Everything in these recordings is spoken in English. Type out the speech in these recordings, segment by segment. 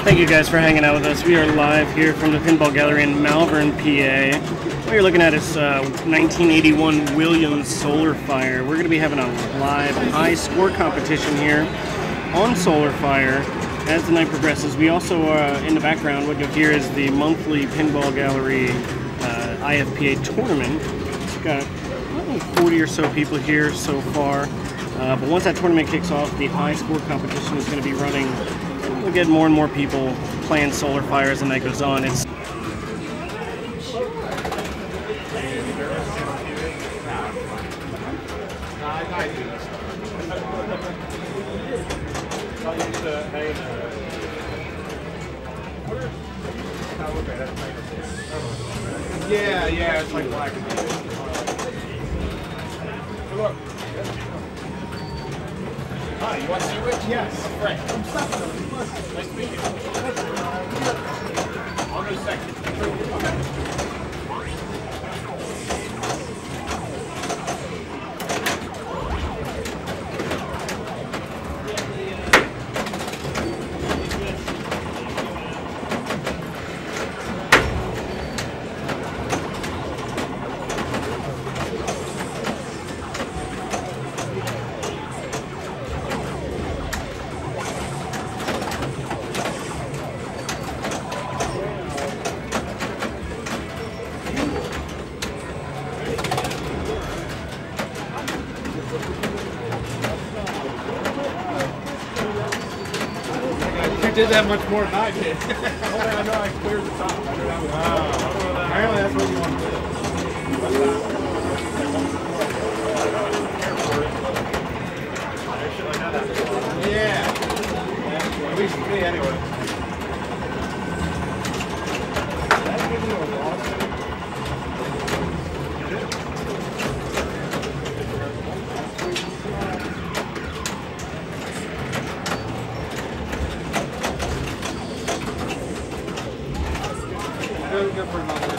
Thank you guys for hanging out with us. We are live here from the Pinball Gallery in Malvern, PA. What you're looking at is 1981 Williams Solar Fire. We're going to be having a live high score competition here on Solar Fire as the night progresses. We also, in the background, what you'll hear is the monthly Pinball Gallery IFPA tournament. It's got 40 or so people here so far. But once that tournament kicks off, the high score competition is going to be running. We'll get more and more people playing Solar Fire as the night goes on. It's yeah, it's like black and white. Look. Hi, you want a sandwich? Yes. Right. Nice to meet you. I'll go second. Okay. Did that much more than I did. I know I cleared the top. Apparently that's what you want to do. Yeah. At least for me anyway. Good for another.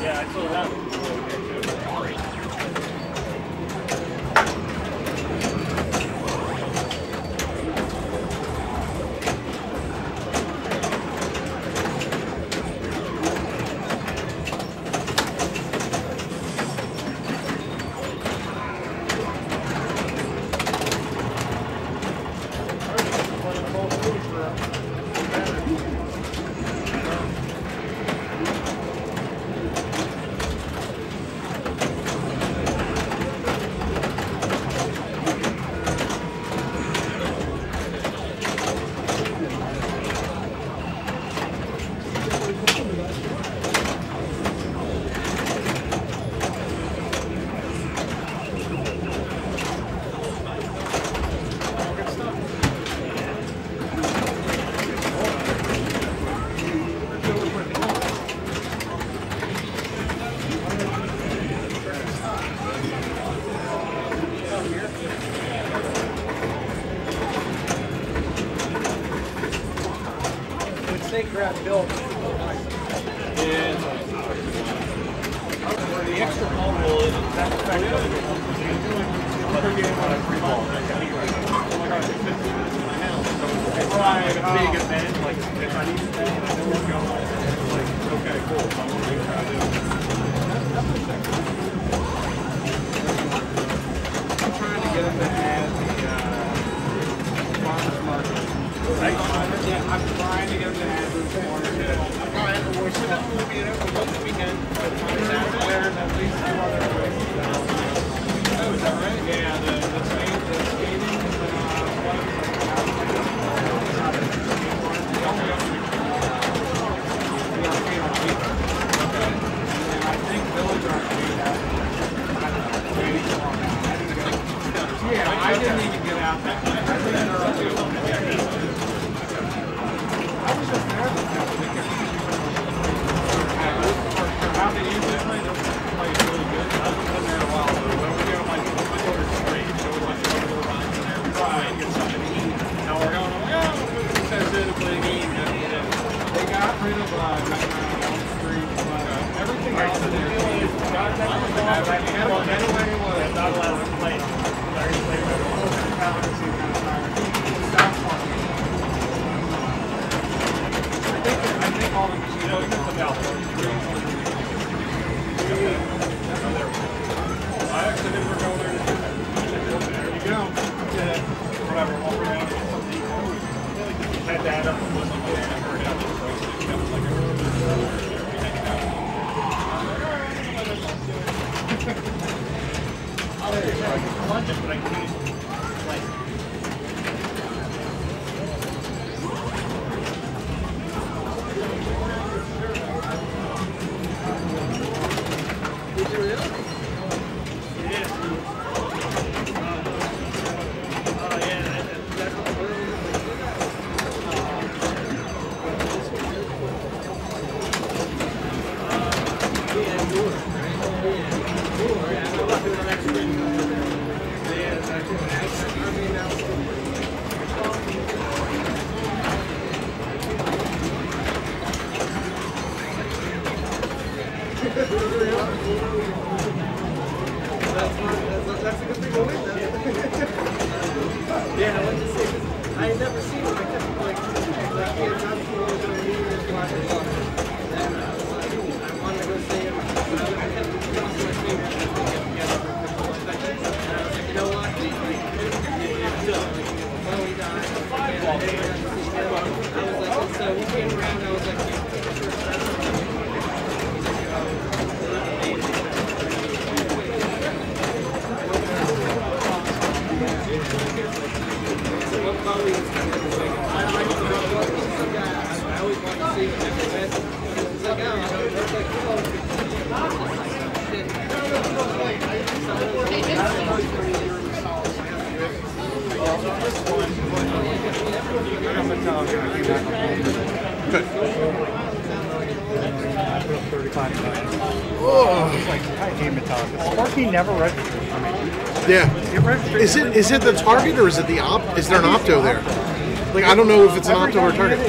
Yeah, I saw that. Grab built. Yeah. Where the extra ball roll is, that's effective. You're doing another game on a free ball. Oh my gosh, it fits in my hand. So it's a big event, like if I need to stay, I know where to go. Like, okay, cool. I'm going to try to do it. I'm trying to get him to add the farmer's market. Yeah, I'm trying to get him to add the farmer's market. We're still going to be there for both the weekend. There's at least 2 other races. Oh, is that right? Yeah, the skating, I think Village aren't doing that. Yeah, I didn't even get out that night. I think they're all doing it. I was just there. They got rid of Elm Street, but everything else in there is got anyway was not allowed to play. I think all the machines about I actually think we're going there. There you go. Yeah. Whatever. Had that up and wasn't getting it hurt out. So that was like a lunch it, but I can use like That's a good thing to win. Yeah, I went to see it. I had never seen it. I kept like kids not cool to me and watching it. And I was like, I wanted to go see it. I kept talking to my favorite and get together for a couple of seconds. And I was like, you know what? Well, we died. And I never got to see him. I was like, so we came around and I was like, Sparky never registers. Yeah. Is it the Target or is it the Is there an Opto there? Like I don't know if it's an Opto or a Target. I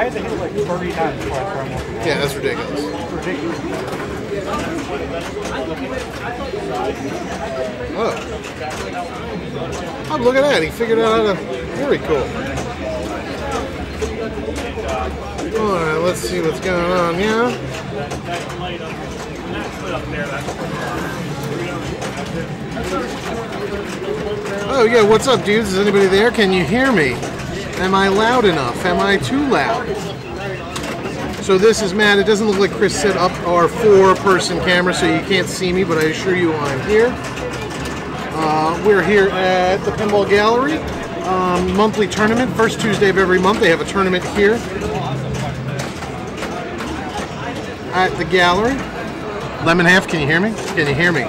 had to hit like 30 times before I throw them off. Yeah, that's ridiculous. It's ridiculous. Oh, look at that! He figured out how to. Very cool. All right, let's see what's going on. Yeah. Oh yeah, what's up, dudes? Is anybody there? Can you hear me? Am I loud enough? Am I too loud? So this is Matt. It doesn't look like Chris set up our 4-person camera, so you can't see me, but I assure you I'm here. We're here at the Pinball Gallery. Monthly tournament, first Tuesday of every month. They have a tournament here at the gallery. Lemon Half, can you hear me? Can you hear me?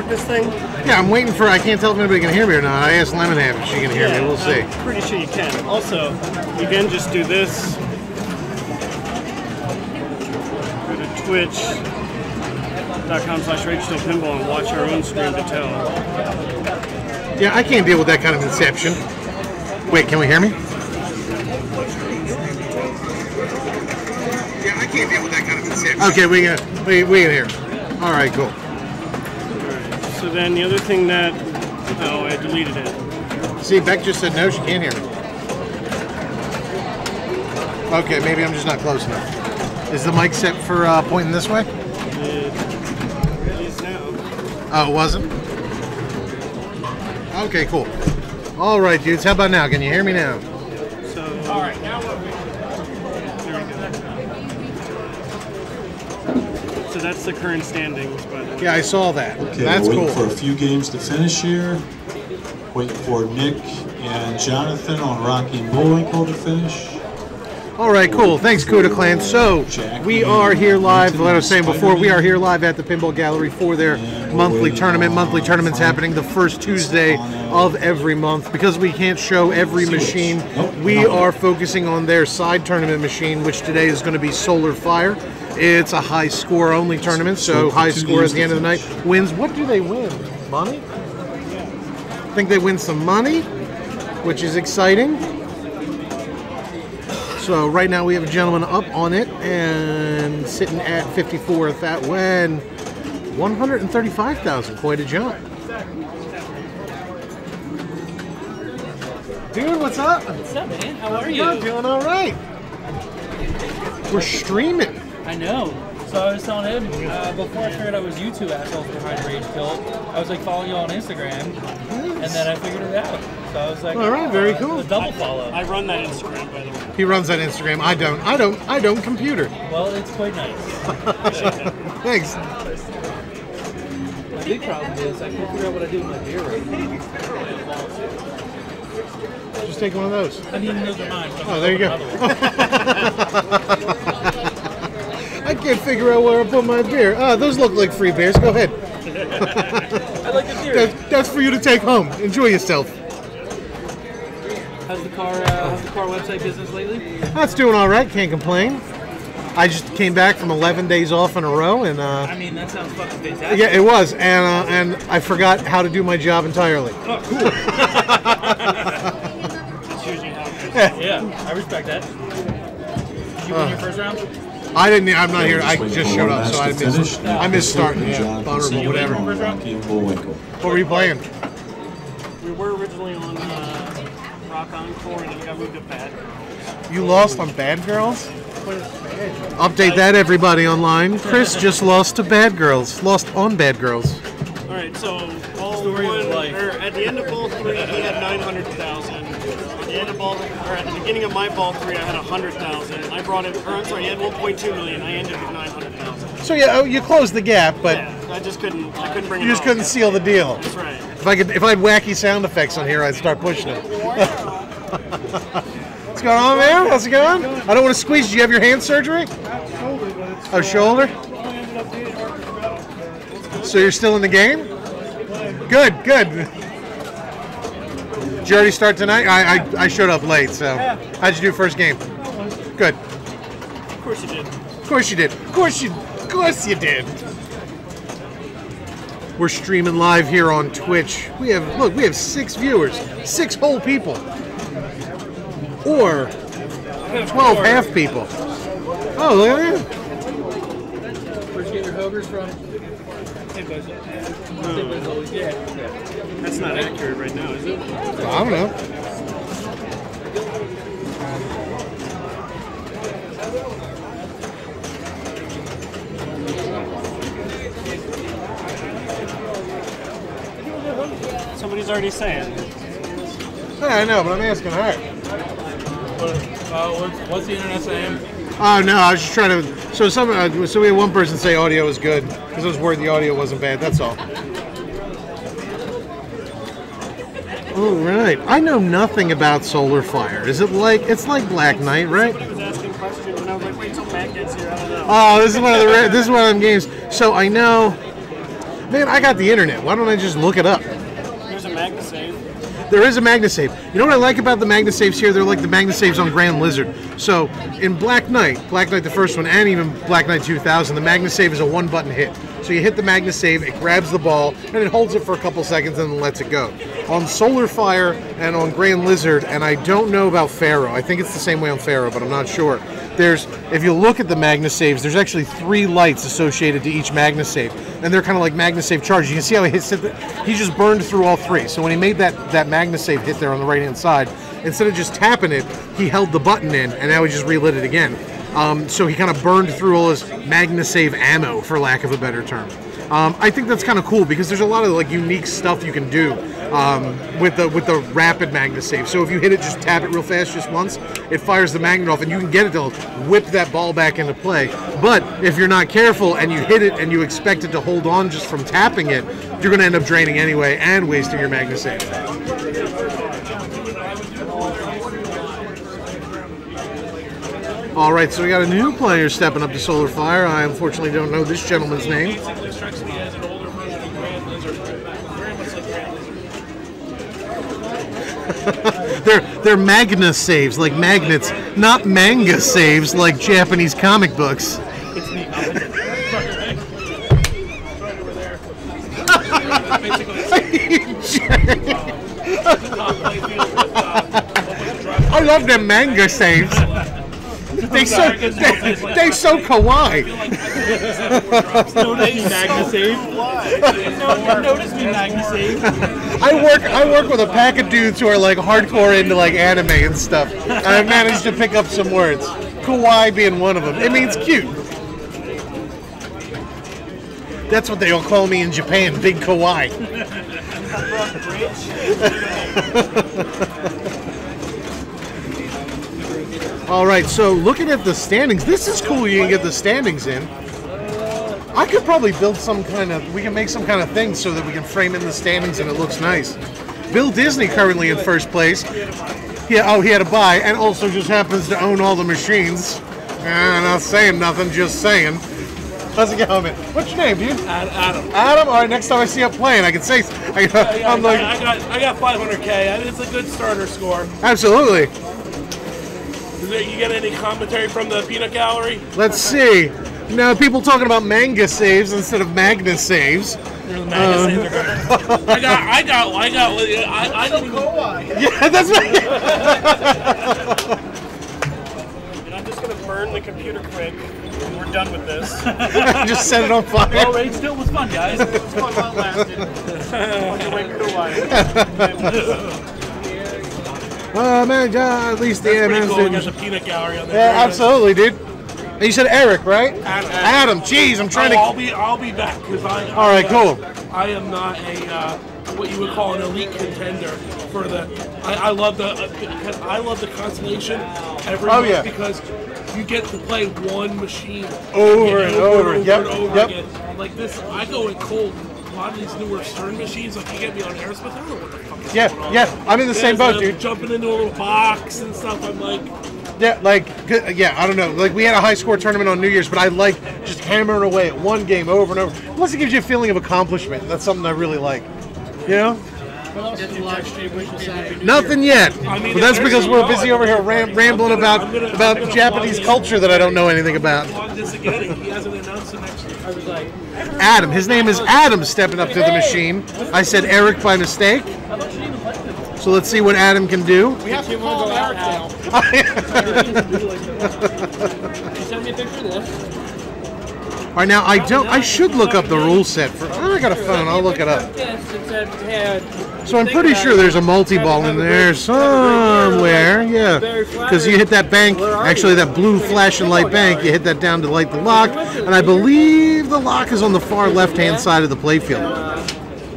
This thing? Yeah, I'm waiting for. I can't tell if anybody can hear me or not. I asked Lemon Half if she can hear me. We'll see. I'm pretty sure you can. Also, you can just do this. Go to twitch.com/RachelPinball and watch our own stream to tell. Yeah, I can't deal with that kind of inception. Wait, can we hear me? Yeah, I can't deal with that kind of inception. Okay, we can hear. All right, cool. So then the other thing that, oh, I deleted it. See, Beck just said no, she can't hear me. Okay, maybe I'm just not close enough. Is the mic set for pointing this way? It is now. Oh, it wasn't? Okay, cool. All right, dudes. How about now? Can you hear me now? So, All right, now what so that's the current standings, by the way. Yeah, I saw that. Okay, That's we're cool. waiting for a few games to finish here. Waiting for Nick and Jonathan on Rocky and Bullwinkle to finish. All right, cool. Thanks, Cuda Clan. So, we are here live, like I was saying before, we are here live at the Pinball Gallery for their monthly tournament. Monthly tournament's happening the first Tuesday of every month. Because we can't show every machine, we are focusing on their side tournament machine, which today is going to be Solar Fire. It's a high score only tournament, so high score at the end of the night wins. What do they win? Money? I think they win some money, which is exciting. So right now we have a gentleman up on it and sitting at 54th. That win 135,000. Quite a jump. Dude, what's up? What's up, man? How are you? Doing all right. We're streaming. I know. So I was telling him before I figured I was you two assholes behind Rage Kill. I was like following you on Instagram, and then I figured it out. So I was like, all right, very cool. A double follow. I run that Instagram, by the way. He runs that Instagram. I don't computer. Well, it's quite nice. Thanks. My big problem is I can't figure out what I do with my beer right now. Just take one of those. I mean, those are mine. Oh, there you go. I can't figure out where I put my beer. Ah, those look like free beers. Go ahead. I like the theory. That's for you to take home. Enjoy yourself. How's the car website business lately? That's doing all right. Can't complain. I just came back from 11 days off in a row, and I mean, that sounds fucking fantastic. yeah, it was, and I forgot how to do my job entirely. Oh, cool. That's usually how it goes. Yeah, I respect that. Did you win your first round? I didn't. I'm not here. I Waiting just for showed one up, so match to finish. I missed starting. Nick and Yeah, Jonathan vulnerable, Senior whatever. on Rocky and Bullwinkle. What were you playing? We were originally on Rock Encore, and then we got moved to Bad Girls. You lost on Bad Girls? Update that, everybody online. Chris just lost to Bad Girls. Lost on Bad Girls. All right, so ball Story of one, life. or at the end of ball three, he had 900,000. At the end of ball, or at the beginning of my ball three, I had 100,000. I brought him, or I'm sorry, he had 1.2 million. I ended with 900,000. So yeah, you closed the gap, but Yeah, I couldn't bring you it just off. couldn't seal the deal. That's right. If I had wacky sound effects on here, I'd start pushing it. What's going on, man? How's it going? I don't want to squeeze. Did you have your hand surgery? Oh, shoulder? So you're still in the game? Good, good. Did you already start tonight? I showed up late, so. How'd you do first game? Good. Of course you did. Of course you did. Of course you did. We're streaming live here on Twitch. We have 6 viewers. 6 whole people. Or 12 half people. Oh, look at that. Where'd you get your Hogers from? Yeah. That's not accurate right now, is it? I don't know. Somebody's already saying. Yeah, I know, but I'm asking her. What's the internet saying? Oh no, I was just trying to. So we had one person say audio was good because I was worried the audio wasn't bad. That's all. All right, I know nothing about Solar Fire. Is it like it's like Black Knight, right? Somebody was asking questions, and I was like, wait till Matt gets here. I don't know. Oh, this is one of them games. So I know. Man, I got the internet. Why don't I just look it up? There's a MagnaSave. There is a MagnaSave. You know what I like about the MagnaSaves here? They're like the MagnaSaves on Grand Lizard. So in Black Knight the first one, and even Black Knight 2000, the MagnaSave is a one-button hit. So you hit the MagnaSave, it grabs the ball, and it holds it for a couple seconds and then lets it go. On Solar Fire and on Grand Lizard, and I don't know about Pharaoh. I think it's the same way on Pharaoh, but I'm not sure. If you look at the MagnaSaves, there's actually 3 lights associated to each MagnaSave, and they're kind of like MagnaSave charges. You can see how he just burned through all 3. So when he made that MagnaSave hit there on the right-hand side, instead of just tapping it, he held the button in, and now he just relit it again. So he kind of burned through all his MagnaSave ammo, for lack of a better term. I think that's kind of cool because there's a lot of like unique stuff you can do with the rapid magnet save. So if you hit it, just tap it real fast just once, it fires the magnet off, and you can get it to whip that ball back into play. But if you're not careful and you hit it and you expect it to hold on just from tapping it, you're going to end up draining anyway and wasting your magnet save. All right, so we got a new player stepping up to Solar Fire. I unfortunately don't know this gentleman's name. Basically strikes me as an older version of Grand Lizard, very much like Grand Lizard. They're magna saves like magnets, not manga saves like Japanese comic books. It's neat. Right over there. I love them manga saves. They so kawaii. Notice me Magna Save. Notice me Magna Save. I work with a pack of dudes who are like hardcore into like anime and stuff. And I've managed to pick up some words. Kawaii being one of them. It means cute. That's what they all call me in Japan, Big Kawaii. All right, so looking at the standings, this is cool. You can get the standings in. I could probably build we can make some kind of thing so that we can frame in the standings and it looks nice. Bill Disney currently in first place. Yeah, he had a buy and also just happens to own all the machines. Not saying nothing, just saying. How's it going? What's your name, dude? Adam. Adam? All right, next time I see you playing, I can say, I got 500K. It's a good starter score. Absolutely. You get any commentary from the Peanut Gallery? Let's see. Now, people talking about manga saves instead of magna saves. I didn't even... Yeah, that's right. And I'm just going to burn the computer quick. We're done with this. Just set it on fire. Oh, it still was fun, guys. It was fun while it lasted. Man, at least the Pretty cool. We got man. the Peanut Gallery on there. Yeah, absolutely, dude. And you said Eric, right? Adam. Jeez, I'm trying to. I'll be back because All right, cool. I am not a what you would call an elite contender for the. I love the constellation every month because you get to play one machine over and over again. Like this, I go in cold. A lot of these newer CERN machines, like you get me on Aerosmith, I don't know what the fuck is going on. Yeah, I'm in the same boat, dude. Jumping into a little box and stuff, I'm like... Yeah, I don't know. Like, we had a high score tournament on New Year's, but I like just hammering away at one game over and over. Plus, it gives you a feeling of accomplishment. That's something I really like. You know? Nothing yet. But that's because we're busy over here rambling about Japanese culture that I don't know anything about. Adam. His name is Adam stepping up to the machine. I said Eric by mistake. So let's see what Adam can do. We have to call Eric now. Send me a picture of this. All right, now I should look up the rule set for. Oh, I got a phone. I'll look it up. So I'm pretty sure there's a multi-ball in there somewhere. Yeah, because you hit that bank. Actually, that blue flashing light bank. You hit that down to light the lock, and I believe the lock is on the far left-hand side of the playfield.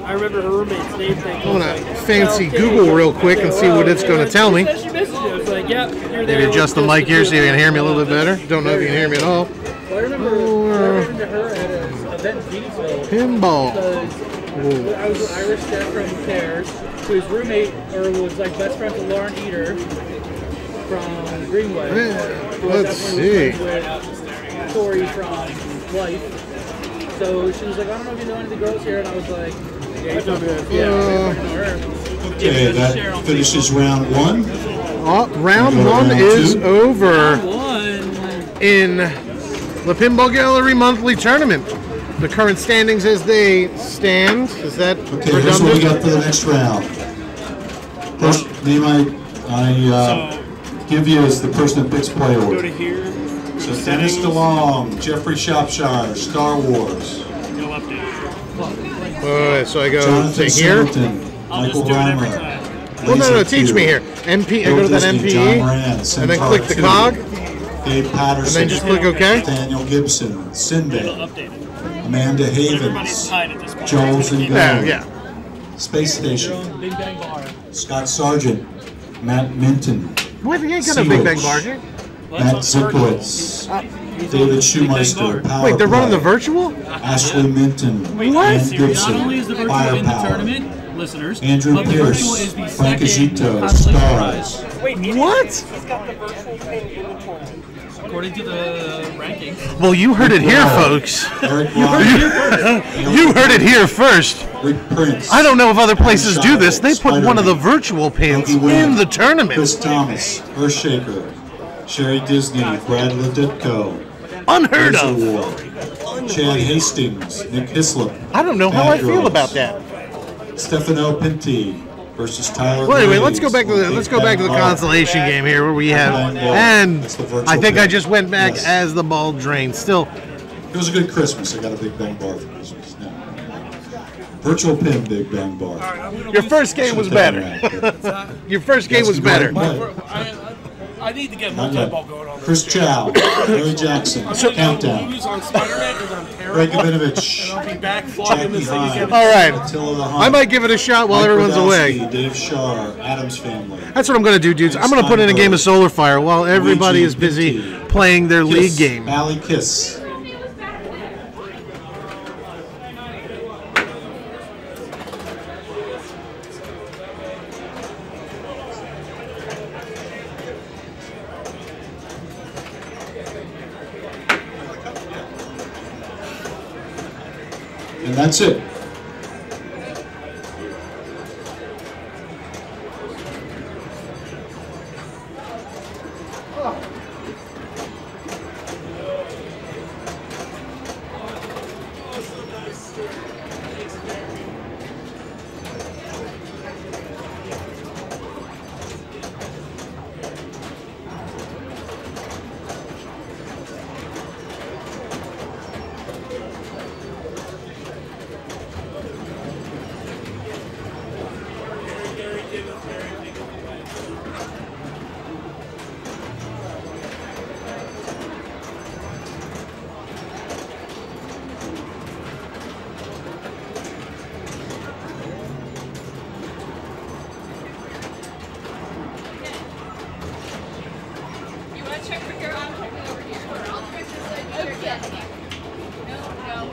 I remember her roommate's name. I'm gonna fancy Google real quick and see what it's going to tell me. Maybe adjust the mic here so you can hear me a little bit better. Don't know if you can hear me at all. I remember her at an event in Phoenixville. Pinball. I was an Irish chef from Cares, whose roommate was like best friend with Lauren Eater from Greenway. Let's see. With Tori from Life. So she was like, I don't know if you know any of the girls here, and I was like, yeah, Okay, that finishes round one. Round one is over in the Pinball Gallery monthly tournament. The current standings as they stand. Is that okay? Here's what we got for the next round. First name I give you is the person that picks play order. Go to here. So Dennis DeLong, Jeffrey Shropshire, Star Wars. You'll update. So I go Jonathan to here. Singleton, I'll Michael just do it every Reimer. time. Well, no, teach me here. MP. I go to that MPE, and then click the cog, Dave Patterson, and then just click OK. Daniel Gibson, It'll Sinbad, update it. Amanda Everybody's Havens, tied at this point. Joel's and Go, Yeah. Space Station, Big Bang Bar. Scott Sargent, Matt Minton, What? You ain't got a Big Bang Bar here. Matt Zinkowitz, David Schumeister, Power Wait, they're running the Play, virtual? Ashley Minton, What? Ann Not Gibson, only is the virtual in the Firepower, tournament, listeners, Andrew but the virtual Pierce, is the Frank second Agito, consolation prize. Stars, What? According to the rankings. Well, you heard it here, folks. Eric Ryan, You heard it here first. Rick Prince, I don't know if other places do this. They put one of the virtual pins in the tournament. Chris Thomas, Earthshaker, Sherry Disney, Brad Leditko, Unheard Razor of. War, Chad Hastings, Nick Hislop, I don't know how I Bad feel Girls, about that. Stefano Pinti versus Tyler. Well, anyway, Graves, let's go back to the Big consolation Bang game here, where we have, Bang Ball. and That's the virtual I think I pin. just went back Yes. as the ball drained. Still, It was a good Christmas. I got a Big Bang Bar for Christmas. No. Virtual pin Big Bang Bar. your first game was better. Your first game was better. I need to get Not multi-ball yet. going on this. Chris Chow, Larry Jackson, Countdown, Lose on Spider-Man because I'm terrible. Greg Gavinovich, I'll be back flogging this thing again. All right, Attila the Hun, I might give it a shot while Mike everyone's Brodowski, away. Dave Shar, Adams Family. That's what I'm going to do, dudes. I'm going to put in a game of Solar Fire while everybody is busy playing their league Kiss, game. Valley Kiss. And that's it. You want to check with your I'm checking over here. I'll check this side. Okay. No.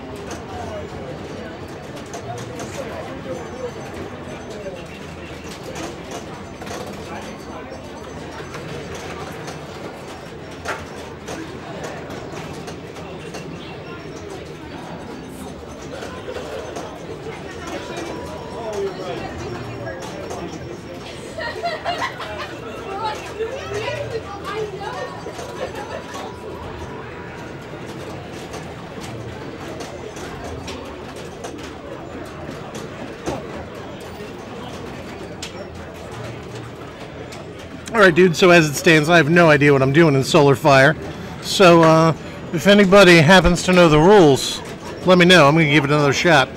All right, dude. So as it stands, I have no idea what I'm doing in Solar Fire. So if anybody happens to know the rules, let me know. I'm going to give it another shot.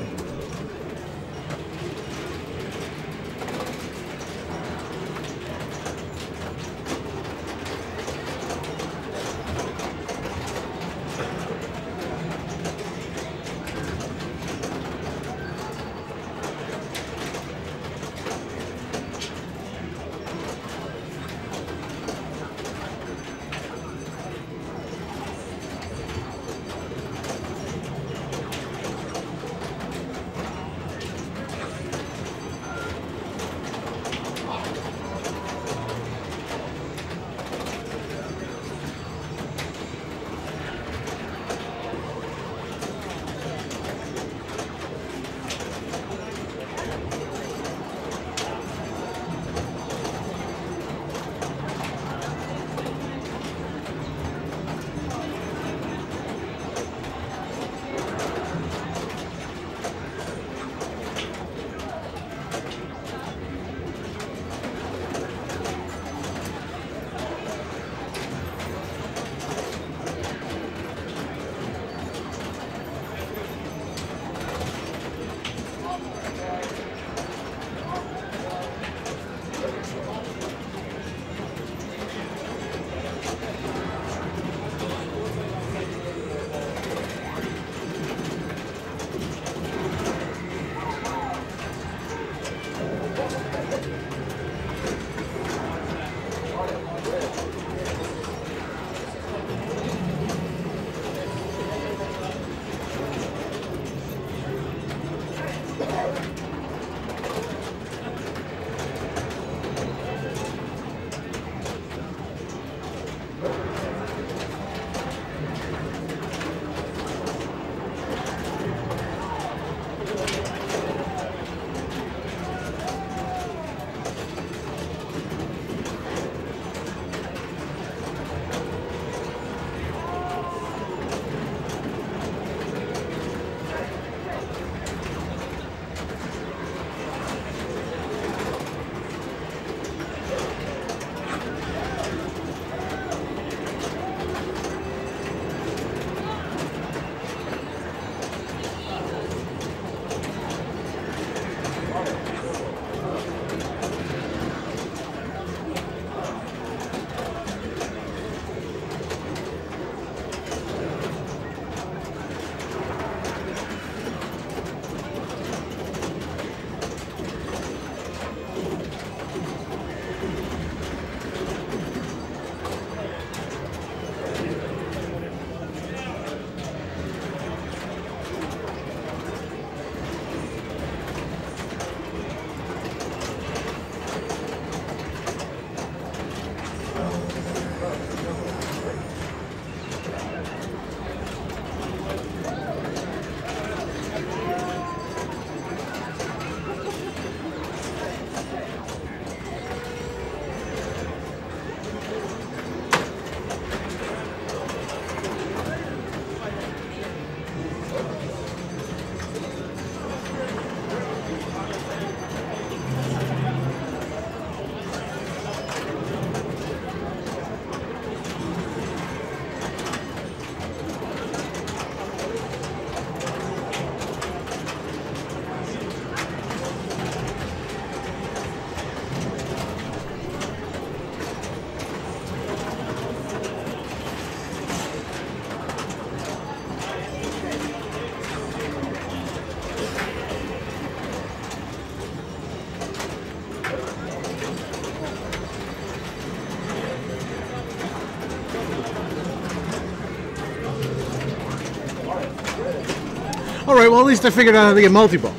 Alright, well at least I figured out how to get multi-ball.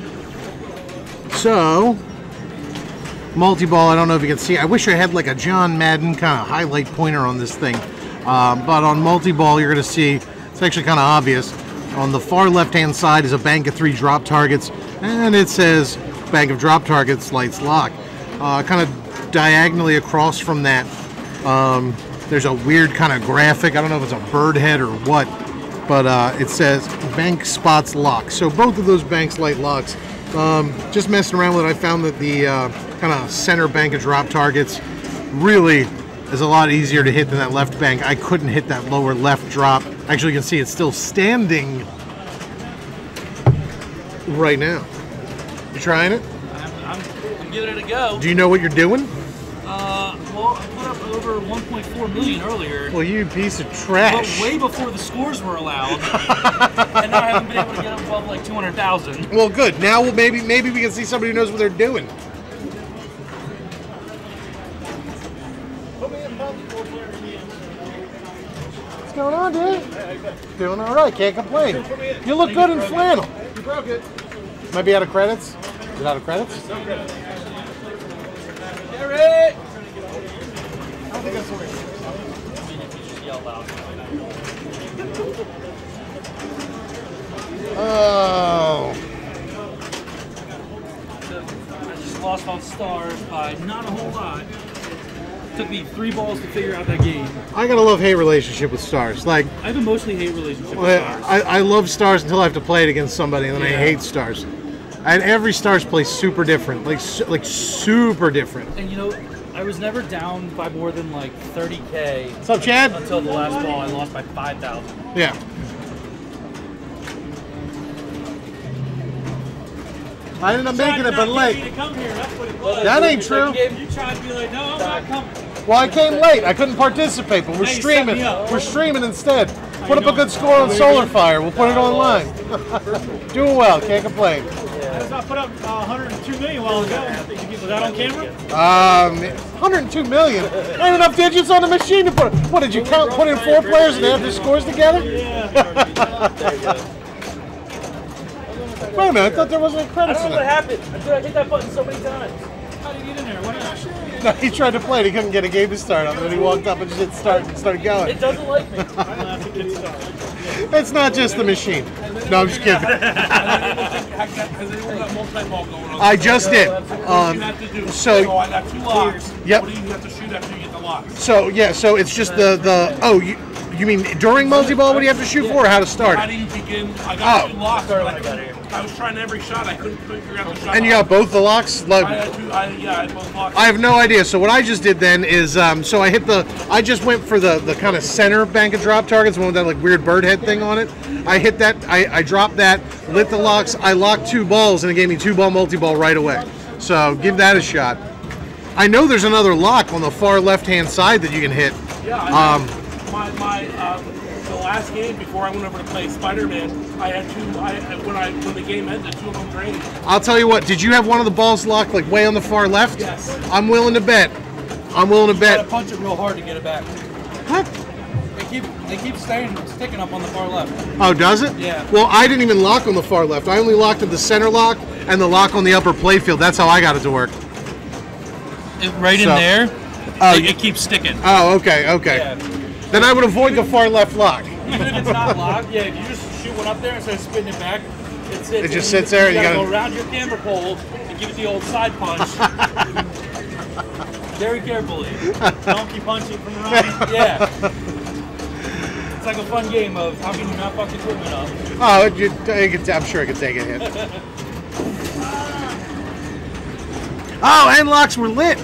So, multi-ball, I don't know if you can see. I wish I had like a John Madden kind of highlight pointer on this thing. But on multi-ball, you're going to see, it's actually kind of obvious. On the far left-hand side is a bank of 3 drop targets. And it says bank of drop targets, lights, lock. Kind of diagonally across from that, there's a weird kind of graphic. I don't know if it's a bird head or what. But it says bank spots lock. So both of those banks light locks. Just messing around with it, I found that the kind of center bank of drop targets really is a lot easier to hit than that left bank. I couldn't hit that lower left drop. Actually, you can see it's still standing right now. You trying it? I'm giving it a go. Do you know what you're doing? Well, I put up over 1.4 million earlier. Well, you piece of trash. But way before the scores were allowed. And now I haven't been able to get above like 200,000. Well, good. Now maybe we can see somebody who knows what they're doing. What's going on, dude? Doing all right. Can't complain. You look good in flannel. You broke it. Might be out of credits. Is it out of credits? No credits. Garrett! I don't think that's what I mean, if you just yell loud. Oh. I just lost on stars by not a whole lot. Took me 3 balls to figure out that game. I got a love-hate relationship with stars. Like, I have a mostly hate relationship with stars. I love stars until I have to play it against somebody, and then I hate stars. And every stars play super different, like super different. And you know, I was never down by more than like 30K. What's up, Chad? Until the last ball, I lost by 5,000. Yeah. I ended up making it, but late. That ain't true. You tried to be like, no, I'm not coming. Well, I came late. I couldn't participate, but we're streaming. We're streaming instead. Put up a good score on Solar Fire. We'll put it online. Doing well. Can't complain. I put up 102 million a while ago. Was that on camera? 102 million. Ain't enough digits on the machine to put. What did you count? Put in 4 players and add the scores together? Yeah. Wait a minute, I thought there wasn't any I credits don't in know what it. happened. I hit that button so many times. How did you get in there? What happened? No, he tried to play it, he couldn't get a game to start up, and then he walked up and just hit start and started going. It doesn't like me. It's not just the machine. No, I'm just kidding. Has anyone got multi-ball going on? I just did. What do you have to do? So I got 2 locks. Yep. What do you have to shoot after you get the locks? So yeah, so it's just oh, you mean during multi-ball? What do you have to shoot for, or how to start How it? do you begin? I got 2 locks. But I I was trying every shot. I couldn't figure out the shot. And you got both the locks? I had 2. I had both locks. I have no idea. So what I just did then is, so I just went for the kind of center bank of drop targets, the one with that like weird bird head thing on it. I hit that, I dropped that, lit the locks, I locked 2 balls, and it gave me 2-ball multi-ball right away. So give that a shot. I know there's another lock on the far left-hand side that you can hit. Yeah, the last game before I went over to play Spider-Man, I had 2. When the game ended, 2 of them drained. I'll tell you what. Did you have one of the balls locked like way on the far left? Yes. I'm willing to bet. I'm willing to You gotta bet. punch it real hard to get it back. What? They keep sticking up on the far left. Oh, does it? Yeah. Well, I didn't even lock on the far left. I only locked at the center lock and the lock on the upper playfield. That's how I got it to work. Right in So- there, Oh, it keeps sticking. Oh, okay. Yeah. Then I would avoid the far left lock. Even if it's not locked, yeah, if you just shoot one up there instead of spinning it back, it sits. It just sits there and You you gotta gotta- go around your camera pole and give it the old side punch. Very carefully. Donkey punching from around. Yeah. It's like a fun game of how can you not fuck the equipment up? Oh, I'm sure I could take a hit. Oh, and locks were lit.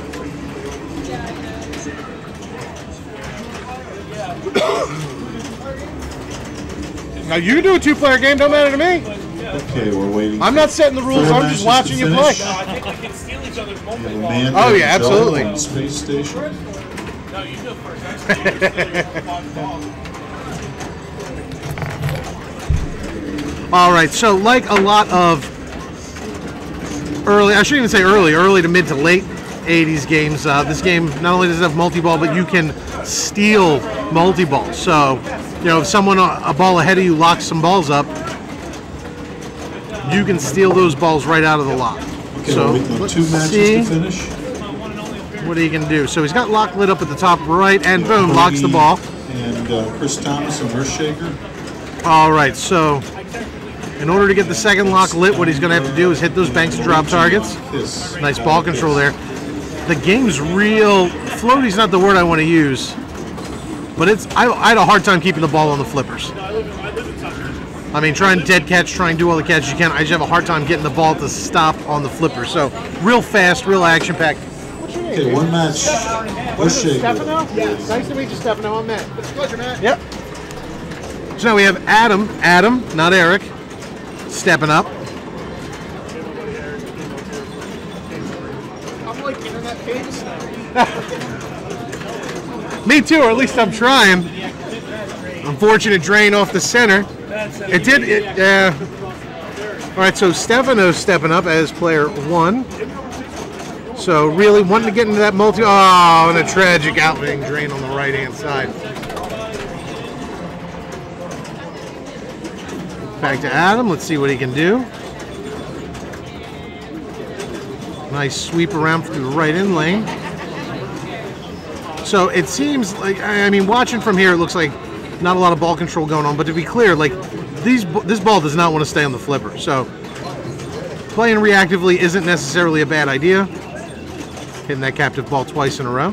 Now you can do a 2-player game, don't matter to me. Okay, we're waiting. I'm not setting the rules, 4 I'm just matches watching to you play. finish. I think we can steal each other's We have a multi-ball. man Oh, named yeah, Joe absolutely. on the space station. No, you go first. Actually, you're stealing your 5 balls. All right, so like a lot of I shouldn't even say early to mid to late 80s games, this game not only does it have multi-ball, but you can steal multi-ball. So, you know, if someone a ball ahead of you locks some balls up, you can steal those balls right out of the lock. Okay, So we're waiting on let's 2 matches see to finish. what he can do. So he's got lock lit up at the top right, and boom, locks the ball. And Chris Thomas and Earthshaker. All right, so in order to get the second lock lit, what he's going to have to do is hit those banks of drop targets. This. Nice ball control there. The game's real floaty's not the word I want to use, but I had a hard time keeping the ball on the flippers. I mean, try and dead catch, try and do all the catches you can. I just have a hard time getting the ball to stop on the flipper. So real fast, real action packed. Okay, 1 match. Earthshaker. Stefano? Yes. Nice to meet you, Stefano. I'm Matt. It's a pleasure, Matt. Yep. So now we have Adam, not Eric, stepping up. I'm like internet famous now. Me too, or at least I'm trying. Unfortunate drain off the center. It did. All right, so Stefano's stepping up as player 1. So really wanting to get into that multi. Oh, and a tragic outwing drain on the right-hand side. Back to Adam. Let's see what he can do. Nice sweep around through the right in lane. So it seems like, I mean, watching from here, it looks like not a lot of ball control going on. But to be clear, like this ball does not want to stay on the flipper. So playing reactively isn't necessarily a bad idea. Hitting that captive ball twice in a row.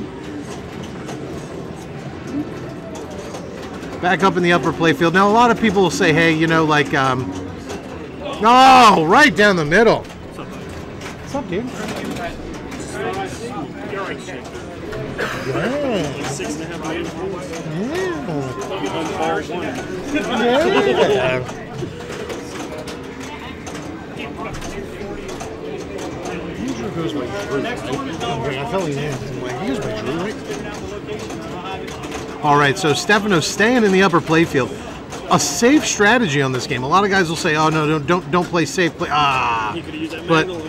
Back up in the upper playfield. Now, a lot of people will say, hey, you know, like, oh, right down the middle. What's up, dude? Yeah. 6.5 million. Yeah. Usually goes by Drew, right? I felt he goes by Drew, right? All right, so Stefano's staying in the upper playfield. a safe strategy on this game. A lot of guys will say, "Oh no, don't play safe." Play You could use that but manual.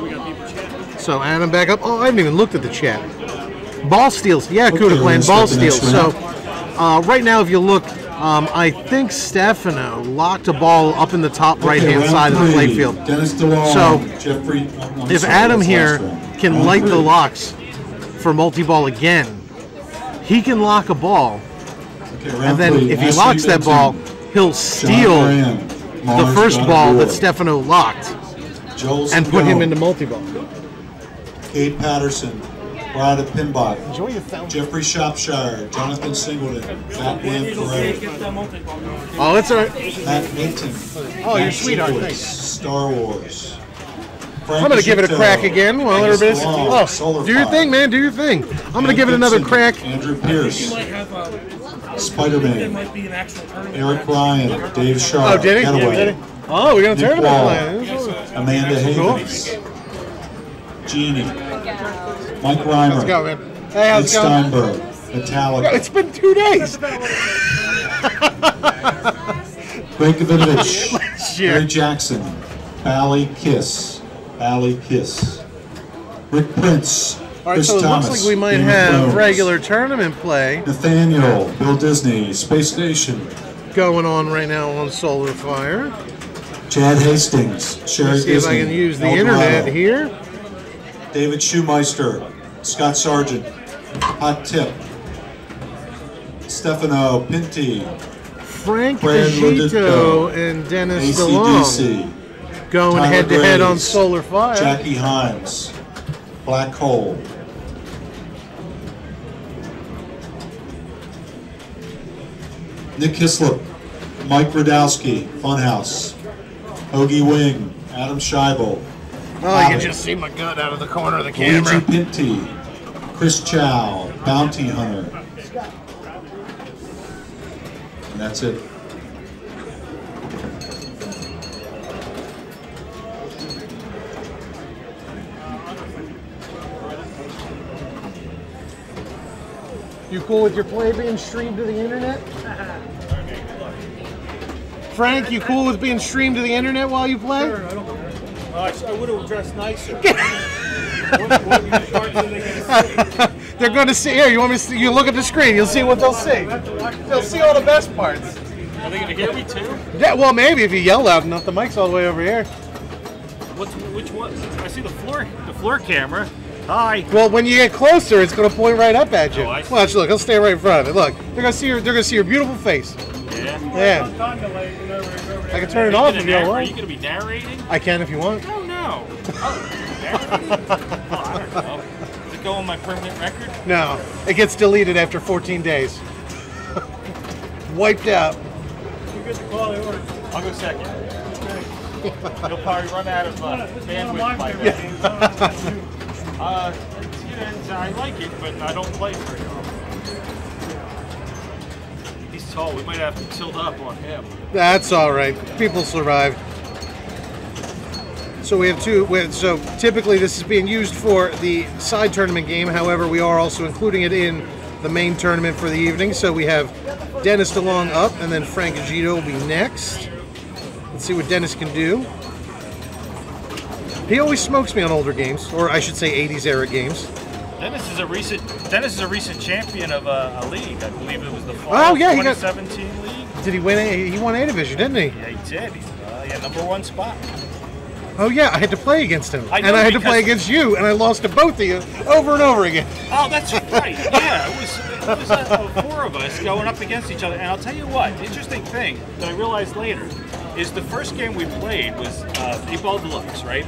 We got people chatting. so Adam back up. Oh, I haven't even looked at the chat. Ball steals. Yeah, Okay, Kuda we're playing gonna ball start the steals. next So right now, if you look, I think Stefano locked a ball up in the top right-hand round side of the 3. playfield. Dennis DeLong, So, Jeffrey. If Adam here can light the locks for multi-ball again, he can lock a ball, and then if he locks that ball, he'll steal the first ball that Stefano locked and put him into multi-ball. Kate Patterson, Brad of Pinball, Enjoy your film. Jeffrey Shropshire, Jonathan Singleton, Matt Wynn Forever, Oh, it's all right. Matt Minton. Oh, you're Matt sweetheart, Singles, thanks. Star Wars. I'm going to give it a crack again while everybody's... Oh, Solar do your Fire. thing, man. Do your thing. I'm going to give it another crack. Andrew Pierce, You might have there Spider-Man, might be an actual tournament. Eric Ryan, Dave Sharp, Oh, did he? Getaway, Did he? Oh, we're going to Nick tournament Wall, play. Amanda Havens, Jeannie, Mike Reimer, Let's go, man. Hey, how's Ed it going? Steinberg, Metallica, It's been 2 days. Greg Gavinovich, Sure. Gary Jackson, Bally Kiss, Rick Prince, All right, Chris so it Thomas, looks like we might Game of have Thrones, regular tournament play Nathaniel, Bill Disney, Space Station, going on right now on Solar Fire. Chad Hastings, Sherry Let's see if I Disney, can use the El internet Dorado, here. David Shoemeister, Scott Sargent, Hot Tip, Stefano Pinti, Frank Brad Agito Ludito, and Dennis DeLong ACDC, going Tyler head-to-head on Graves, Solar Fire. Jackie Himes, Black Hole, Nick Hislop, Mike Radowski, Funhouse, Hoagie Wing, Adam Scheibel, Oh, you can just see my gut out of the corner of the camera. Luigi Pinti, Chris Chow, Bounty Hunter. And that's it. You cool with your play being streamed to the internet? Frank, you cool with being streamed to the internet while you play? Sure, I don't care. I would have dressed nicer. They're going to see. Here, you want me to see? You look at the screen. You'll see what they'll see. They'll see all the best parts. Are they gonna hear me too? Yeah, well, maybe if you yell loud enough. The mic's all the way over here. Which one? I see the floor camera. Hi. Well, when you get closer, it's going to point right up at you. Oh, I see. Watch, look. I'll stay right in front of it. Look, they're going to see your. They're going to see your beautiful face. Yeah. Yeah. I can turn it off if you Are want. you gonna be narrating? I can if you want. Oh no. Oh, narrating? Oh, I don't know. Does it go on my permanent record? No, it gets deleted after 14 days. Wiped out. I'll go second. You'll probably run out of bandwidth by then. I like it, but I don't play very often. He's tall. We might have to tilt up on him. That's all right. People survive. So we have two. So typically this is being used for the side tournament game. However, we are also including it in the main tournament for the evening. So we have Dennis DeLong up, and then Frank Agito will be next. Let's see what Dennis can do. He always smokes me on older games, or I should say 80s era games. Dennis is a recent champion of a league. I believe it was the fall Oh, yeah, he got- 2017 league. Did he win? He won A division, didn't he? Yeah, he did. He had #1 spot. Oh yeah, I had to play against him, I know, and I had to play because- against you, and I lost to both of you over and over again. Oh, that's right. Yeah, it was 4 of us going up against each other. And I'll tell you what, the interesting thing that I realized later is the first game we played was Pinball Deluxe, right?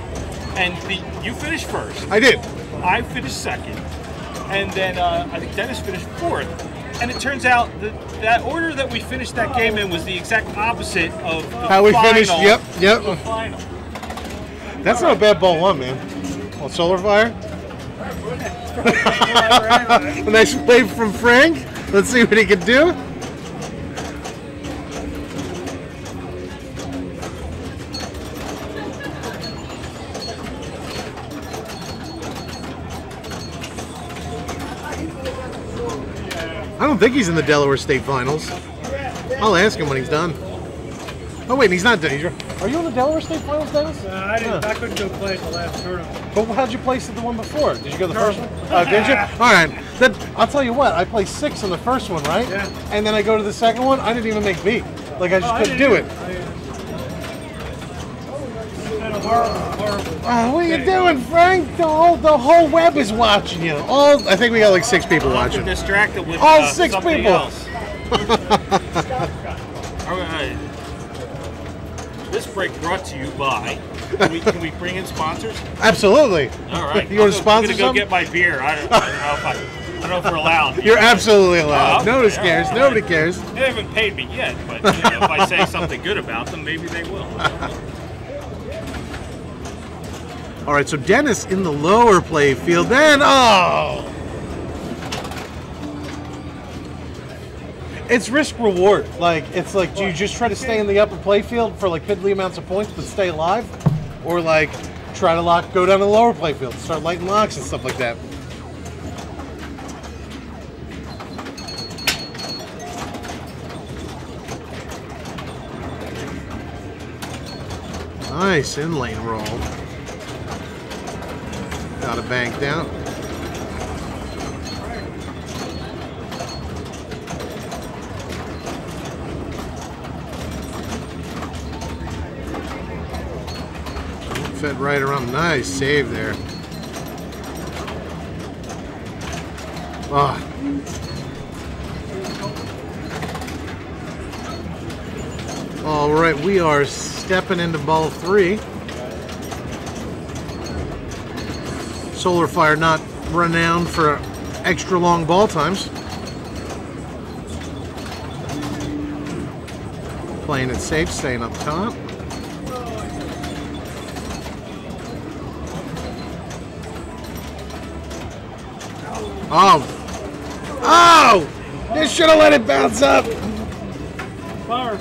And you finished first. I did. I finished second. And then I think Dennis finished 4th. And it turns out that order that we finished that game in was the exact opposite of the How we final, finished? Yep. The final. That's not a bad ball one, man. On Solar Fire. A nice play from Frank. Let's see what he can do. I don't think he's in the Delaware State Finals. I'll ask him when he's done. Oh wait, he's not done. Are you in the Delaware State Finals, Dennis? I couldn't go play at the last tournament. But how'd you place at the one before? Did you go the first one? Oh, did you? All right. Then I'll tell you what. I placed 6th in the first one, right? Yeah. And then I go to the second one. I didn't even make B. Like I just couldn't do it. Oh, what are you doing, Frank? The whole web is watching you. I think we got like 6 people watching. Distracted with all 6 something people. Else. All right. This break brought to you by. Can we bring in sponsors? Absolutely. All right. You want to sponsor I'm gonna go something? get my beer. I don't know if we're allowed. You're absolutely allowed. Okay. Nobody cares. Right. Nobody cares. They haven't paid me yet, but if I say something good about them, maybe they will. All right, so Dennis in the lower play field. Then, it's risk reward. Like, it's like, do you just try to stay in the upper play field for like piddly amounts of points but stay alive? Or like, try to go down to the lower play field, start lighting locks and stuff like that? Nice in-lane roll. Got a bank down. Fed right around. Nice save there. Ah. All right, we are stepping into ball 3. Solar Fire not renowned for extra long ball times. Playing it safe, staying up top. Oh! This should have let it bounce up. Power.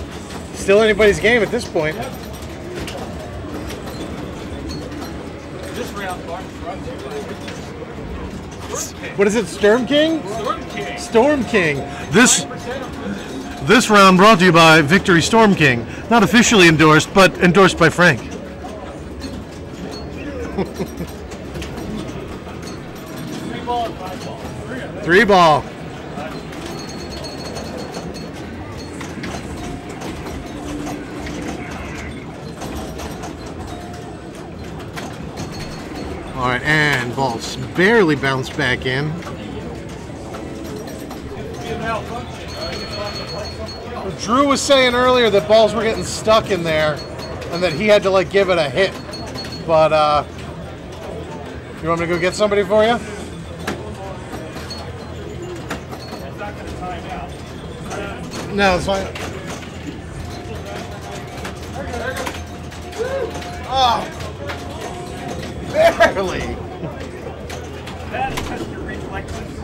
Still anybody's game at this point. This round, What is it, Storm King? Storm King. Storm King. This round brought to you by Victory Storm King. Not officially endorsed, but endorsed by Frank. 3-ball and 5-ball. 3-ball. All right, and balls barely bounced back in. Drew was saying earlier that balls were getting stuck in there and that he had to like give it a hit. But you want me to go get somebody for you? No, it's fine. Oh, barely. That test your reflexes.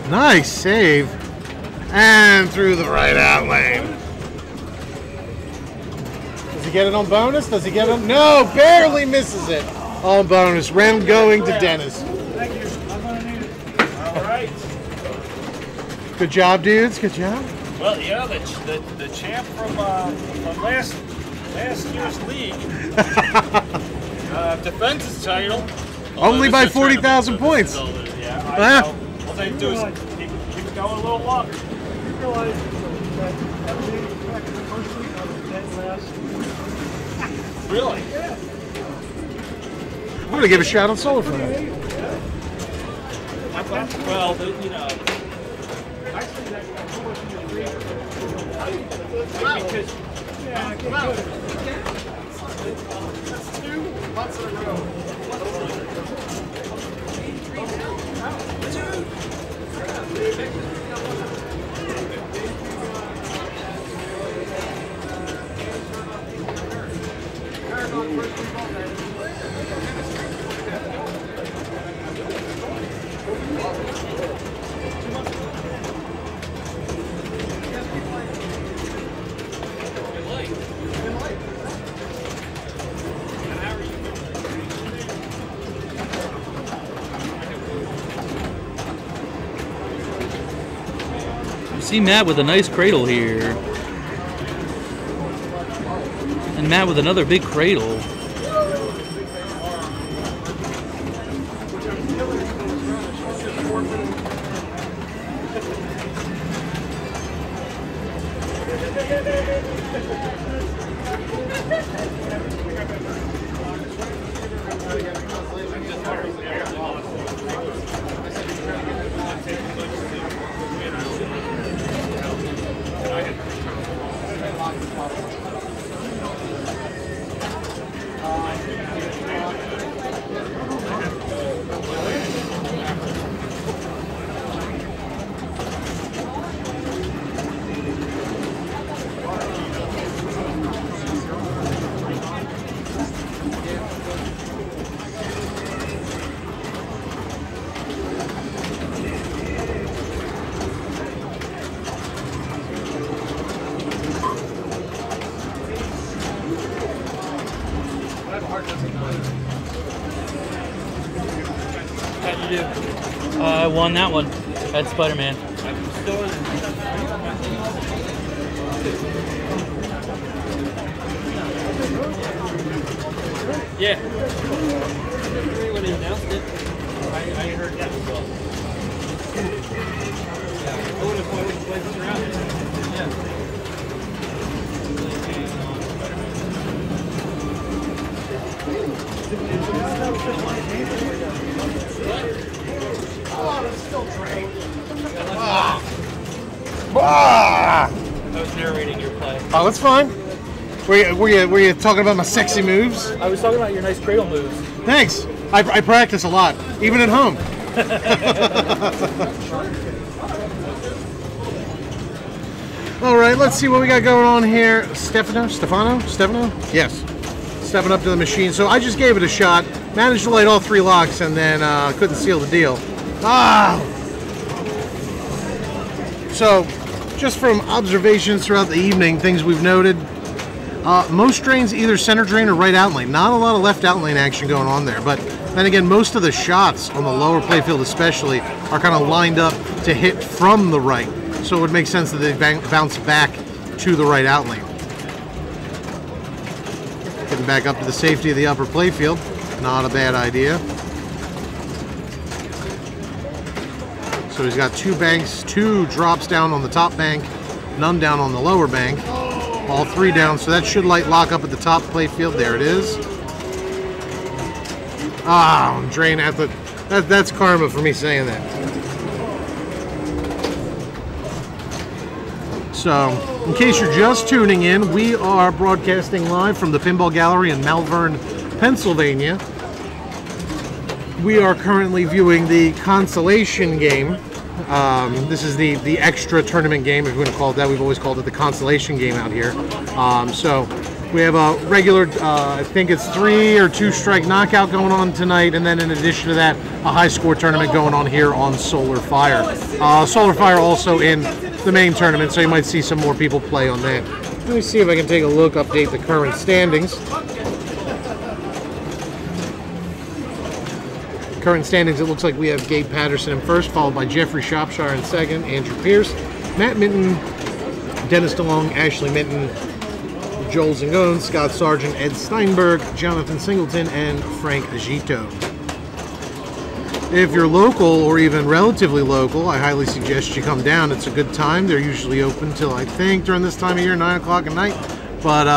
Nice save. And through the right out lane. Does he get it on bonus? Does he get it? No, barely misses it on bonus. Round going to Dennis. Thank you. I'm going to need it. All right. Good job, dudes. Good job. Well, yeah, the champ from last year's league defends his title. Only by 40,000 points. Yeah, all they do is keep it going a little longer. You realize that everything back in the first week I was dead last. Really? Yeah. I'm going to give a shout out Solar for that. Well, you know. Because, Yeah, okay, good. That's 2 months in a row. See Matt with a nice cradle here. And Matt with another big cradle. How'd you do? I won that one. That's Spider-Man. Yeah. When he announced it, I heard that as well. Yeah. I would have played this around. Yeah. Ah! I was narrating your play. Oh, that's fine. Were you talking about my sexy moves? I was talking about your nice cradle moves. Thanks. I practice a lot, even at home. All right, let's see what we got going on here. Stefano? Yes. Stepping up to the machine. So I just gave it a shot, managed to light all 3 locks, and then couldn't seal the deal. Ah! So, just from observations throughout the evening, things we've noted, most drains either center drain or right out lane. Not a lot of left out lane action going on there, but then again, most of the shots on the lower playfield especially are kind of lined up to hit from the right. So it would make sense that they bounce back to the right out lane. Getting back up to the safety of the upper playfield, not a bad idea. So he's got 2 banks, 2 drops down on the top bank, none down on the lower bank. All 3 down, so that should lock up at the top playfield. There it is. Ah, drain at the... That's karma for me saying that. So, in case you're just tuning in, we are broadcasting live from the Pinball Gallery in Malvern, Pennsylvania. We are currently viewing the consolation game. This is the extra tournament game, if you want to call it that. We've always called it the consolation game out here. So we have a regular, I think it's 3 or 2 strike knockout going on tonight, and then in addition to that, a high score tournament going on here on Solar Fire. Solar Fire also in the main tournament, so you might see some more people play on that. Let me see if I can take a look, update the current standings. Current standings, it looks like we have Gabe Patterson in first, followed by Jeffrey Shropshire in second, Andrew Pierce, Matt Minton, Dennis DeLong, Ashley Minton, Joel Zangone, Scott Sargent, Ed Steinberg, Jonathan Singleton, and Frank Agito. If you're local or even relatively local, I highly suggest you come down. It's a good time. They're usually open till, I think, during this time of year, 9 o'clock at night. But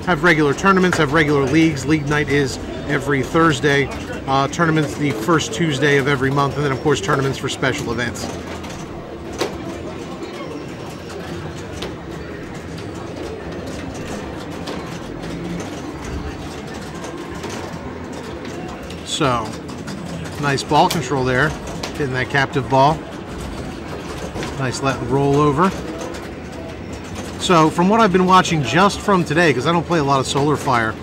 have regular tournaments, have regular leagues. League night is every Thursday. Tournaments the first Tuesday of every month. And then, of course, tournaments for special events. So, nice ball control there, hitting that captive ball. Nice let roll over. So, from what I've been watching just from today, because I don't play a lot of Solar Fire,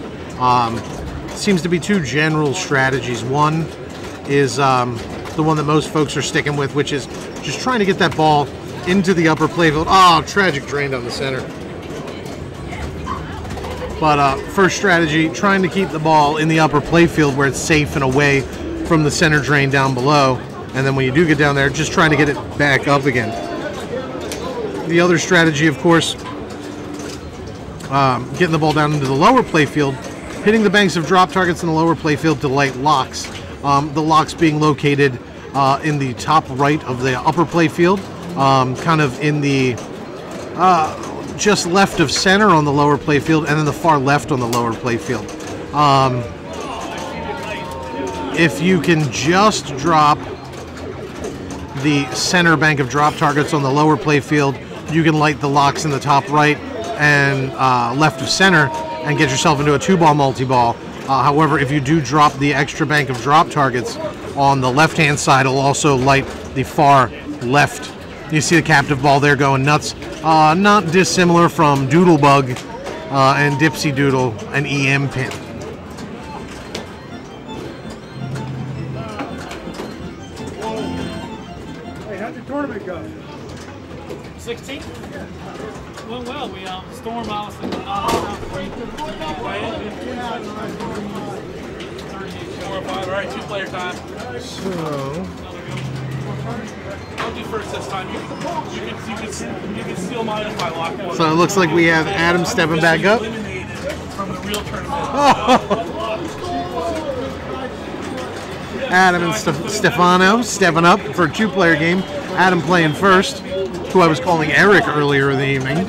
seems to be 2 general strategies. One is the one that most folks are sticking with, which is just trying to get that ball into the upper playfield. Oh, tragic drain down the center. But first strategy, trying to keep the ball in the upper playfield where it's safe and away from the center drain down below. And then when you do get down there, just trying to get it back up again. The other strategy, of course, getting the ball down into the lower playfield, hitting the banks of drop targets in the lower playfield to light locks. The locks being located in the top right of the upper playfield, kind of in the just left of center on the lower playfield, and then the far left on the lower playfield. If you can just drop the center bank of drop targets on the lower playfield, you can light the locks in the top right and left of center and get yourself into a 2-ball multi-ball. However, if you do drop the extra bank of drop targets on the left-hand side, it'll also light the far left. You see the captive ball there going nuts. Not dissimilar from Doodlebug and Dipsy Doodle and EM pin. Hey, how'd the tournament go? 16? Went well. We Storm obviously went on. 4 or 5. All right, 2-player time. So, I'll do first this time. You can steal mine if I lock one. so it looks like we have Adam stepping back up. Eliminated from the real tournament. Adam and Stefano stepping up for a 2-player game. Adam playing first, who I was calling Eric earlier in the evening.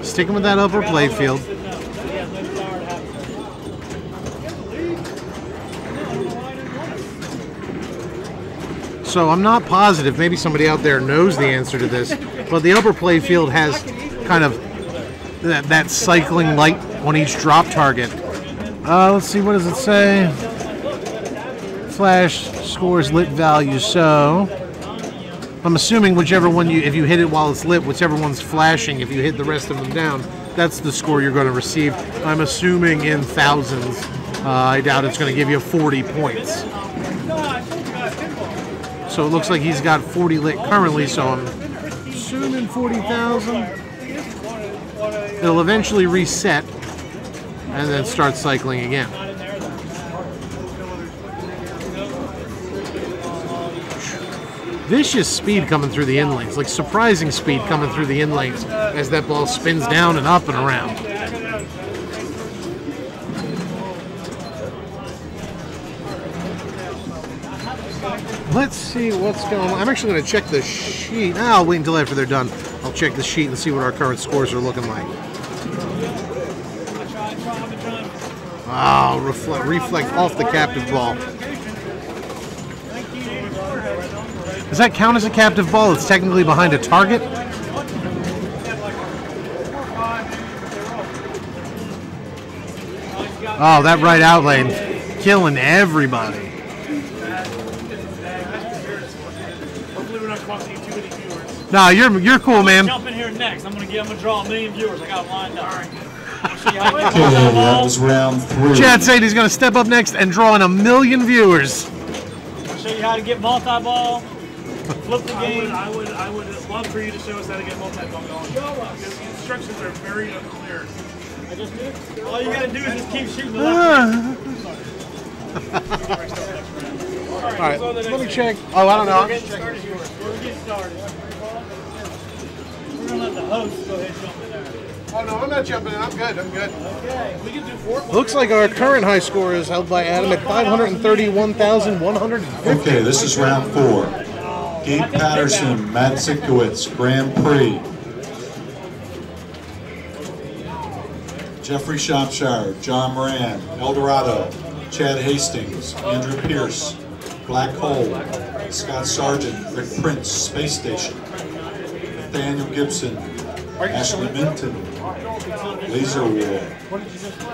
Sticking with that upper playfield. So I'm not positive, maybe somebody out there knows the answer to this, but the upper playfield has kind of that cycling light on each drop target. Let's see, what does it say? Flash scores lit value, so I'm assuming whichever one if you hit it while it's lit, whichever one's flashing, if you hit the rest of them down, that's the score you're going to receive. I'm assuming in thousands. I doubt it's going to give you 40 points. So it looks like he's got 40 lit currently, so I'm assuming 40,000. It'll eventually reset and then start cycling again. Vicious speed coming through the in lanes, like surprising speed coming through the in lanes as that ball spins down and up and around. Let's see what's going on. I'm actually going to check the sheet. I'll wait until after they're done. I'll check the sheet and see what our current scores are looking like. Oh, reflect off the captive ball. Does that count as a captive ball? It's technically behind a target? Oh, that right out lane. Killing everybody. No, you're cool, man. Jump in here next. I'm gonna draw 1 million viewers. I got them lined up. Okay, that was round 3. Chad said he's gonna step up next and draw in 1 million viewers. I'll show you how to get multi-ball. Flip the game. I would love for you to show us how to get multi-ball going. Because the instructions are very unclear. All you gotta do is just keep shooting the left. All right, let me check. Oh, I don't know. We're getting started. We're gonna let the host go ahead and jump in there. Oh no, I'm not jumping in. I'm good. Okay, we can do 4. Looks like our current high score is held by Adam at 531,150. Okay, this is round 4. Gabe Patterson, Matt Sinkowitz, Grand Prix. Jeffrey Shropshire, John Moran, Eldorado, Chad Hastings, Andrew Pierce, Black Hole, Scott Sargent, Rick Prince, Space Station, Nathaniel Gibson, Ashley Minton, Laser War,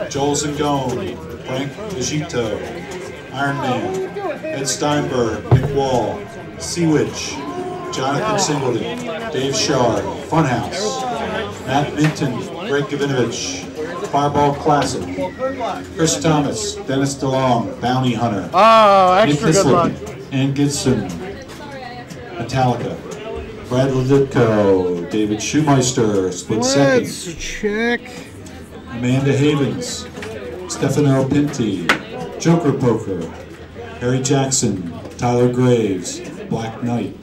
Joel Zangone, Frank Vigito, Iron Man, Ed Steinberg, Nick Wall, Sea Witch, Jonathan Singleton, Dave Shard, Funhouse, Matt Minton, Greg Gavinovich, Fireball Classic, Chris Thomas, Dennis DeLong, Bounty Hunter, Oh, Nick extra good luck. Hislop, Ann Gibson, Metallica, Brad Leditko, David Schumeister, Split Second, Let's check. Amanda Havens, Stefano Pinti, Joker Poker, Harry Jackson, Tyler Graves, Black Knight.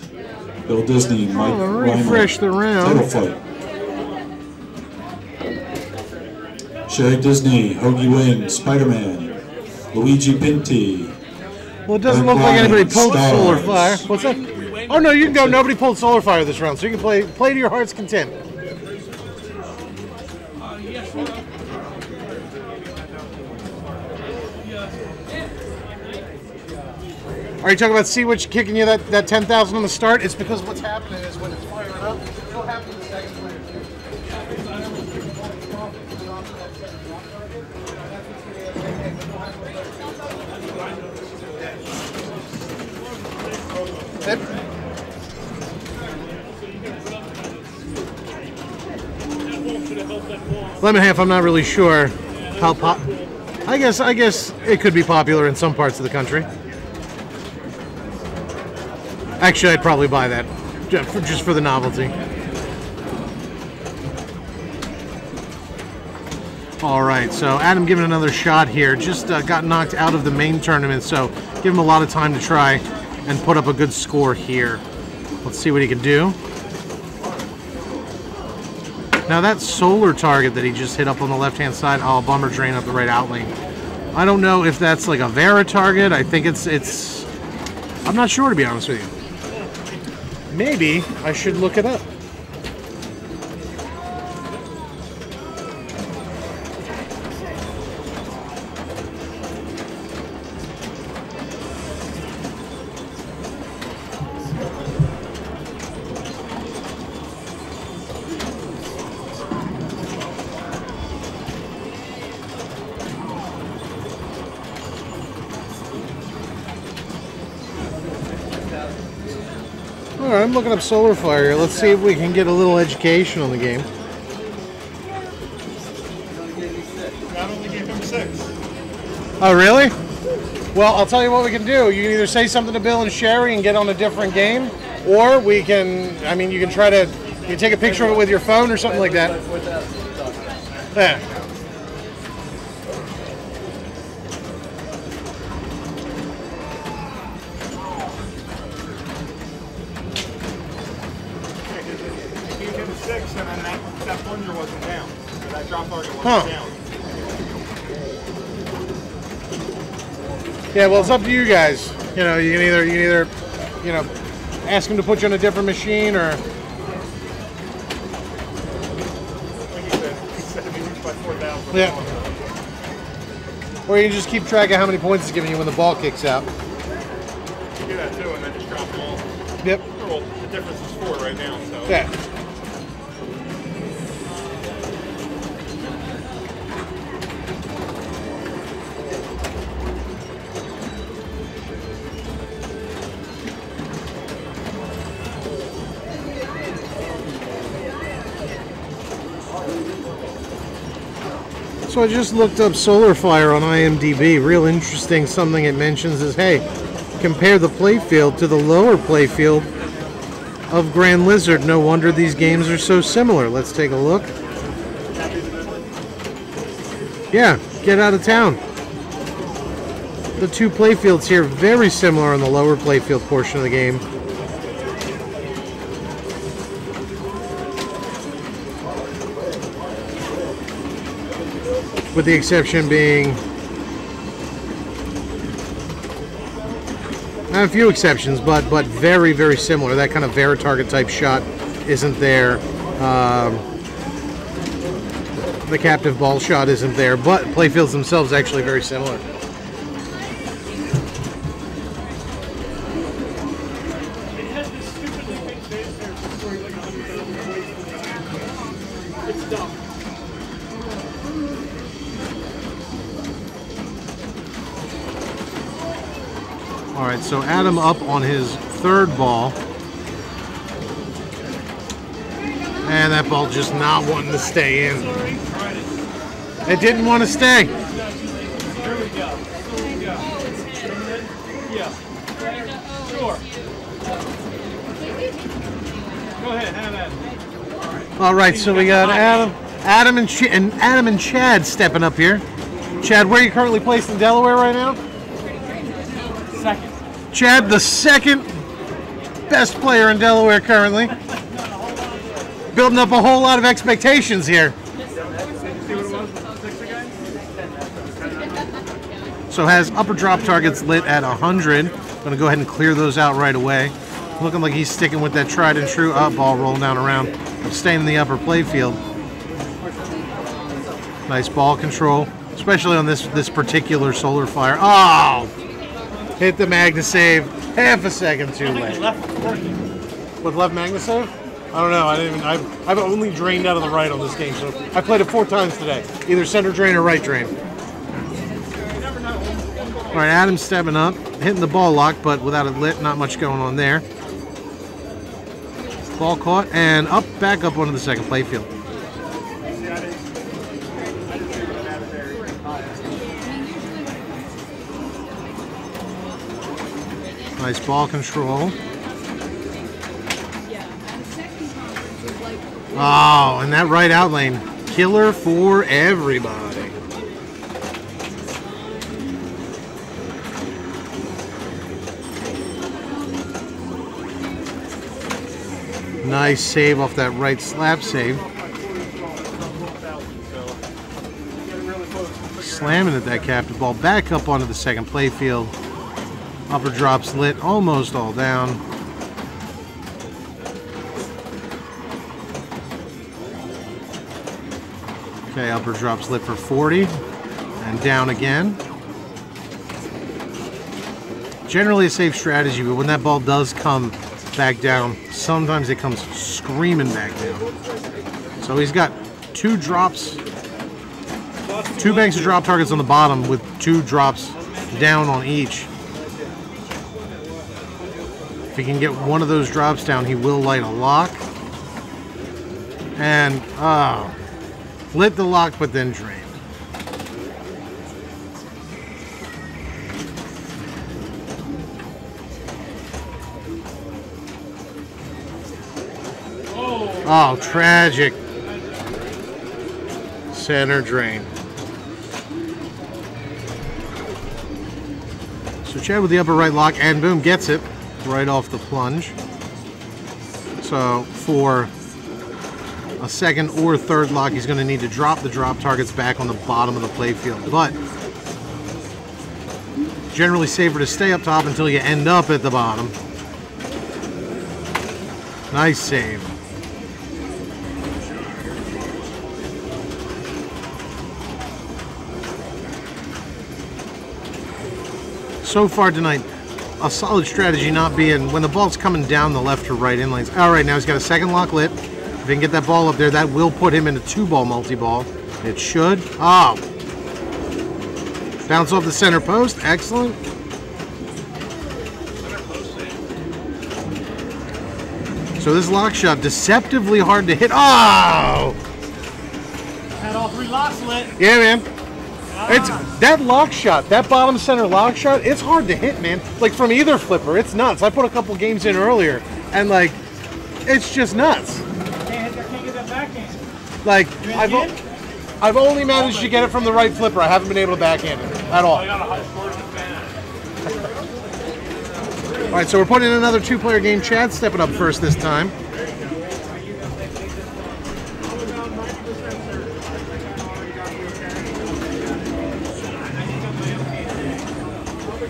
Bill Disney, Mike refresh the round. Title Fight. Sherry Disney, Hoagie Wing, Spider-Man. Luigi Pinti. Well, it doesn't look like anybody pulled Solar Fire. What's that? Oh no, you can go. Nobody pulled Solar Fire this round, so you can play to your heart's content. Are you talking about Sea-Witch kicking you that 10,000 on the start? It's because what's happening is when it's firing up, it'll happen to the second player. Yep. 11.5. I'm not really sure how I guess it could be popular in some parts of the country. Actually, I'd probably buy that just for the novelty. All right, so Adam giving another shot here. Just got knocked out of the main tournament, so give him a lot of time to try and put up a good score here. Let's see what he can do. Now that solar target that he just hit up on the left-hand side, oh, bummer drain up the right out lane. I don't know if that's like a Vera target. I think it's I'm not sure, to be honest with you. Maybe I should look it up. Alright, I'm looking up Solar Fire. Let's see if we can get a little education on the game. I only gave him 6. Oh, really? Well, I'll tell you what we can do. You can either say something to Bill and Sherry and get on a different game, or we can, I mean, you can try to, you can take a picture of it with your phone or something like that. Yeah. And then that plunger wasn't down. So that drop target wasn't down. Yeah, well, it's up to you guys. You know, you can either, you know, ask him to put you on a different machine, or. Like he said if he reached by 4,000. Yeah. Or you can just keep track of how many points he's giving you when the ball kicks out. You can do that too, and then just drop them all. Yep. Well, the difference is 4 right now, so. Yeah. So I just looked up Solar Fire on IMDb. Real interesting. Something it mentions is, hey, compare the playfield to the lower playfield of Grand Lizard. No wonder these games are so similar. Let's take a look. Yeah, get out of town. The two playfields here very similar on the lower playfield portion of the game. With the exception being, a few exceptions, but very, very similar. That kind of Vera target type shot isn't there. The captive ball shot isn't there, but playfields themselves actually very similar. It's dumb. All right, so Adam up on his third ball. And that ball just not wanting to stay in. It didn't want to stay. There we go. Yeah. Sure. Go ahead, have at it. All right, so we got Adam and Chad stepping up here. Chad, where are you currently placed in Delaware right now? Second. Chad, the second best player in Delaware currently. Building up a whole lot of expectations here. So has upper drop targets lit at 100. Gonna go ahead and clear those out right away. Looking like he's sticking with that tried and true ball rolling down around. Staying in the upper play field. Nice ball control, especially on this particular solar fire. Oh! Hit the Magna save half a second too late. With left Magna save? I don't know. I've only drained out of the right on this game, so I played it 4 times today. Either center drain or right drain. All right, Adam's stepping up, hitting the ball lock, but without it lit, not much going on there. Ball caught and back up onto the second play field. Nice ball control. Oh, and that right out lane, killer for everybody. Nice save off that right slap save. Slamming at that captive ball, back up onto the second play field. Upper drops lit, almost all down. Okay, upper drops lit for 40, and down again. Generally a safe strategy, but when that ball does come back down, sometimes it comes screaming back down. So he's got 2 drops, 2 banks of drop targets on the bottom with 2 drops down on each. If he can get one of those drops down, he will light a lock. And lit the lock, but then drained. Oh, tragic. Center drain. So Chad with the upper right lock, and boom, gets it right off the plunge. So for a second or third lock, he's going to need to drop the drop targets back on the bottom of the playfield. But generally safer to stay up top until you end up at the bottom. Nice save. So far tonight, a solid strategy not being when the ball's coming down the left or right in lanes. All right, now he's got a second lock lit. If he can get that ball up there, that will put him in a 2-ball multi-ball. It should. Oh. Bounce off the center post. Excellent. So this lock shot, deceptively hard to hit. Oh! Had all 3 locks lit. Yeah, man. It's that lock shot, that bottom center lock shot, it's hard to hit, man. Like from either flipper, it's nuts. I put a couple games in earlier, and like, it's just nuts. Can't get that backhand. Like, I've only managed to get it from the right flipper. I haven't been able to backhand it at all. I got a high score advantage. All right, so we're putting in another 2-player game. Chad stepping up first this time.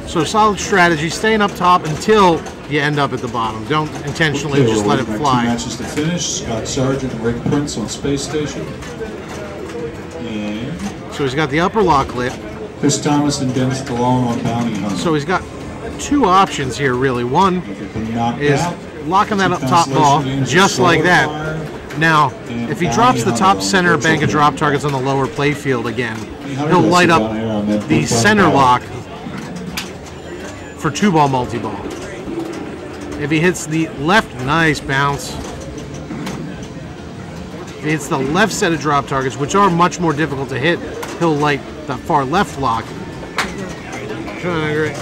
So solid strategy, staying up top until you end up at the bottom. Don't intentionally just let it fly. 2 matches to finish. Scott Sargent and Rick Prince on Space Station. And so he's got the upper lock lit. Chris Thomas and Dennis DeLone on Bounty Hunter. So he's got 2 options here, really. One is locking that up top ball, just like that. Now, if he drops the top center bank of drop targets on the lower play field again, he'll light up the center lock for 2-ball multi-ball. If he hits the left, nice bounce. If he hits the left set of drop targets, which are much more difficult to hit, he'll light that far left lock. Great.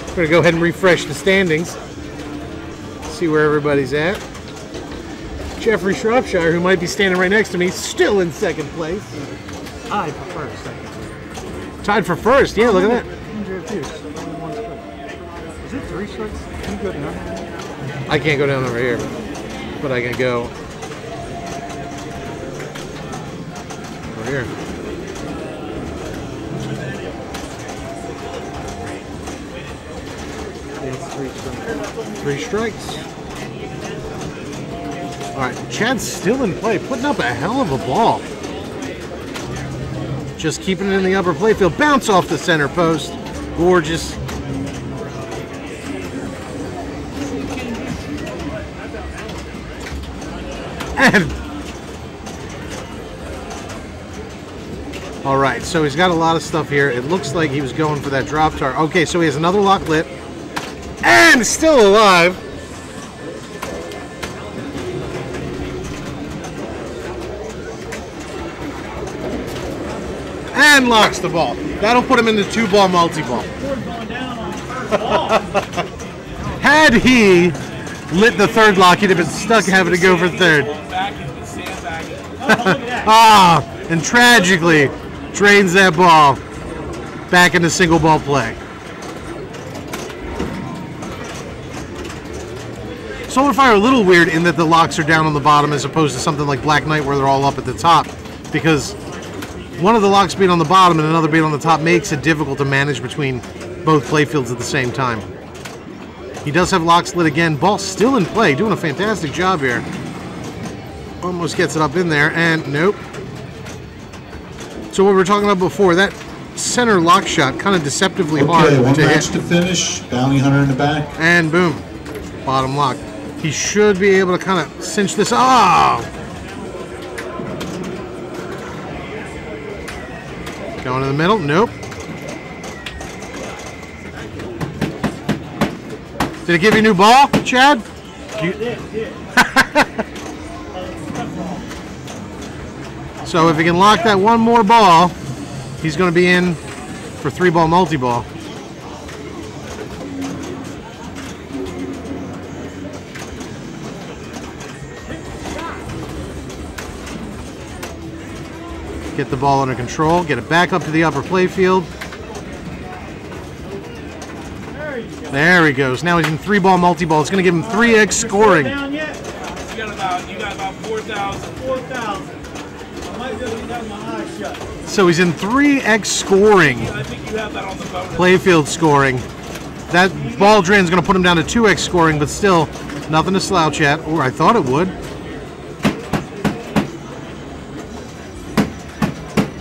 We're gonna go ahead and refresh the standings. See where everybody's at. Jeffrey Shropshire, who might be standing right next to me, still in second place. Tied for first. Tied for first, yeah, look at that. it 3 strikes? Can you go down? I can't go down over here, but I can go over here. It's 3 strikes. 3 strikes. All right, Chad's still in play, putting up a hell of a ball. Just keeping it in the upper playfield. Bounce off the center post. Gorgeous. And all right, so he's got a lot of stuff here. It looks like he was going for that drop tar. Okay, so he has another lock lit. And still alive. And locks the ball. That'll put him in the 2-ball multi-ball. Had he lit the third lock, he'd have been stuck having to go for third. And tragically drains that ball back into single ball play. Solar Fire a little weird in that the locks are down on the bottom as opposed to something like Black Knight where they're all up at the top, because one of the locks being on the bottom and another being on the top makes it difficult to manage between both playfields at the same time. He does have locks lit again. Ball still in play, doing a fantastic job here. Almost gets it up in there, and nope. So what we were talking about before, that center lock shot kind of deceptively hard Okay, one to match hit. to finish. Bounty Hunter in the back. And boom, bottom lock. He should be able to kind of cinch this. Oh! Going to the middle, nope. Did it give you a new ball, Chad? So if he can lock that one more ball, he's going to be in for 3-ball multi-ball. Get the ball under control, get it back up to the upper playfield. There he goes. Now he's in 3-ball multi-ball. It's going to give him 3x scoring. You got about 4,000. 4,000. I might be able to have my eyes shut. So he's in 3x scoring. I think you have that on the bonus. Playfield scoring. That ball drain is going to put him down to 2x scoring, but still nothing to slouch at, or I thought it would.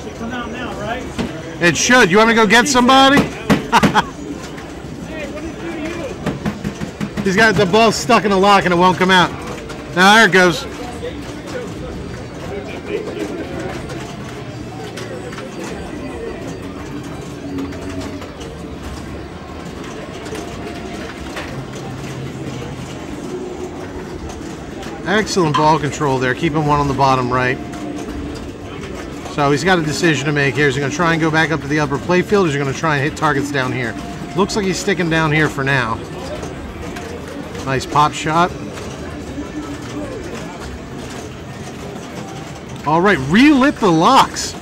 Should come out now, right? It should. You want me to go get somebody? He's got the ball stuck in a lock and it won't come out. Now there it goes. Excellent ball control there, keeping one on the bottom right. So he's got a decision to make here. Is he going to try and go back up to the upper playfield, or is he going to try and hit targets down here? Looks like he's sticking down here for now. Nice pop shot. All right, relit the locks.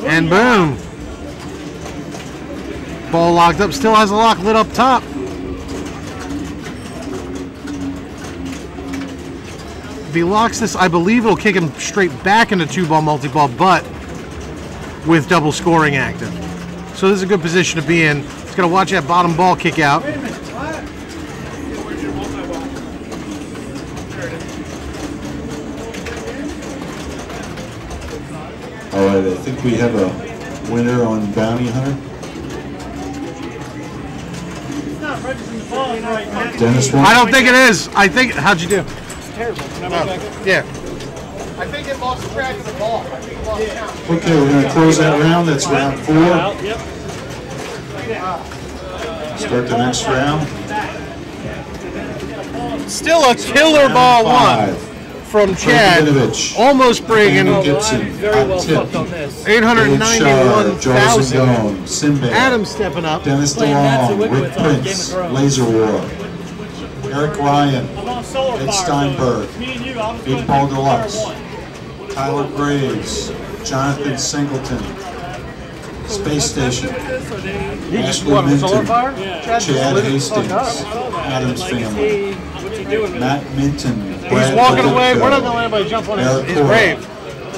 And boom. Ball locked up, still has a lock lit up top. If he locks this, I believe it'll kick him straight back into 2-ball multi-ball, but with double scoring active. So this is a good position to be in. He's got to watch that bottom ball kick out. Wait a minute, what? Where's your multi-ball? There it is. All right, I think we have a winner on Bounty Hunter. It's not registering the ball right now. Dennis I don't think it is. I think, how'd you do? It's terrible. Yeah. I think it lost track of the ball. I think it lost count. Okay, we're going to close that round. That's round 4. Yep. Start the next round. Still a killer ball one 5. from Chad. Frankovinovic, Almost bringing Daniel Gibson, Very well hot tip. fucked on this. Dave Shar, Joel 891,000. Zagone, Sinbad, Adam stepping up. Dennis Playing Nancy DeLong, Rick Wickowitz on Game of Prince, Thrones. Laser War, Eric Ryan, I'm on Solar Ed Fire, Steinberg, so me and you, I'll just Big go Ball and take Deluxe, one. Tyler Graves, Jonathan Singleton, Space Station. You just Ashley what, Minton. solar fire? Yeah. Chad just Chad lit his fuck Hastings. up. Adams family. What's he doing with Matt Minton. He's walking away. We're not going to let anybody jump on his grave.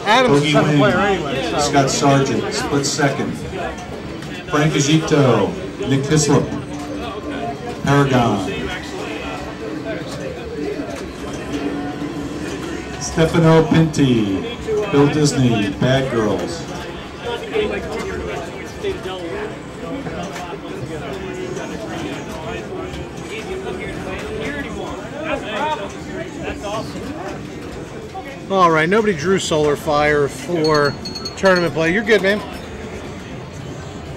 Adam's a second player anyway. So. Scott Sargent, split second. Frank Agito, Nick Hislop, Paragon. Stefano Pinti, Bill Disney, Bad Girls. All right, nobody drew Solar Fire for tournament play. You're good, man.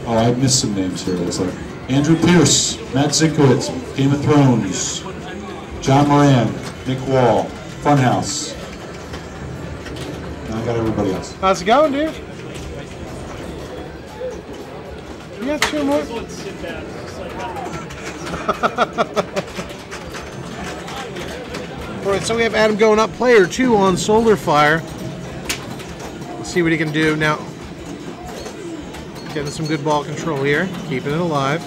Oh, I missed some names here. It's like Andrew Pierce, Matt Zinkowitz, Game of Thrones, John Moran, Nick Wall, Funhouse. Now I got everybody else. How's it going, dude? You got two more? All right, so we have Adam going up player 2 on Solar Fire. Let's see what he can do now. Getting some good ball control here, keeping it alive.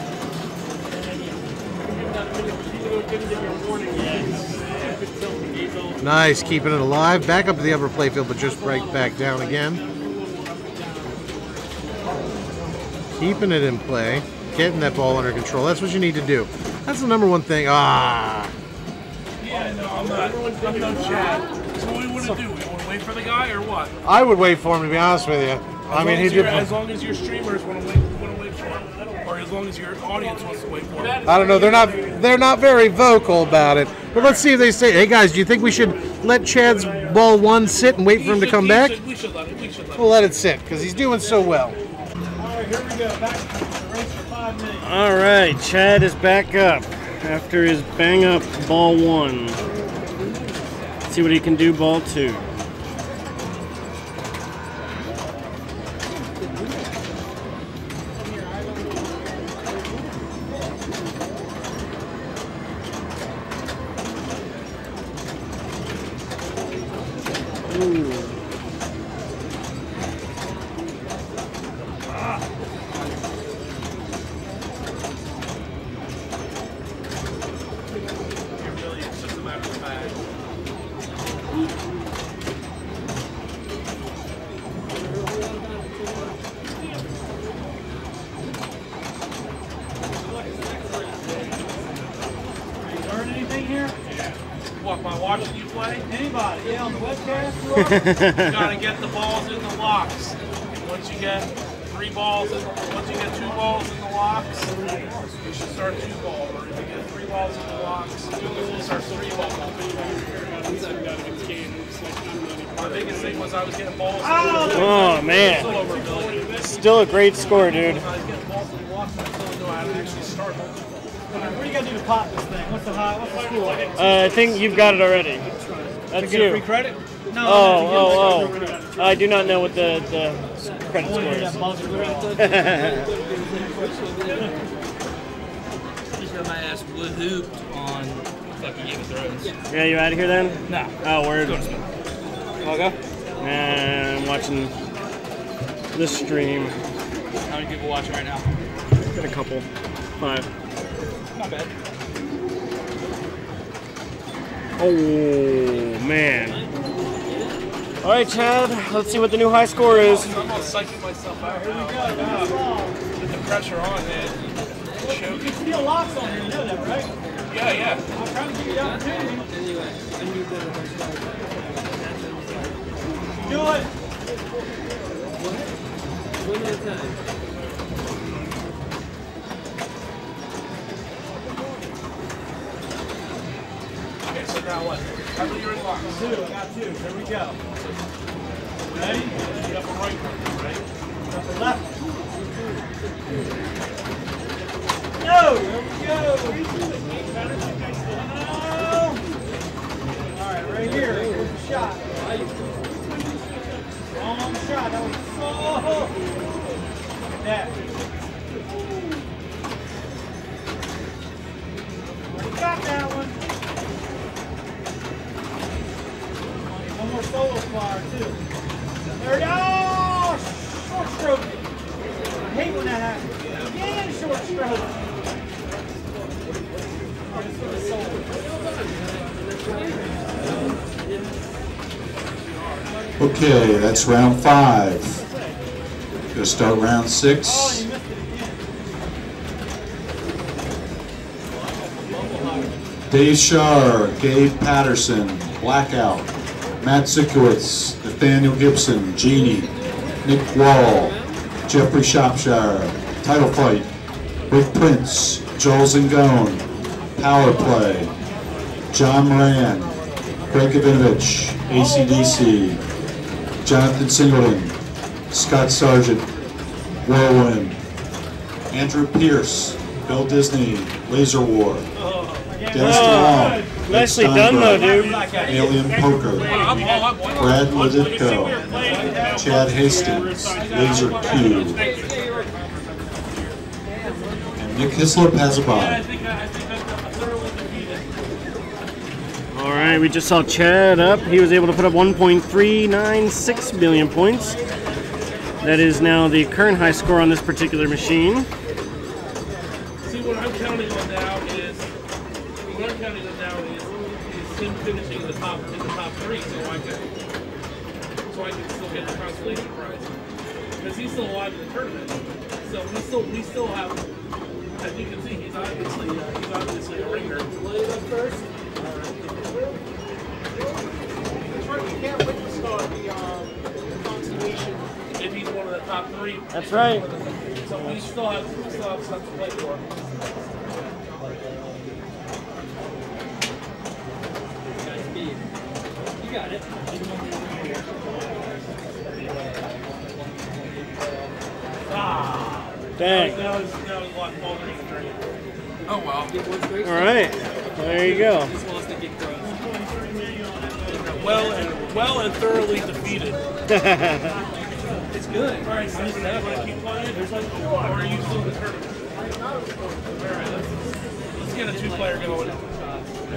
Nice, keeping it alive. Back up to the upper playfield, but just right back down again. Keeping it in play, getting that ball under control. That's what you need to do. That's the number one thing. Ah. Yeah, no, I'm no Chad. So what do we want to do? We want to wait for the guy or what? I would wait for him, to be honest with you. I mean, he did. As long as your streamers want to wait for him, or as long as your audience wants to wait for him. I don't know. They're not very vocal about it. But let's see if they say, "Hey guys, do you think we should let Chad's ball 1 sit and wait for him to come back?" We should let it. We'll let it sit because he's doing so well. All right, here we go. Back to the race for 5 minutes. All right, Chad is back up after his bang up ball 1. Let's see what he can do ball 2. Learn anything here? What, by watching you play? Anybody? Yeah, on the webcast? You gotta get the balls in the locks. Once you get 3 balls, once you get 2 balls in the locks, you should start 2 balls. Or if you get 3 balls in the locks, you start 3 balls. My biggest thing was I was getting balls. Oh man, still a great score, dude. I was getting balls in the locks, I still know how to actually start them. What do you got to do to pop this thing? What's the score? I think you've got it already. That's Get a you. free credit? No. Oh. I do not know what the credit score is. Just got my ass blue hooped on fucking Game of Thrones. Yeah, you out of here then? No. Oh, word. I'll go. I'm watching this stream. How many people watching right now? Got a couple. 5. Not bad. Oh, man. All right, Chad. Let's see what the new high score is. I'm all psyching myself out. Here we go. Get the pressure on it. You can steal locks on here, you know that, right? Yeah. I'm trying to give you the opportunity. Do it. One at a time. Okay, so now what? How many are in locks? 2. I got 2. Here we go. Ready? You got the right one, right? Got the left. No! There we go. All right, right here. Here's the shot. Long shot. That was so. Look at that. Got that one. One more solo fire too. There we go. Short stroke. hate when that happens. Yeah, short stroke. Okay, that's round 5. Gonna start round 6. Dave Shar, Gabe Patterson, Blackout, Matt Sikowitz, Nathaniel Gibson, Genie, Nick Wall, Jeffrey Shropshire, Title Fight, Rick Prince, Joel Zingone, Power Play, John Moran, Greg Gavinovich, ACDC, Jonathan Singleton, Scott Sargent, Whirlwind, Andrew Pierce, Bill Disney, Laser War, Dennis DeLong, Nicely done though, dude. Alien Poker, Brad Leditko, Chad Hastings, Laser Q, and Nick Hislop has a bye. All right, we just saw Chad up. He was able to put up 1.396 million points. That is now the current high score on this particular machine. See, what I'm counting on now is him finishing in the top 3, so I can still get the consolation prize because he's still alive in the tournament. So we still have, as you can see, he's obviously a ringer. First. You can't wait to start the consolation. If he's one of the top 3. That's right. So we still have stuff to play for. You got it. Ah! Dang. That was a lot more than Oh well. All right, there you go. well and thoroughly defeated. It's good. All right, so now I'm gonna keep playing. Or are you still in the tournament? All right, let's get a 2-player going.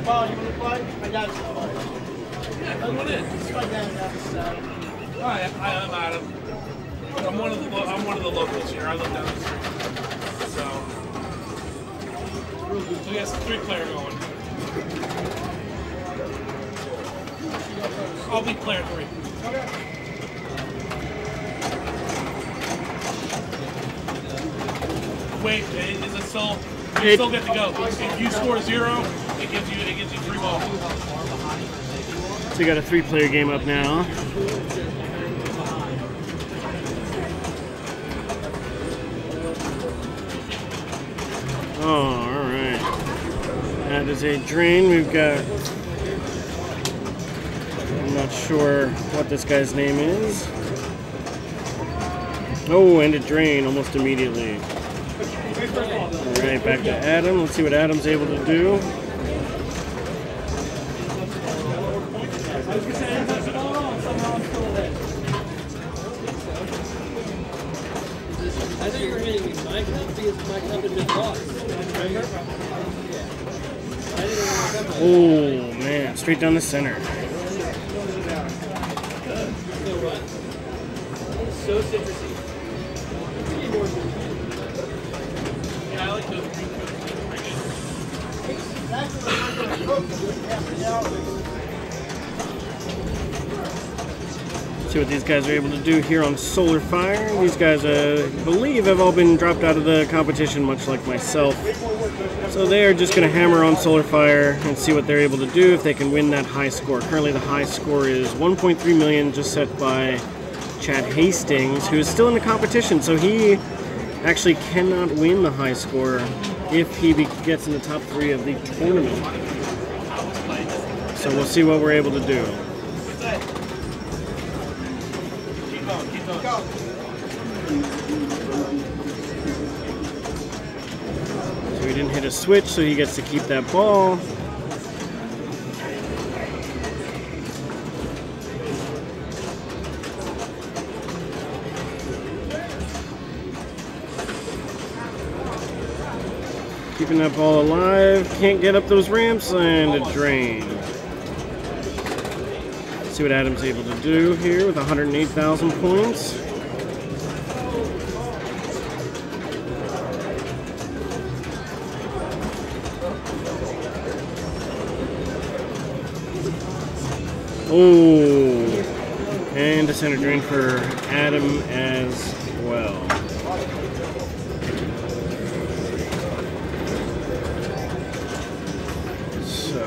Paul, you want to play? I got you. Yeah, come on in. All right, I'm Adam. I'm one of the locals here. I live down the street. So we got some 3-player going. I'll be player 3. Okay. Wait, is it still? You still get to go. If you score 0, it gives you 3 balls. So you got a 3-player game up now. Oh, all right. That is a drain. We've got. I'm not sure what this guy's name is. Oh, and a drain almost immediately. All right, back to Adam. Let's see what Adam's able to do. I know you're hitting me, Mike. I didn't see his Mike up in his box. Oh, man. Straight down the center. So citrusy. Yeah, I like those. See what these guys are able to do here on Solar Fire. These guys, I believe, have all been dropped out of the competition, much like myself. So they are just going to hammer on Solar Fire and see what they're able to do if they can win that high score. Currently, the high score is 1.3 million, just set by Chad Hastings, who is still in the competition. So he actually cannot win the high score if he gets in the top 3 of the tournament. So we'll see what we're able to do. So he didn't hit a switch, so he gets to keep that ball. Keeping that ball alive, can't get up those ramps, and a drain. See what Adam's able to do here with 108,000 points. Oh, and a center drain for Adam as well. So,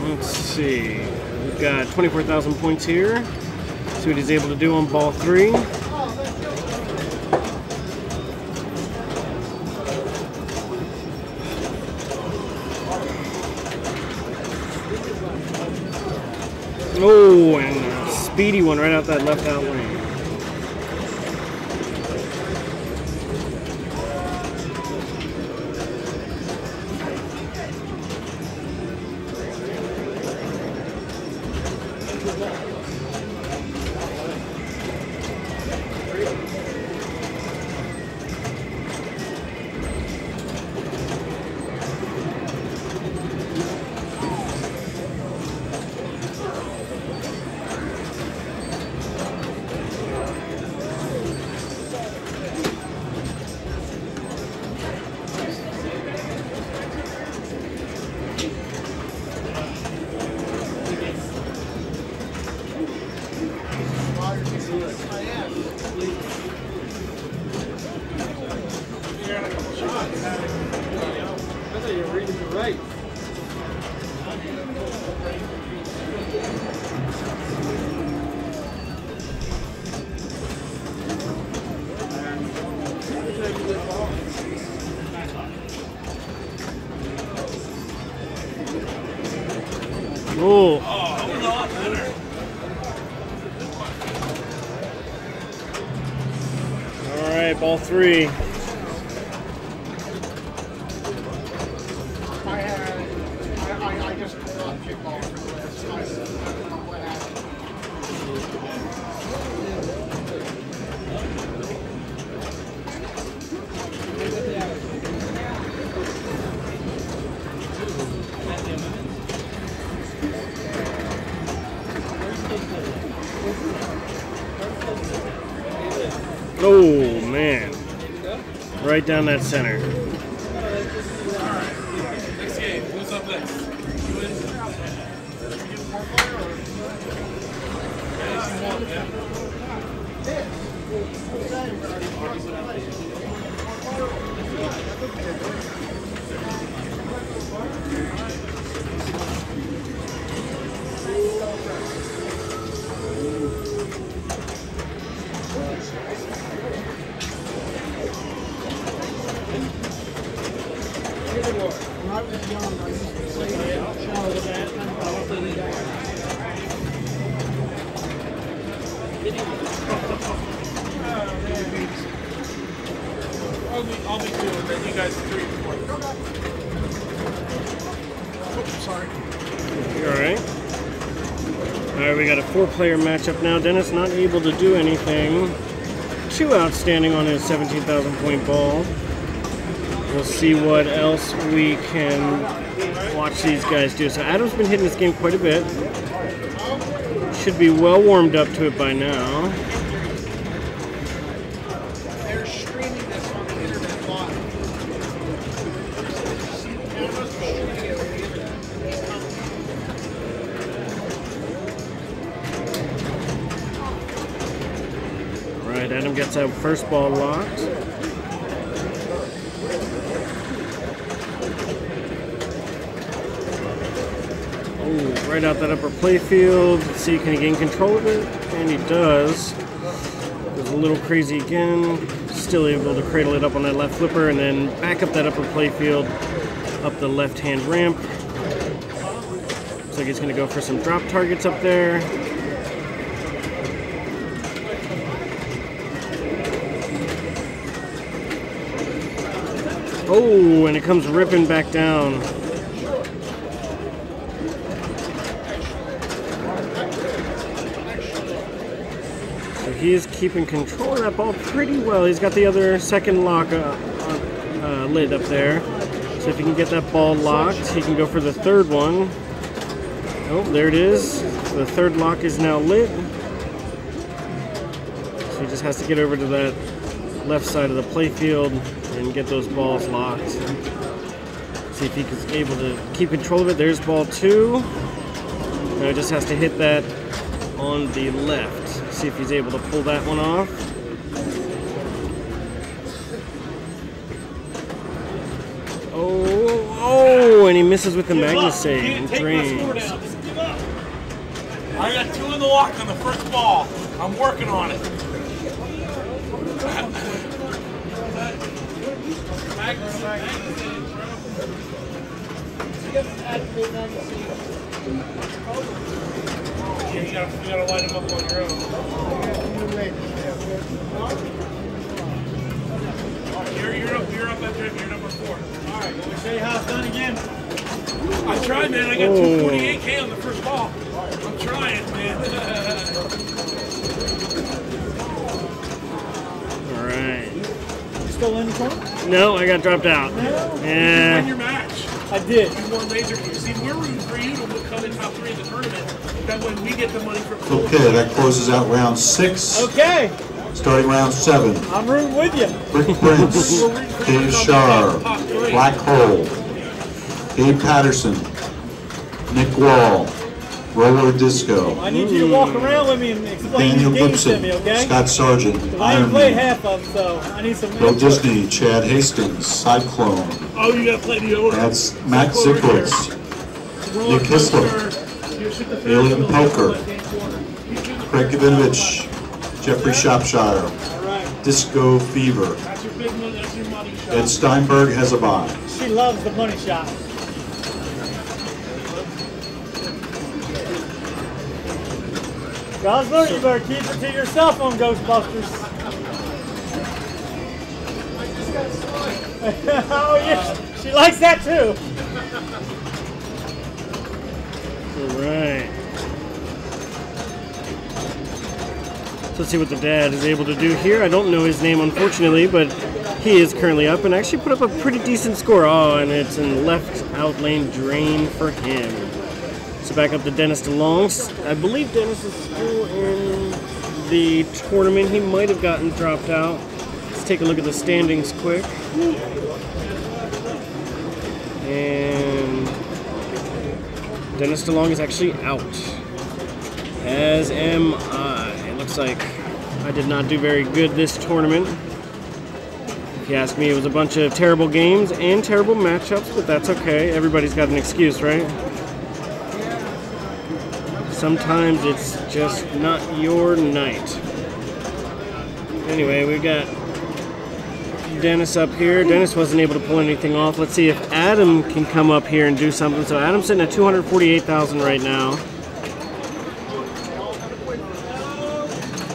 let's see. We've got 24,000 points here. See what he's able to do on ball 3. Oh, and a speedy one right out that left out lane. Oh. All right, ball 3. I just thought kickball for the last time. I don't know what happened. Oh, man. Right down that center. Next game. Who's up next? You win? When I was young, I used to play I'll be 2, and then you guys 3 and 4. Oops, sorry. You alright? Alright, we got a 4-player matchup now. Dennis not able to do anything too outstanding on his 17,000 point ball. We'll see what else we can watch these guys do. So Adam's been hitting this game quite a bit. Should be well warmed up to it by now. They're streaming this on the internet live. Alright, Adam gets that first ball locked. Right out that upper playfield. Let's see, can he gain control of it? And he does. Goes a little crazy again. Still able to cradle it up on that left flipper and then back up that upper playfield, up the left-hand ramp. Looks like he's going to go for some drop targets up there. Oh, and it comes ripping back down. He is keeping control of that ball pretty well. He's got the other second lock lid up there. So if he can get that ball locked, he can go for the third one. Oh, there it is. The third lock is now lit. So he just has to get over to that left side of the playfield and get those balls locked. See if he is able to keep control of it. There's ball 2. Now he just has to hit that on the left. See if he's able to pull that one off. Oh, and he misses with the Magnus save and drains. I got 2 in the lock on the first ball. I'm working on it. Yeah, you gotta light them up on your own. You're up at trip. You're number 4. All right, let me show you how it's done again. I tried, man. I got 248K on the first ball. I'm trying, man. All right. You still in the corner? No, I got dropped out. No. Yeah. You won your match. I did. You won major. See, we're rooting for you to come in top 3 in the tournament. That way we get the money for. Okay, that closes out round 6. Okay. Starting round 7. I'm rooting with you. Rick Prince, Dave Shar, Black Hole, Dave Patterson, Nick Wall, Roller Disco, I need you to walk around with me and explain Daniel these games to Gibson, me, okay? Scott Sargent, Because I Iron ain't played Man, half of them, so I need some Bill input. Disney, Chad Hastings, Cyclone, Oh, you gotta play the order. that's Matt Zicklitz, Nick Kistler, Alien Poker, Craig Gavinovich, Jeffrey Shropshire, Disco Fever, That's your big money. That's your money shot. Ed Steinberg has a bye. She loves the money shot. Gosler, you better keep it to yourself on Ghostbusters. Oh yeah, she likes that too. All right. So let's see what the dad is able to do here. I don't know his name, unfortunately, but he is currently up and actually put up a pretty decent score. Oh, and it's in left out lane drain for him. So back up to Dennis DeLong. I believe Dennis is still in the tournament. He might have gotten dropped out. Let's take a look at the standings quick. And Dennis DeLong is actually out, as am I. It looks like I did not do very good this tournament. If you ask me, it was a bunch of terrible games and terrible matchups, but that's okay. Everybody's got an excuse, right? Sometimes it's just not your night. Anyway, we've got Dennis up here. Dennis wasn't able to pull anything off. Let's see if Adam can come up here and do something. So Adam's sitting at 248,000 right now.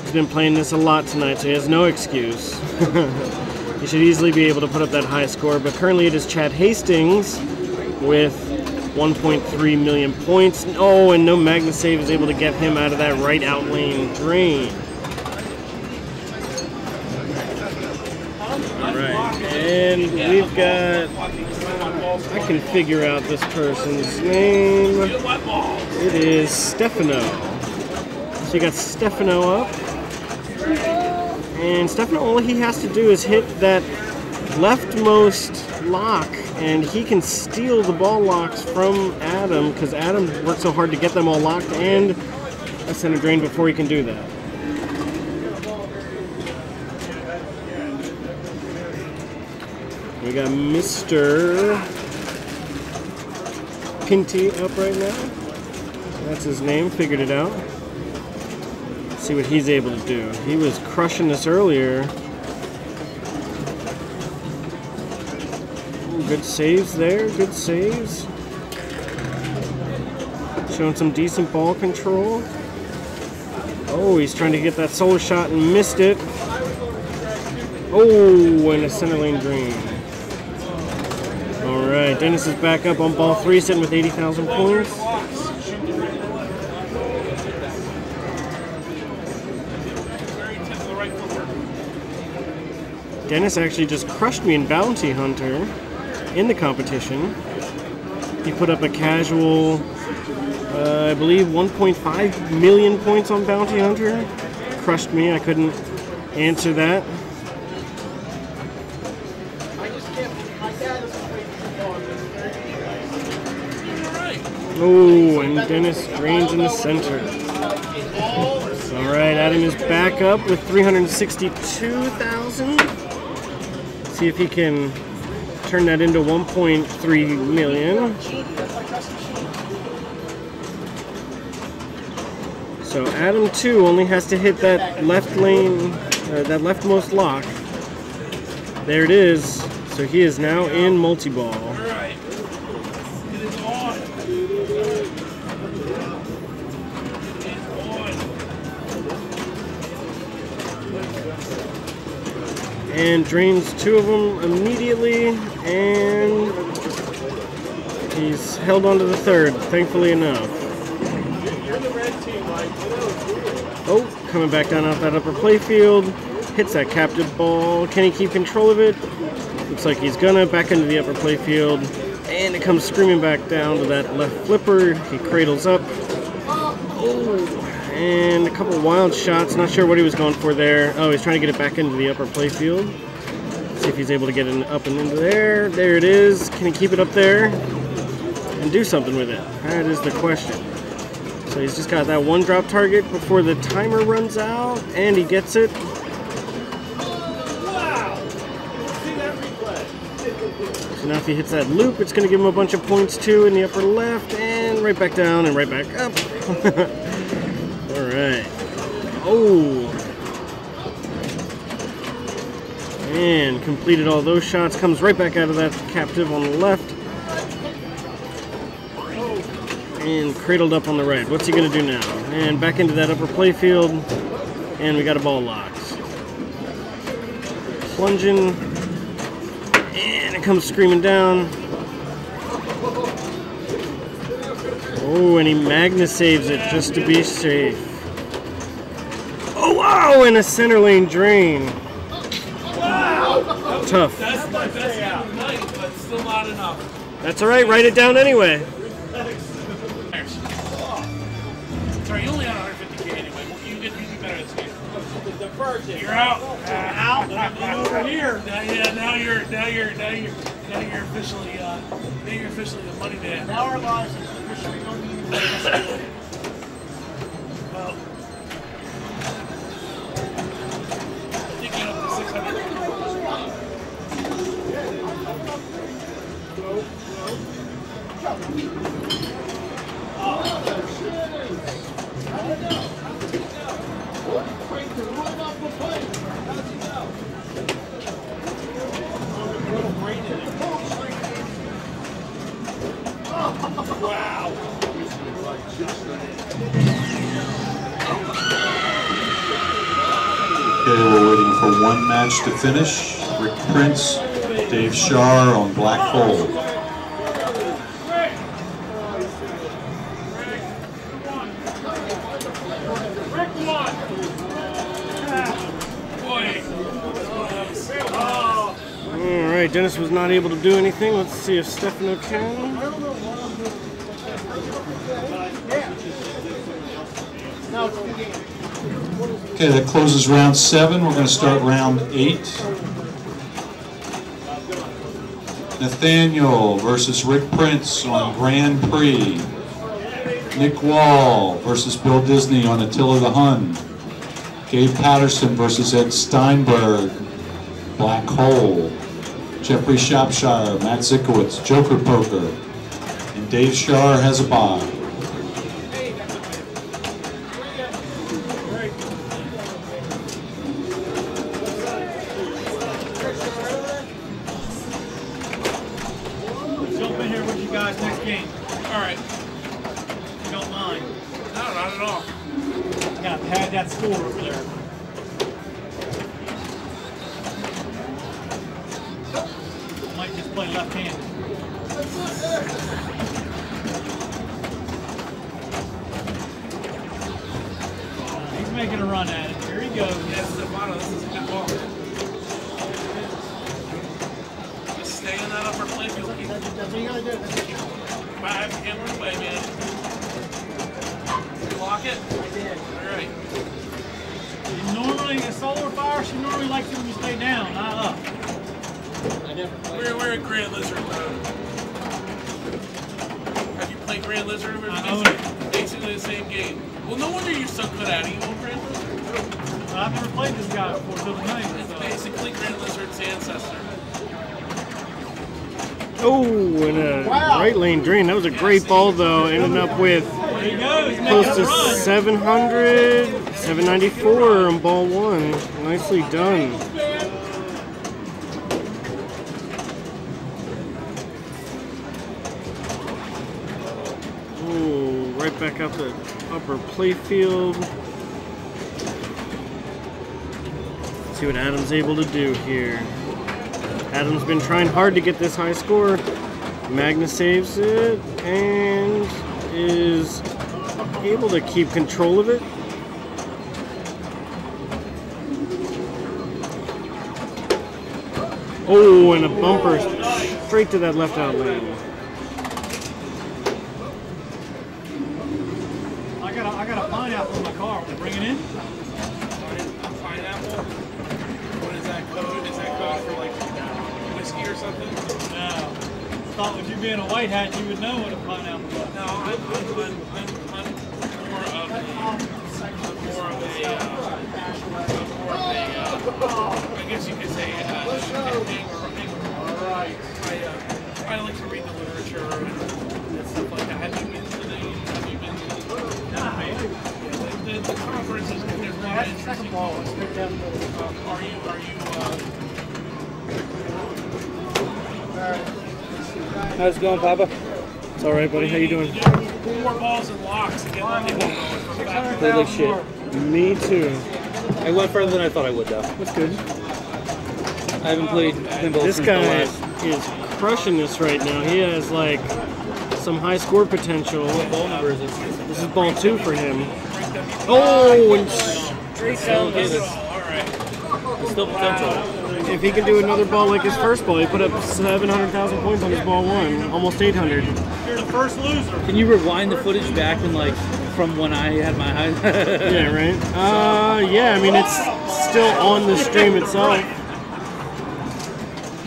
He's been playing this a lot tonight, so he has no excuse. He should easily be able to put up that high score, but currently it is Chad Hastings with 1.3 million points. Oh, and no Magnus save is able to get him out of that right out lane drain. Alright, and we've got, I can figure out this person's name. It is Stefano. So you got Stefano up. And Stefano, all he has to do is hit that leftmost lock, and he can steal the ball locks from Adam, because Adam worked so hard to get them all locked and a center drain before he can do that. We got Mr. Pinty up right now. That's his name, figured it out. Let's see what he's able to do. He was crushing this earlier. Ooh, good saves there, good saves. Showing some decent ball control. Oh, he's trying to get that solar shot and missed it. Oh, and a center lane drain. All right, Dennis is back up on ball 3, sitting with 80,000 points. Dennis actually just crushed me in Bounty Hunter in the competition. He put up a casual, I believe, 1.5 million points on Bounty Hunter. Crushed me. I couldn't answer that. Oh, and Dennis drains in the center. All right, Adam is back up with 362,000. See if he can turn that into 1.3 million. So Adam 2 only has to hit that left lane, that leftmost lock. There it is. So he is now in multi-ball. And drains 2 of them immediately, and he's held on to the 3rd, thankfully enough. Oh, coming back down off that upper playfield, hits that captive ball. Can he keep control of it? Looks like he's gonna. Back into the upper playfield, and it comes screaming back down to that left flipper. He cradles up. Oh, and a couple wild shots. Not sure what he was going for there. Oh, he's trying to get it back into the upper playfield. See if he's able to get it up and into there. There it is. Can he keep it up there and do something with it? That is the question. So he's just got that one drop target before the timer runs out, and he gets it. So now if he hits that loop, it's going to give him a bunch of points too in the upper left, and right back down and right back up. All right. Oh. And completed all those shots. Comes right back out of that captive on the left. And cradled up on the right. What's he going to do now? And back into that upper playfield. And we got a ball locked. Plunging. And it comes screaming down. Oh, and he Magna saves it just to be safe. Oh, wow! And a center lane drain. Wow! Tough. That's my best out of the night, but still not enough. That's all right. Write it down anyway. Sorry, you only had 150K anyway. You do better at this game. You're out. Out. Over here. Now you're officially the money man. Now our lives is officially no meaning. Well, I think you're up to 600. Wow. Okay, we're waiting for one match to finish. Rick Prince, Dave Shar on Black Hole. Alright, Dennis was not able to do anything. Let's see if Stefano can. Okay, that closes round 7. We're going to start round 8. Nathaniel versus Rick Prince on Grand Prix. Nick Wall versus Bill Disney on Attila the Hun. Gabe Patterson versus Ed Steinberg, Black Hole. Jeffrey Shropshire, Matt Zikowitz, Joker Poker. And Dave Shar has a bye. Jump in here with you guys next game. All right. If you don't mind. No, not at all. I gotta pad that score over there. Might just play left-handed. He's making a run at it. Here he goes. Yes, Stefano, this is a good ball. Just stay in that upper playfield. That's what you gotta do. 5 cameras away, man. You lock it? I did. All right. Normally, a solar fire, she normally likes it when you stay down, not up. We're in Grand Lizard mode. Have you played Grand Lizard? Basically the same game. Well, no wonder you're so good at it. You know Grand Lizard? I've never played this guy before till tonight. It's basically Grand Lizard's ancestor. Oh, and a right lane drain. That was a great ball, though. Ended up with close to 700, 794 on ball one. Nicely done. Oh, right back up the upper play field. See what Adam's able to do here. Adam's been trying hard to get this high score. Magna saves it and is able to keep control of it. Oh, and a bumper straight to that left out lane. I got a pineapple in my car. Want to bring it in? Pineapple? What is that code? Is that code for like whiskey or something? No. Thought with you being a white hat, you would know what a pineapple was. No, I'm more of a I guess you could say Alright. I like to read the literature and stuff like that. Have you been to the conferences? There's a lot of interesting balls. How's it going, Papa? It's all right, buddy. How you doing? More balls and locks to get on the ball. Played like shit. Me too. I went further than I thought I would, though. That's good. I haven't played pinball This since guy the last. is crushing this right now. He has like some high score potential. What ball number is it? This is ball 2 for him. Oh, and straight down. There's still potential. If he can do another ball like his first ball, he put up 700,000 points on his ball 1, almost 800. You're the first loser. Can you rewind the footage back and like from when I had my high? Yeah, right. Yeah. I mean, it's still on the stream itself.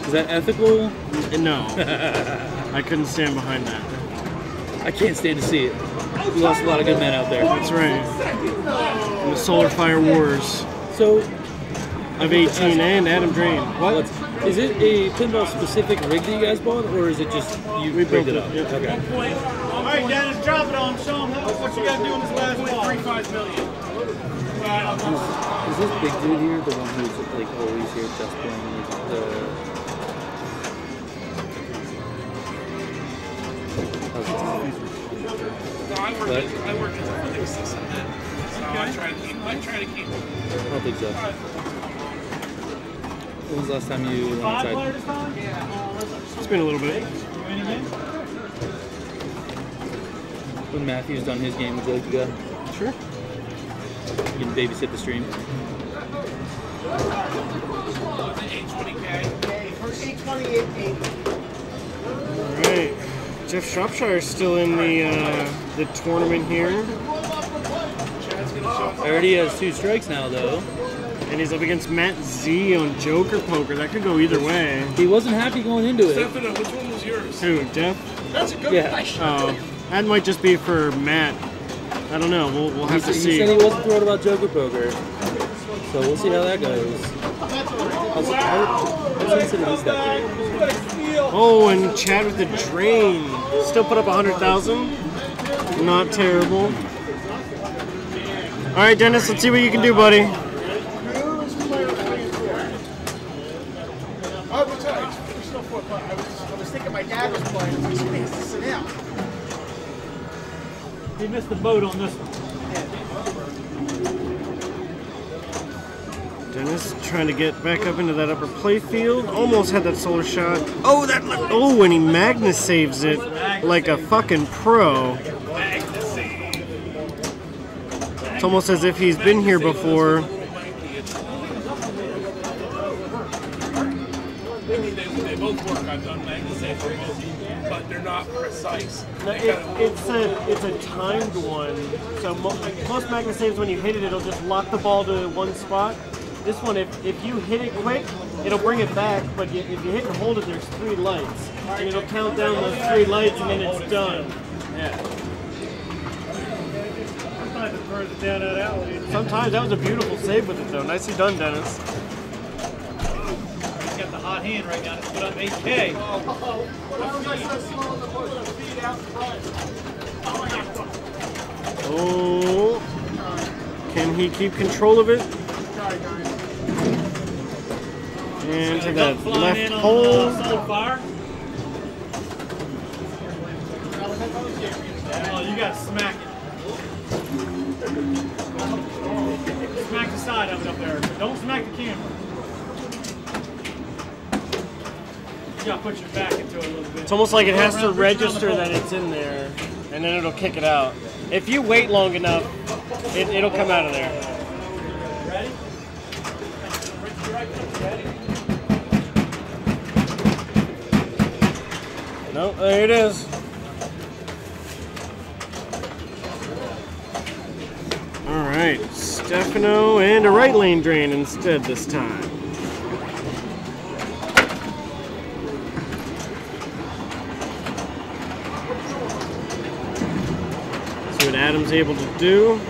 Is that ethical? No, I couldn't stand behind that. I can't stand to see it. We lost a lot of good men out there. That's right. In the Solar Fire Wars So, of 18 and Adam Drain. what? Is it a pinball specific rig that you guys bought, or is it just you We built rigged it it, up? yep. Okay. All right, Dennis, drop it on him. Show him what you got to do in this last ball. 3.5 million. Is this big dude here the one who's like always here just playing the? No, I work as a physics assistant, so I try to keep. I don't think so. When was the last time you went Five outside? player this time? It's been a little bit. You in again? When Matthew's done his game, would you like to go? Sure. You can babysit the stream. All right. Jeff Shropshire is still in the tournament here, I already has 2 strikes now, though. and he's up against Matt Z on Joker Poker. That could go either way. He wasn't happy going into it. Stefano, which one was yours? Who, Jeff? That's a good Yeah. question. Oh, that might just be for Matt. I don't know. We'll have to He see. said he wasn't thrilled about Joker Poker. So we'll see how that goes. I was considered this that great. Oh, and Chad with the drain. Still put up 100,000. Not terrible. All right, Dennis. Let's see what you can do, buddy. Oh, what's that? It's still 4 o'clock. I was thinking my dad was playing. I was going to sit down. He missed the boat on this one. Dennis trying to get back up into that upper play field. Almost had that solar shot. Oh, that! Oh, and he Magna saves it like a fucking pro. It's almost as if he's been here before. They both work. I've done magazines for both, but they're not precise. No, it's a timed one. So most Magna saves, when you hit it, it'll just lock the ball to one spot. This one, if you hit it quick, it'll bring it back. But if you hit and hold it, there's 3 lights, and it'll count down those 3 lights, and then it's done. Yeah. Sometimes it throws it down that alley. Sometimes that was a beautiful save with it though. Nicely done, Dennis. He's got the hot hand right now to put up 8K. Oh, can he keep control of it? And to that left hole. Fire. Oh, you got to smack it. Smack the side of it up there. Don't smack the camera. You got to put your back into it a little bit. It's almost like it has to register that it's in there, and then it'll kick it out. If you wait long enough, it'll come out of there. Ready? No, there it is. All right, Stefano and a right lane drain instead this time. See what Adam's able to do.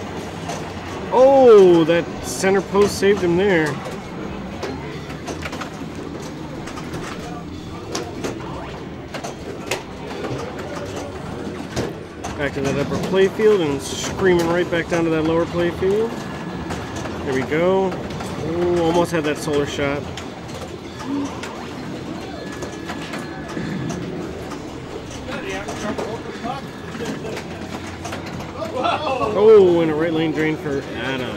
Oh, that center post saved him there. Back to that upper play field and screaming right back down to that lower play field. There we go. Ooh, almost had that solar shot. Oh, and a right lane drain for Adam.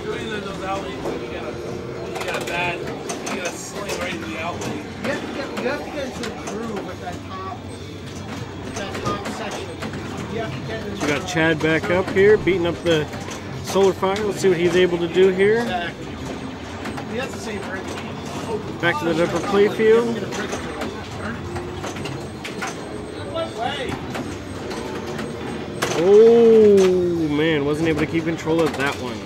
Doing those outlays, you got a bad, you got a sling right into the outlay. You have to get into the groove with that top section. You have to get into So we got Chad back up here, beating up the solar fire. Let's see what he's able to do here. Exactly. I mean, that's the same for Back to the upper play field. Oh man, wasn't able to keep control of that one.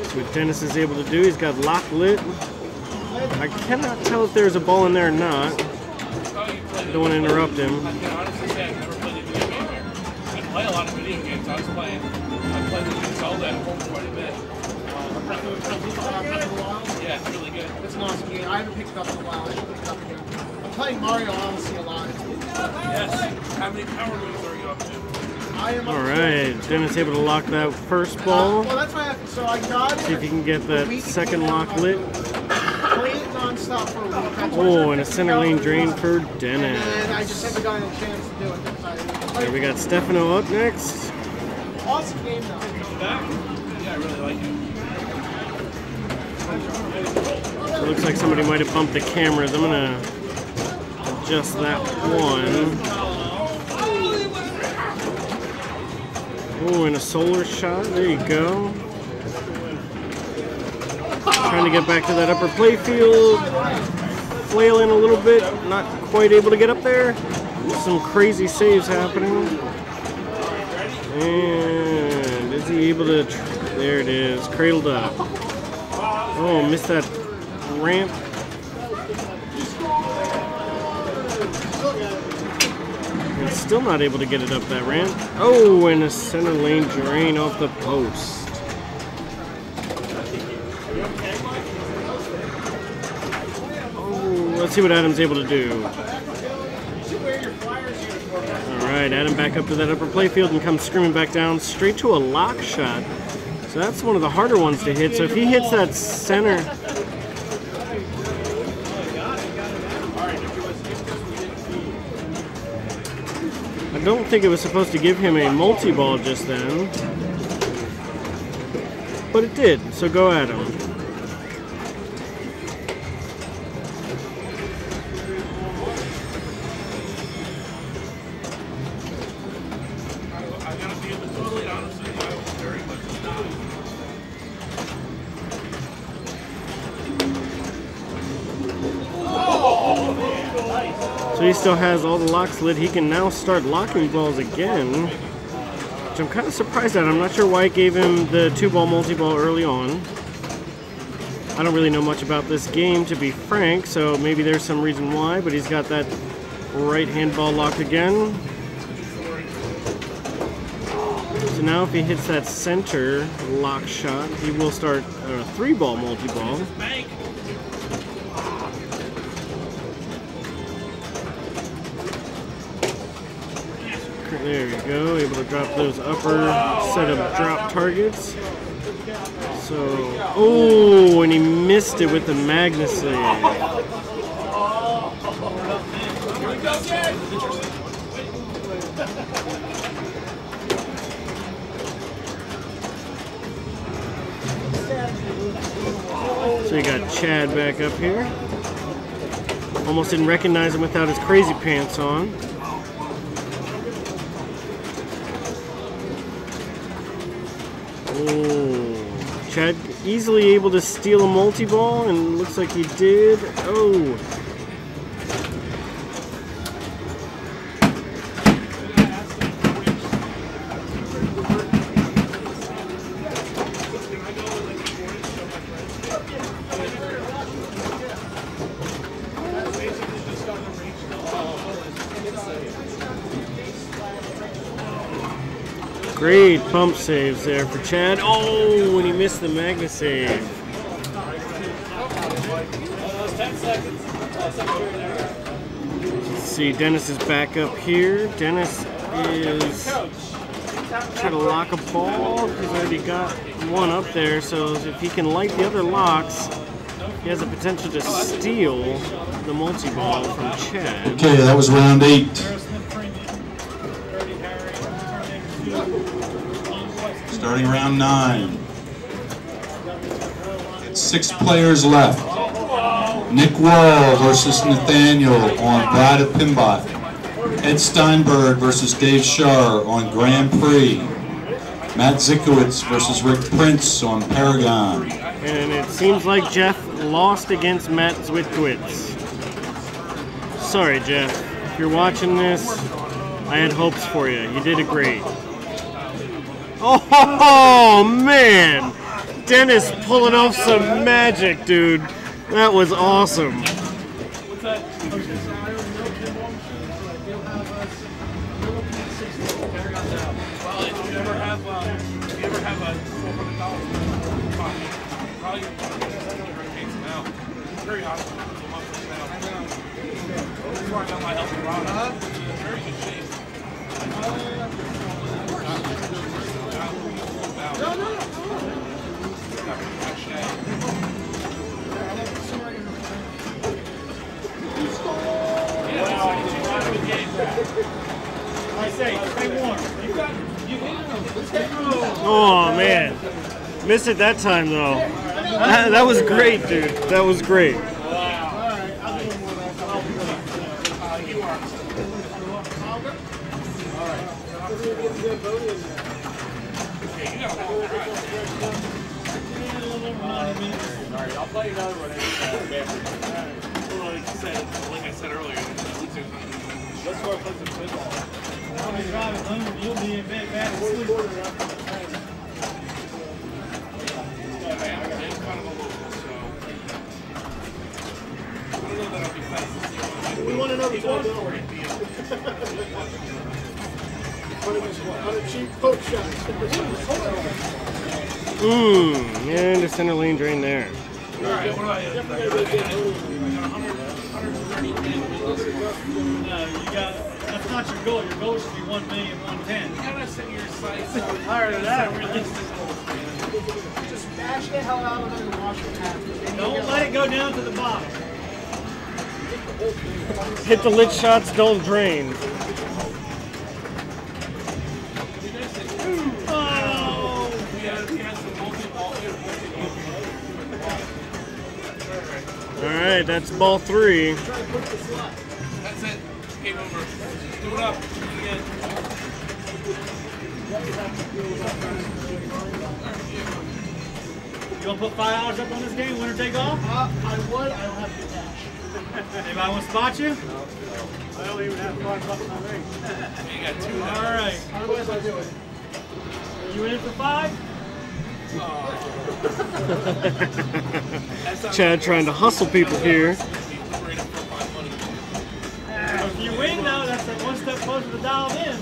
So what Dennis is able to do, he's got lock lit. I cannot tell if there's a ball in there or not. Don't want to interrupt him. I honestly say I've never played a video game here. I play a lot of video games. I played the Zelda at home quite a bit. Yeah, it's really good. It's an awesome game. I haven't picked it up in a while. I should pick it up again. I'm playing Mario Odyssey a lot. Yes. How many power moves are you up to? I am up All to- right, Dennis able to lock that first ball. Well, that's why so I got it. See if he can get that second lock lit. Play it nonstop for a week. That's why Oh, I and a picked center it up. lane drain for And I just Dennis. haven't gotten a chance to do it. There we got Stefano up next. Awesome game though. Yeah, I really like it. It looks like somebody might have bumped the cameras. I'm gonna adjust that one. Oh, and a solar shot. There you go. Trying to get back to that upper play field. Flailing a little bit. Not quite able to get up there. Some crazy saves happening. And is he able to? There it is. Cradled up. Oh, missed that ramp. And still not able to get it up that ramp. Oh, and a center lane drain off the post. Oh, let's see what Adam's able to do. All right, Adam back up to that upper play field and comes screaming back down straight to a lock shot. So that's one of the harder ones to hit. So if he hits that center, I don't think it was supposed to give him a multi-ball just then, but it did. So go at him. I gotta be totally honest with you. I was very much So he still has all the locks lit. He can now start locking balls again. which I'm kind of surprised at. I'm not sure why it gave him the 2-ball multi-ball early on. I don't really know much about this game, to be frank, so maybe there's some reason why, but he's got that right hand ball locked again. So now if he hits that center lock shot, he will start a 3-ball multi-ball. There you go, able to drop those upper set of drop targets. So, oh, and he missed it with the Magnusade. So you got Chad back up here. Almost didn't recognize him without his crazy pants on. Oh, Chad easily able to steal a multi-ball, and looks like he did. Oh. Great pump saves there for Chad. Oh, and he missed the Magnusade. Let's see, Dennis is back up here. Dennis is trying to lock a ball. He's already got one up there, so if he can light the other locks, he has the potential to steal the multi-ball from Chad. Okay, that was round 8. Starting round 9. It's 6 players left. Nick Wall versus Nathaniel on Bride of Pinball. Ed Steinberg versus Dave Shar on Grand Prix. Matt Zikowitz versus Rick Prince on Paragon. And it seems like Jeff lost against Matt Zwitkowitz. Sorry, Jeff. If you're watching this, I had hopes for you. You did it great. Oh, man! Dennis pulling off some magic, dude. That was awesome. Oh man, missed it that time though. That was great, dude. That was great. I'll play another one. Like I said earlier, let's go play some football. I'll be driving home, you'll be in bed fast asleep. We want to know what's going on a cheap poke shot. And the center lane drain there. Alright, what about you? That's not your goal. Your goal should be 1,110,000. You gotta set your sights. I'm tired of that. Just smash the hell out of it and wash your hands. Don't let it go down to the bottom. Hit the lit shots, don't drain. Alright, that's ball 3. That's it. Game over. Do it up. Again. You want to put $5 up on this game, winner take all? I would. I don't have the cash. Anybody want to spot you? I don't even have $5 on me. You got 2. All right. Otherwise, I do it. You in for 5? Chad trying to hustle people here. If you win, though, that's one step closer to dialed in.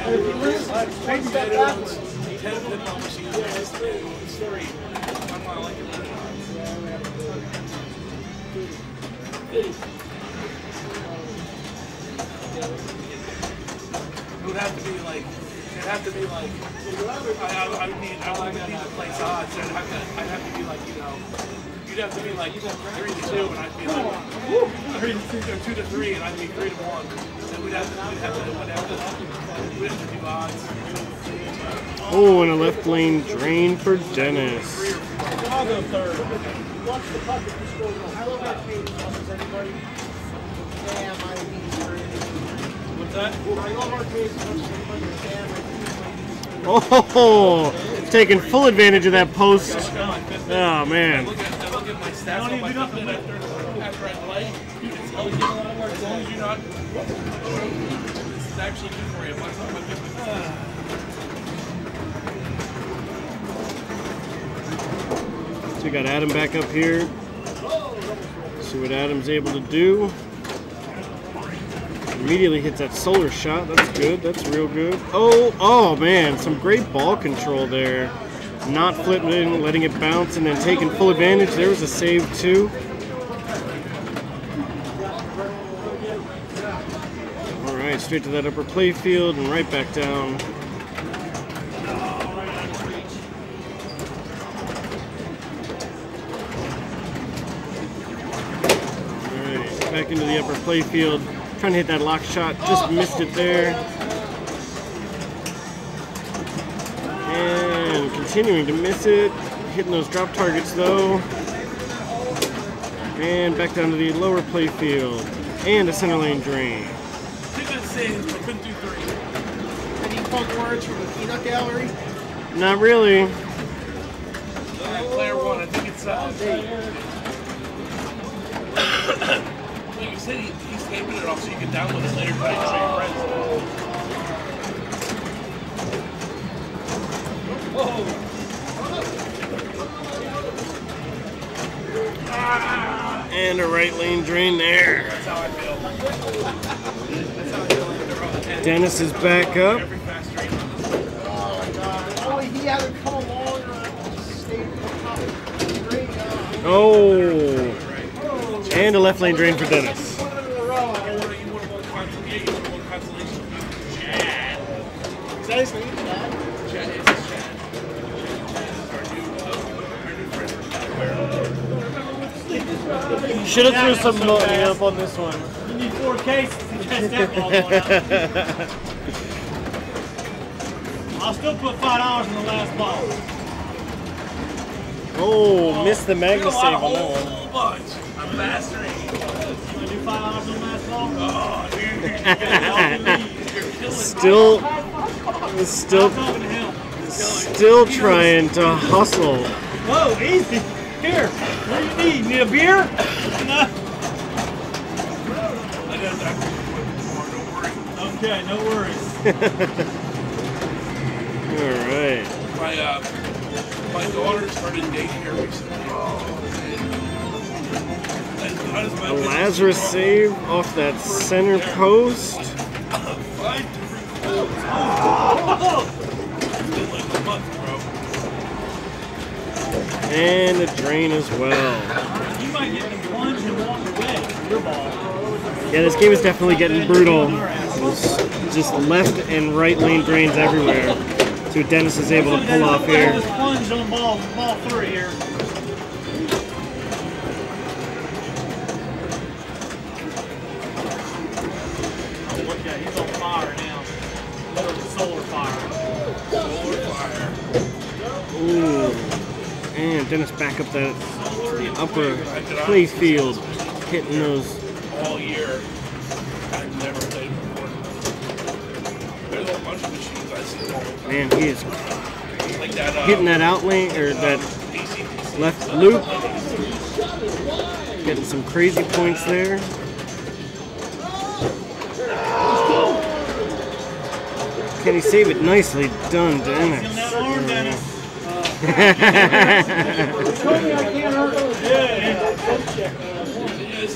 If you lose, one step backwards. 10 pinball machines versus 3. It's 3. I'm not like it. It would have to be like, it'd have to be like, I would need to place odds. I'd have to be like, you know, you'd have to be like 3 to 2, and I'd be like 3 to 2, or 2 to 3, and I'd be 3 to 1. Then we'd have to do odds. Oh, and a left lane drain for Dennis. I'll go third. Watch the puppet destroy the I love that page. Everybody. Damn, I need What's that? I love arcades. Oh, taking full advantage of that post. Oh, man. Look at my stats on my puppet after I play. It's always getting a lot of work as long as you're not. This is actually good for you. So we got Adam back up here. See what Adam's able to do. Immediately hits that solar shot. That's good. That's real good. Oh man, some great ball control there. Not flipping it, letting it bounce, and then taking full advantage. There was a save too. All right, straight to that upper play field and right back down. Back into the upper play field, trying to hit that lock shot, just missed it there. And continuing to miss it, hitting those drop targets though. And back down to the lower play field, and a center lane drain. 2 good saves, but couldn't do 3. Any fun words from the Peanut Gallery? Not really. Player 1, I think it's he said he's taping it off so you can download it later tonight and show your friends. And a right lane drain there. That's how I feel. That's how I feel. Dennis is back up. Every fast drain on this. Oh my god. Only he had to come along and stay at the top of the screen. Oh. And a left lane drain for Dennis. Should have threw some money up on this one. You need 4 cases to catch that ball going out. I'll still put $5 in the last ball. Oh, missed the Magna save on that one. Whole bunch. I'm mastering. You want to do $5 on the last ball? Oh, dude. You're killing Still trying to hustle. Whoa, easy. Here, what do you need? You need a beer? No. Okay, no worries. All right. My daughter started dating her recently. A Lazarus save off that center post. 5 different goals. It's been like a month, bro. And a drain as well. You might get them plunge and walk away from your ball. Yeah, this game is definitely getting brutal. There's just left and right lane drains everywhere. See what Dennis is able to pull off here. Just plunge on ball 3 here. Oh, look at he's on fire now. Literally solar fire. Solar fire. Ooh. And Dennis back up that upper play field, hitting those. All year, I've never played before. There's a bunch of machines I see all the time. Man, he is Like that, hitting that out lane, or that left loop. Getting some crazy points there. Can he save it nicely? Done, Dennis. On that arm, Dennis.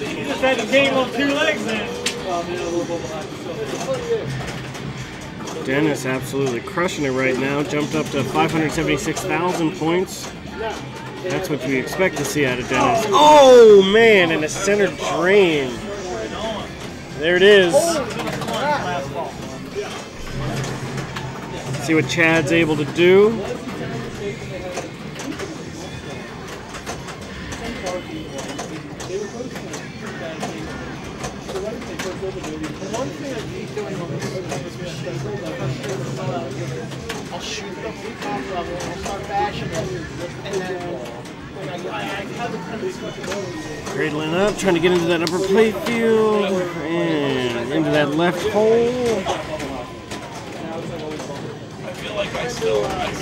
He just had to game on 2 legs then. Dennis absolutely crushing it right now. Jumped up to 576,000 points. That's what we expect to see out of Dennis. Oh man, and a center drain. There it is. See what Chad's able to do. I'll shoot them from top level, I'll start bashing it, and then Cradling up, trying to get into that upper play field, and into that left hole.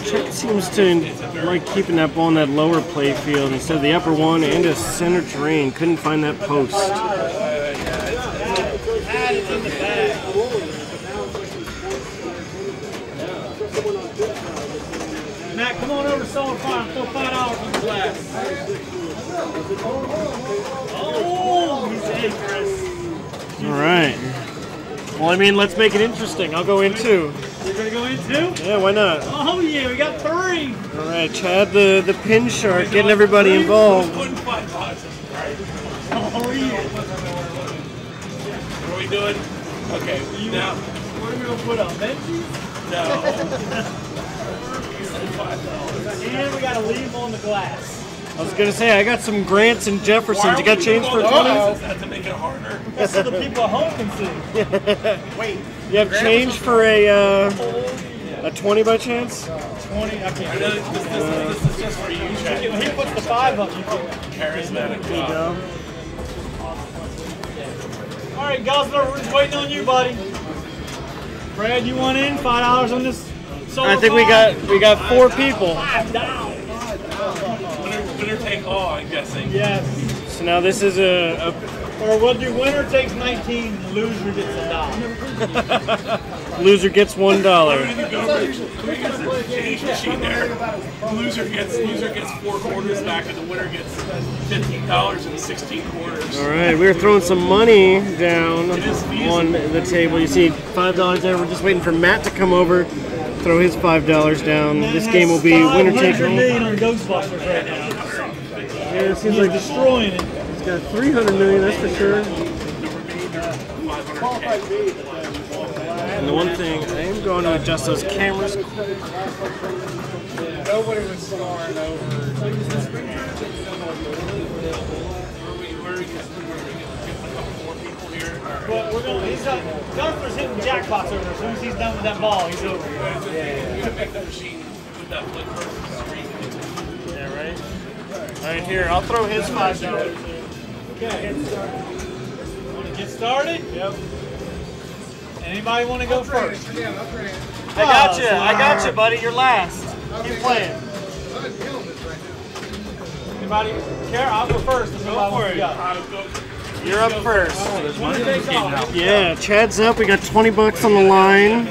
Chet seems to like keeping that ball in that lower play field instead of the upper one, and a center drain. Couldn't find that post. Matt, come on over to Solar Farm. Throw $5 on the glass. Oh, he's in, Chris. All right. Well, I mean, let's make it interesting. I'll go in too. You're gonna go in too? Yeah, why not? Oh yeah, we got 3. All right, Chad, the pin shark, getting everybody involved. Oh yeah. What are we doing? Okay, now. What are we gonna put up? Benji's? No. And we gotta leave them on the glass. I was gonna say I got some Grants and Jeffersons. You got change for 20? To make it harder. That's so the people at home can see. wait. You have change for a 20 by chance? 20, I can't. This is just for you, Chad. He puts the 5 up. You can. Charismatic. There you go. All right, Gosler, we're just waiting on you, buddy. Brad, you want in? $5 on this. I think we got 4 people. $5. Winner take all, I'm guessing. Yes. So now this is a Or we'll do winner takes 19, loser gets $1. loser gets $1. Change machine there. Loser gets 4 quarters back, and the winner gets $15 and 16 quarters. All right, we're throwing some money down on the table. You see $5 there. We're just waiting for Matt to come over, throw his $5 down. This game will be winner take all. $500 on Ghostbusters right now. Yeah, it seems He's like destroying it. he's got 300 million, that's for sure. And the one thing, I am going to adjust those cameras. Nobody was scoring over. Well, we're going. Gunther's hitting jackpots over. As soon as he's done with that ball, he's over. Yeah, right? All right, here, I'll throw his $5. Okay. Want to get started? Yep. Anybody want to go first? I got you, buddy. You're last. Keep playing. Anybody care? I'll go first. Go for it. You're up first. Yeah, Chad's up. We got 20 bucks on the line.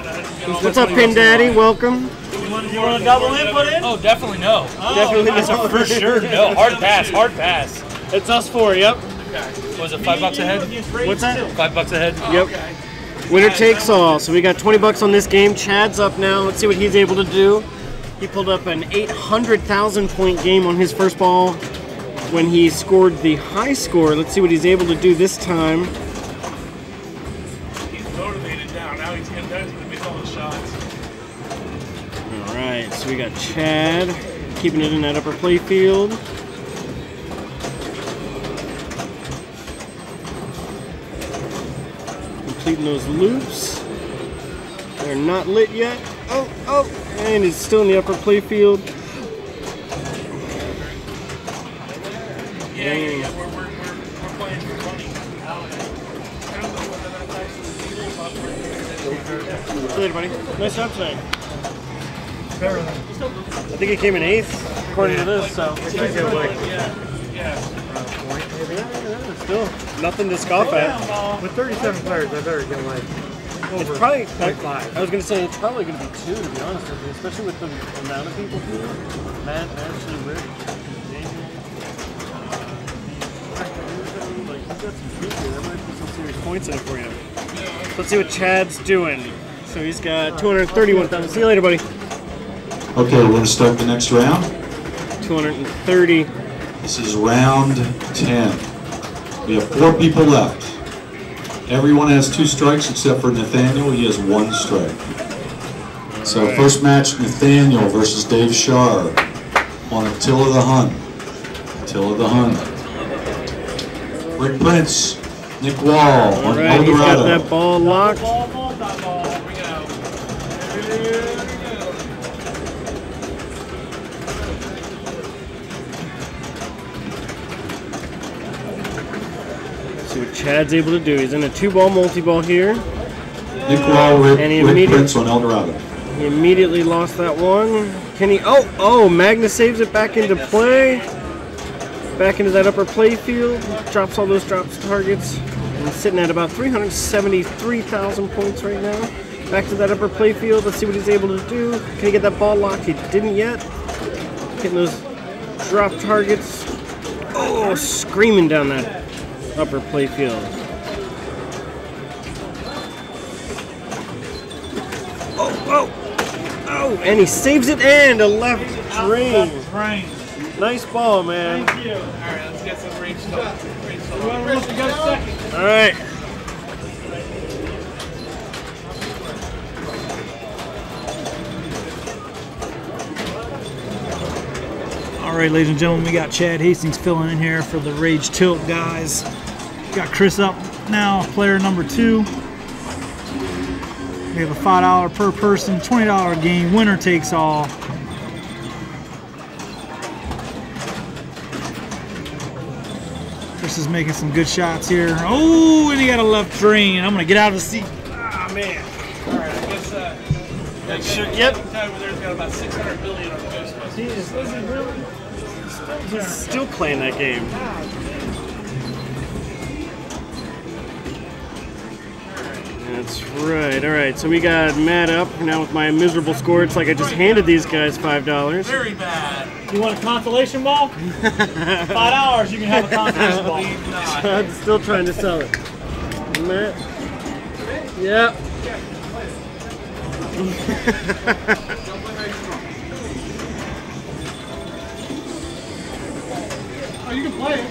What's up, Pin Daddy? Welcome. You want to double input in? Oh, definitely no. Definitely no. For sure, no. Hard pass, hard pass. It's us 4, yep. Was it $5 a head? What's that? $5 a head? Yep. Winner takes all. So we got 20 bucks on this game. Chad's up now. Let's see what he's able to do. He pulled up an 800,000 point game on his first ball when he scored the high score. Let's see what he's able to do this time. He's motivated now. Now he's going to make all the shots. All right, so we got Chad keeping it in that upper play field. Completing those loops. They're not lit yet. Oh, and it's still in the upper play field. Yeah, we're playing for money. I don't know whether that's actually See you later, buddy. Nice job tonight. I think he came in 8th, according to this, so. Still, nothing to scoff at. With 37 players, I better get like It's probably 0.5. I was gonna say it's probably gonna be 2, to be honest with you, especially with the amount of people here. Matt, Ashley, Rick, Daniel. Like, he's got some heat here. That might be some serious points in it for you. So let's see what Chad's doing. So he's got 231,000. See you later, buddy. Okay, we're going to start the next round. 230. This is round 10. We have 4 people left. Everyone has 2 strikes except for Nathaniel. He has 1 strike. So right. First match, Nathaniel versus Dave Shar on Attila the Hun. Attila the Hun. Rick Prince, Nick Wall on Alright, he's got Eldorado. that ball locked. Ball, multi-ball. Here we go. See what Chad's able to do. He's in a 2-ball multi-ball here. Nick Wall, Rick And Prince on Eldorado. He immediately lost that one. Can he? Oh, Magnus saves it back into play. Back into that upper play field. Drops all those drops targets. And he's sitting at about 373,000 points right now. Back to that upper play field. Let's see what he's able to do. Can he get that ball locked? He didn't yet. Getting those drop targets. Oh, screaming down that upper play field. Oh, and he saves it and a left drain. Nice ball, man. Thank you. All right, let's get some range stuff. You want to look to go second? All right. All right, ladies and gentlemen, we got Chad Hastings filling in here for the Rage Tilt guys. Got Chris up now, player number 2. We have a $5 per person, $20 game, winner takes all. Chris is making some good shots here. Oh, and he got a left drain. I'm gonna get out of the seat. Ah, man. All right, I guess Yep. over there's got about 600 billion on the Ghost. Is he really? He's still playing that game. That's right. All right. So we got Matt up now with my miserable score. It's like I just handed these guys $5. Very bad. You want a consolation ball? $5, you can have a consolation ball. I'm still trying to sell it. Matt. Yep. Oh, you can play it.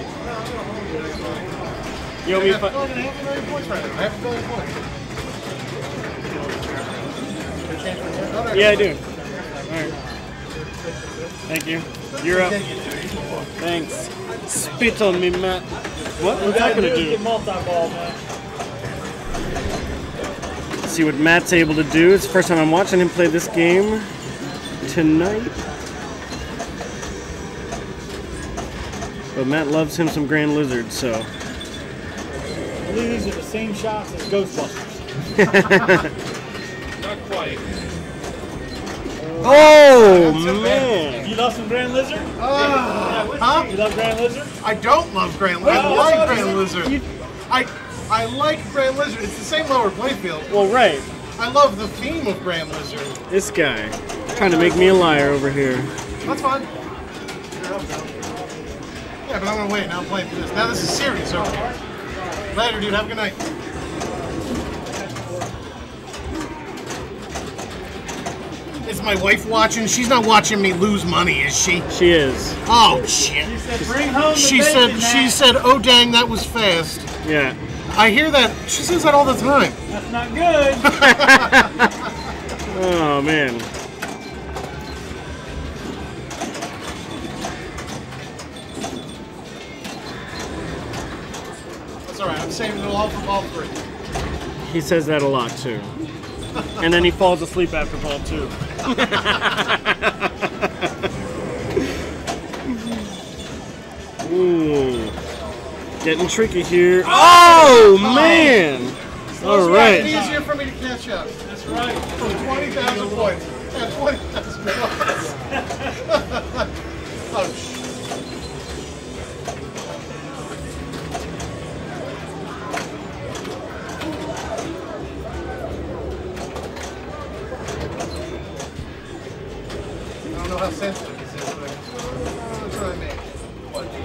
You owe me I have a million points right now. I have a million points. Yeah, I do. All right. Thank you. You're up. Thanks. Spit on me, Matt. What's that gonna do? Multi-ball, man. Let's see what Matt's able to do. It's the first time I'm watching him play this game tonight. But Matt loves him some Grand Lizard, so. I believe these are the same shots as Ghostbusters. Not quite. Oh, man. You love some Grand Lizard? Huh? You love Grand Lizard? I don't love Grand Lizard. I like Grand Lizard. I like Grand Lizard. It's the same lower playfield. Well, right. I love the theme of Grand Lizard. This guy trying to make me a liar over here. That's fine. Yeah, but I'm gonna wait. Now I'm playing for this. Now this is serious. Okay. Later, dude. Have a good night. Is my wife watching? She's not watching me lose money, is she? She is. Oh shit. Bring home the She bacon, said, oh dang, that was fast. Yeah. I hear that. She says that all the time. That's not good. Oh, man. That's all right. I'm saving it all for ball 3. He says that a lot, too. And then he falls asleep after ball 2. Ooh. Getting tricky here. Oh, man! All right. It's easier for me to catch up. That's right. From 20,000 points. Yeah, 20,000 points. Oh, shit. That's what I mean. What the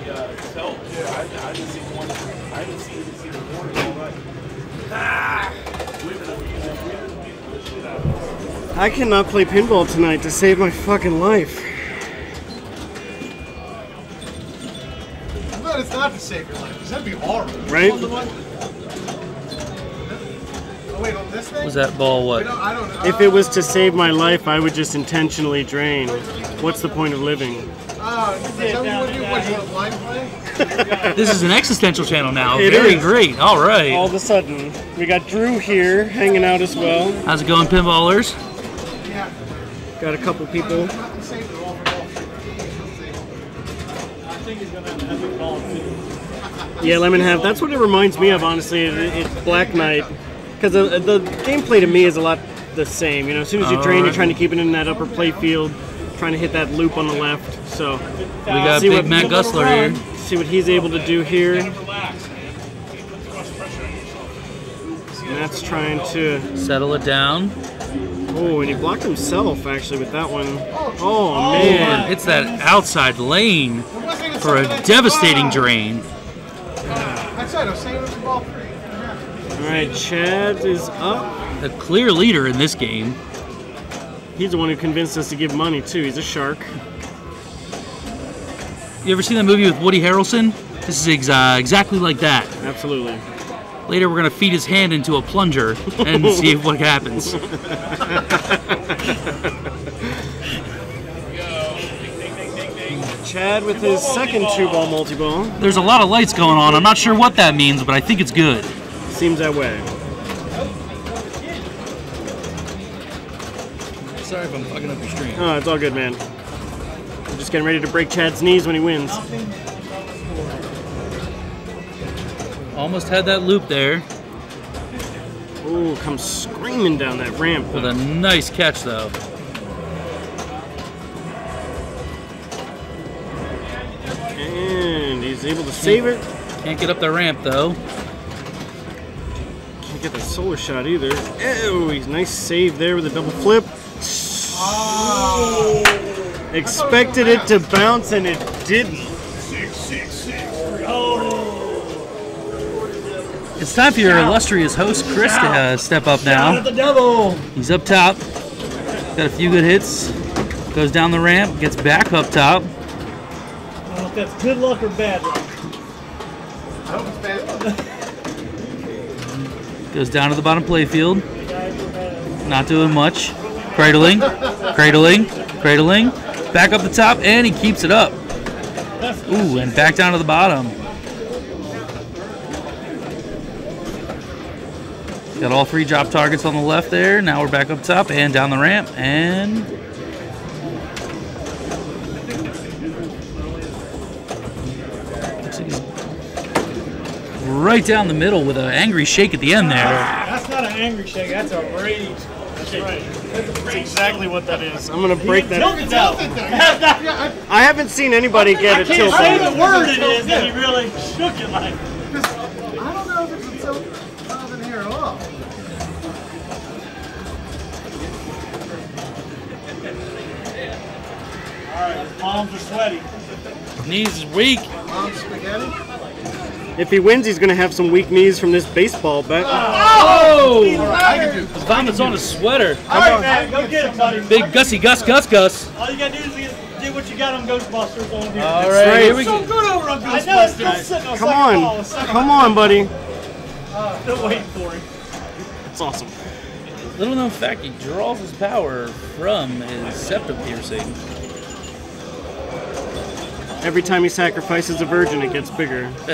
felt? Yeah, I didn't see one. I didn't see the warning all right. I cannot play pinball tonight to save my fucking life. I'm glad it's not to save your life, because that'd be horrible. Right? Oh, wait, on this thing? Was that ball what? I don't know. If it was to save my life, I would just intentionally drain. What's the point of living? Is that what you want to do? What, you want to blind play? This is an existential channel now. It Very is. great. All right. All of a sudden, we got Drew here hanging out as well. How's it going, pinballers? Yeah. Got a couple people. Save the roll for ball. I think he's gonna have a ball too. Yeah, Lemon Half. That's what it reminds me of, honestly. It's Black Knight. Because the gameplay to me is a lot the same. You know, as soon as you drain, you're trying to keep it in that upper play field, trying to hit that loop on the left. So We got Big Matt Gussler here. See what he's able to do here. Matt's trying to settle it down. Oh, and he blocked himself actually with that one. Oh man! It's that outside lane for a devastating drain. That's right, I was saying it was a ball 3. All right, Chad is up. The clear leader in this game. He's the one who convinced us to give money too. He's a shark. You ever seen that movie with Woody Harrelson? This is exactly like that. Absolutely. Later, we're gonna feed his hand into a plunger and see what happens. Chad with his second 2-ball multi-ball. There's a lot of lights going on. I'm not sure what that means, but I think it's good. Seems that way. Sorry if I'm fucking up your stream. Oh, it's all good, man. I'm just getting ready to break Chad's knees when he wins. Almost had that loop there. Ooh, comes screaming down that ramp. With a nice catch, though. And he's able to save it. Can't get up the ramp, though. Can't get that solar shot either. Oh, he's nice save there with a double flip. Oh. Expected it to bounce and it didn't. It's time for your illustrious host, Chris, to step up now. The devil. He's up top. Got a few good hits. Goes down the ramp, gets back up top. I don't know if that's good luck or bad luck. I hope it's bad luck. Goes down to the bottom playfield. Not doing much. Cradling, cradling, cradling. Back up the top, and he keeps it up. Ooh, and back down to the bottom. Got all 3 drop targets on the left there. Now we're back up top and down the ramp, and looks like he's right down the middle with an angry shake at the end there. That's not an angry shake. That's a rage. That's right. That's exactly what that is. I'm gonna break that. Tilted out. I haven't seen anybody get it tilted. I can't say the word it is that he really shook it like. I don't know if it's a tilt in here at all. Alright, his palms are sweaty. Knees is weak. Mom's spaghetti? If he wins, he's gonna have some weak knees from this baseball bet. Oh! I can do His vomits on his sweater. Alright, man, go get him, buddy. Big Gussy Gus. All you gotta do is do what you got on Ghostbusters on here. All right, here we So go. good over on Ghostbusters. I know, it's still sitting on Come second ball. on, come on, buddy. Still waiting for him. That's awesome. Little known fact, he draws his power from his septum piercing. Every time he sacrifices a virgin, it gets bigger. What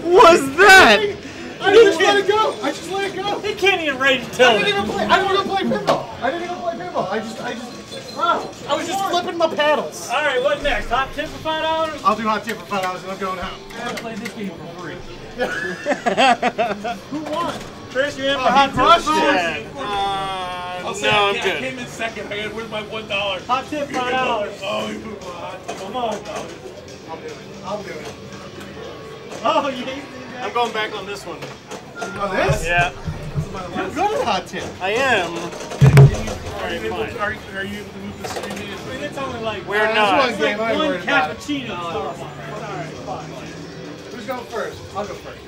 was that? I just let it go. I just let it go. He can't even rage I tell didn't even play pinball. I was just flipping my paddles. Alright, what next? Hot tip for $5? I'll do hot tip for $5 and I'm going home. I'm gonna play this game for free. Who won? Chris, you're in for Oh, hot he crushed tip. it. I'll say No, I'm I good. came in second. I got where's my $1? Hot tip $5. Oh, you put my hot tip. Come on. I'll do it. Oh, you I'm going back on this one. Oh, this? Yeah. You're good at hot tip. I am. Are you able to move the screen? I mean, it's only like We're not. One it's game like I one worried about it. cappuccino. Alright, fine. Who's going first? I'll go first.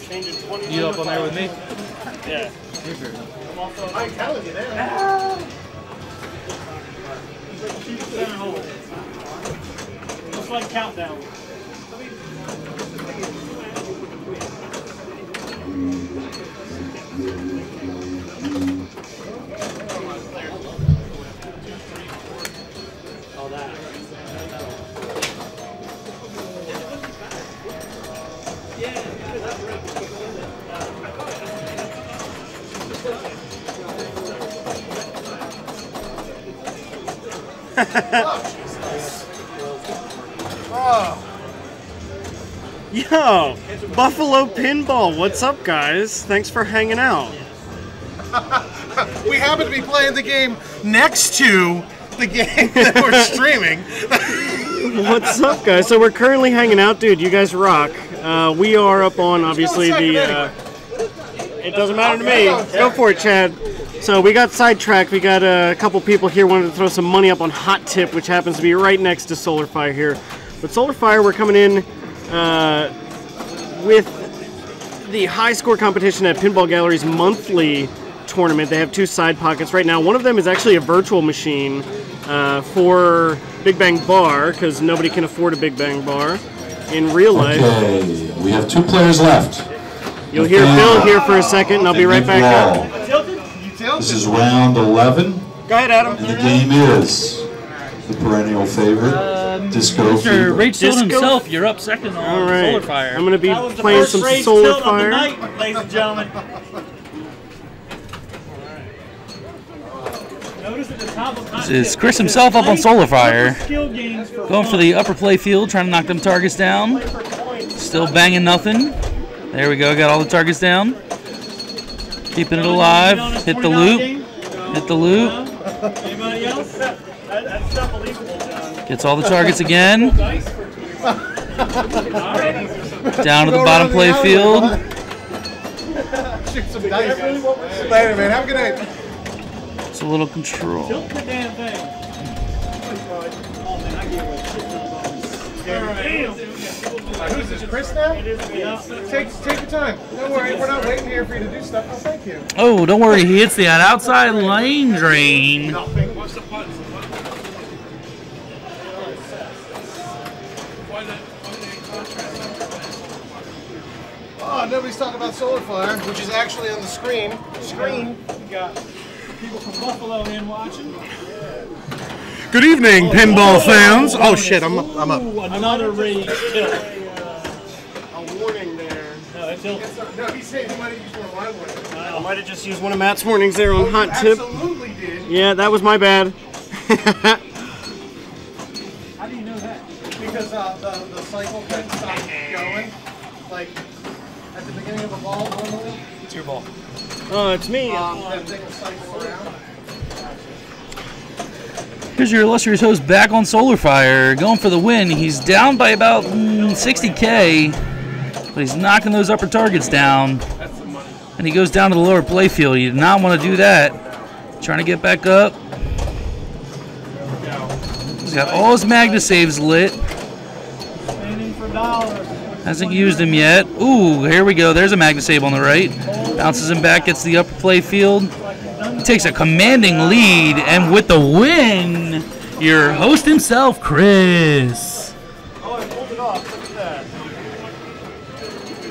Changing 20. You up on there with me? Yeah. I'm telling you that. Just like countdown. All that. Yo, Buffalo Pinball, what's up, guys? Thanks for hanging out. We happen to be playing the game next to the game that we're streaming. What's up, guys? So we're currently hanging out, dude. You guys rock. We are up on obviously the. It doesn't matter to me. Go for it, Chad. So we got sidetracked. We got a couple people here wanted to throw some money up on Hot Tip, which happens to be right next to Solar Fire here. But Solar Fire, we're coming in with the high score competition at Pinball Gallery's monthly tournament. They have two side pockets right now. One of them is actually a virtual machine for Big Bang Bar, because nobody can afford a Big Bang Bar in real life. Okay, we have 2 players left. You'll hear Bill here for a second, and I'll be right back up. This is round 11, Go ahead, Adam. and the game is the perennial favorite, Disco Mr. Fever. Rage Tilt Disco? himself, you're up second on All right. Solar Fire. I'm going to be That was the playing first some Rage Solar Tilt of the Fire. night, ladies and gentlemen. Notice at the top of This is Chris himself up on Solar Fire. skill games for Going for the upper play field, trying to knock them targets down. Still banging nothing. There we go, got all the targets down. Keeping it alive. Hit the loop. Hit the loop. Anybody else? That's unbelievable, John. Gets all the targets again. Down to the bottom play field. Shoot some dice. Later, man. Have a good night. It's a little control. Tilt the damn thing. Oh man, I gave away a shit ton of bones. Who's this, Chris now? Yeah. Take your time. Don't worry, we're not waiting here for you to do stuff. Oh, thank you. Oh, don't worry, he hits the outside lane drain. What's the button? Oh, nobody's talking about Solar Fire, which is actually on the screen. We got people from Buffalo in watching. Good evening, pinball fans. Oh shit, I'm up. Ooh, another Rage Tilt. A warning there. No, it's tilt. No, he said he might have used one of my warnings. I might have just used one of Matt's warnings there on Hot Tip. Absolutely did. Yeah, that was my bad. How do you know that? Because the cycle can stop going. Like at the beginning of a ball normally. It's your ball. Oh, it's me. That thing will cycle around. Here's your illustrious host back on Solar Fire, going for the win. He's down by about 60K, but he's knocking those upper targets down. And he goes down to the lower play field. You do not want to do that. Trying to get back up. He's got all his Magna saves lit. Spending for dollars. Hasn't used them yet. Ooh, here we go. There's a Magna save on the right. Bounces him back, gets the upper play field. Takes a commanding lead, and with the win, your host himself, Chris. Oh, I pulled it off. Look at that.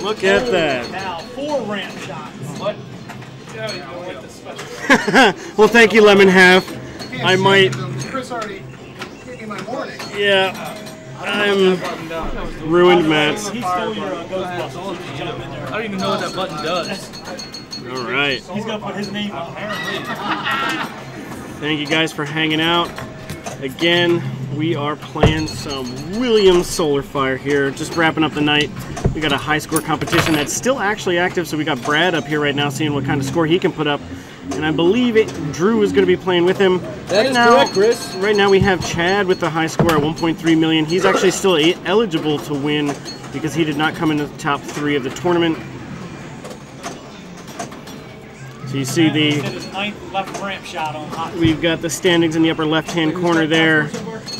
Look at that. Now, 4 ramp shots. What? Well, thank you, Lemon Half. I might. Chris already gave me my warning. Yeah. I'm ruined, Matt. He stole your Ghostbusters. I don't even know what that button does. All right. He's going to put his name on there. Thank you guys for hanging out. Again, we are playing some Williams Solar Fire here. Just wrapping up the night. We got a high score competition that's still actually active, so we got Brad up here right now seeing what kind of score he can put up. And I believe Drew is going to be playing with him. That is correct, Chris. Right now we have Chad with the high score at 1.3 million. He's actually still eligible to win because he did not come in the top 3 of the tournament. So you see Hit his 9th left ramp shot on hot. we've got the standings in the upper left-hand corner there.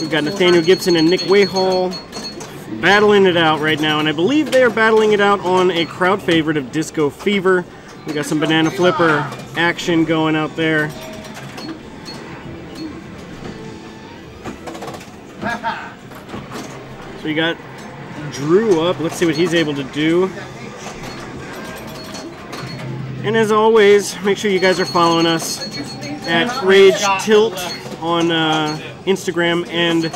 We've got Nathaniel Gibson and Nick Wayhall battling it out right now, and I believe they are battling it out on a crowd favorite of Disco Fever. We got some banana flipper action going out there. So you got Drew up. Let's see what he's able to do. And as always, make sure you guys are following us at Rage Tilt on Instagram and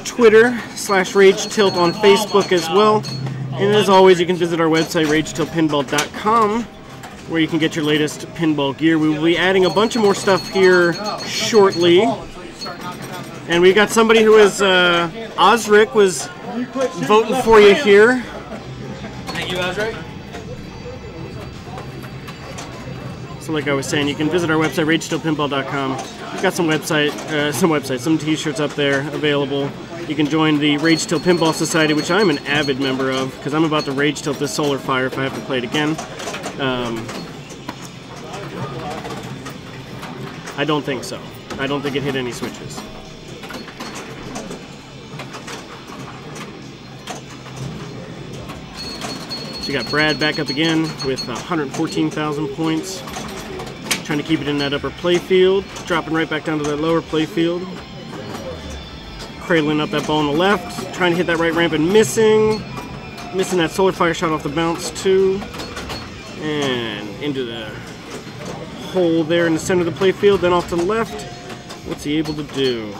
Twitter /Rage Tilt on Facebook as well. And as always, you can visit our website, ragetiltpinball.com, where you can get your latest pinball gear. We will be adding a bunch of more stuff here shortly. And we got somebody who is, Osric was voting for you here. Thank you, Osric. So like I was saying, you can visit our website, ragetiltpinball.com. We've got some t-shirts up there available. You can join the Rage Tilt Pinball Society, which I'm an avid member of, because I'm about to Rage Tilt this Solar Fire if I have to play it again. I don't think so. I don't think it hit any switches. So you got Brad back up again with 114,000 points. Trying to keep it in that upper playfield, dropping right back down to that lower playfield. Cradling up that ball on the left, trying to hit that right ramp and missing that Solar Fire shot off the bounce too. And into the hole there in the center of the playfield, then off to the left. What's he able to do?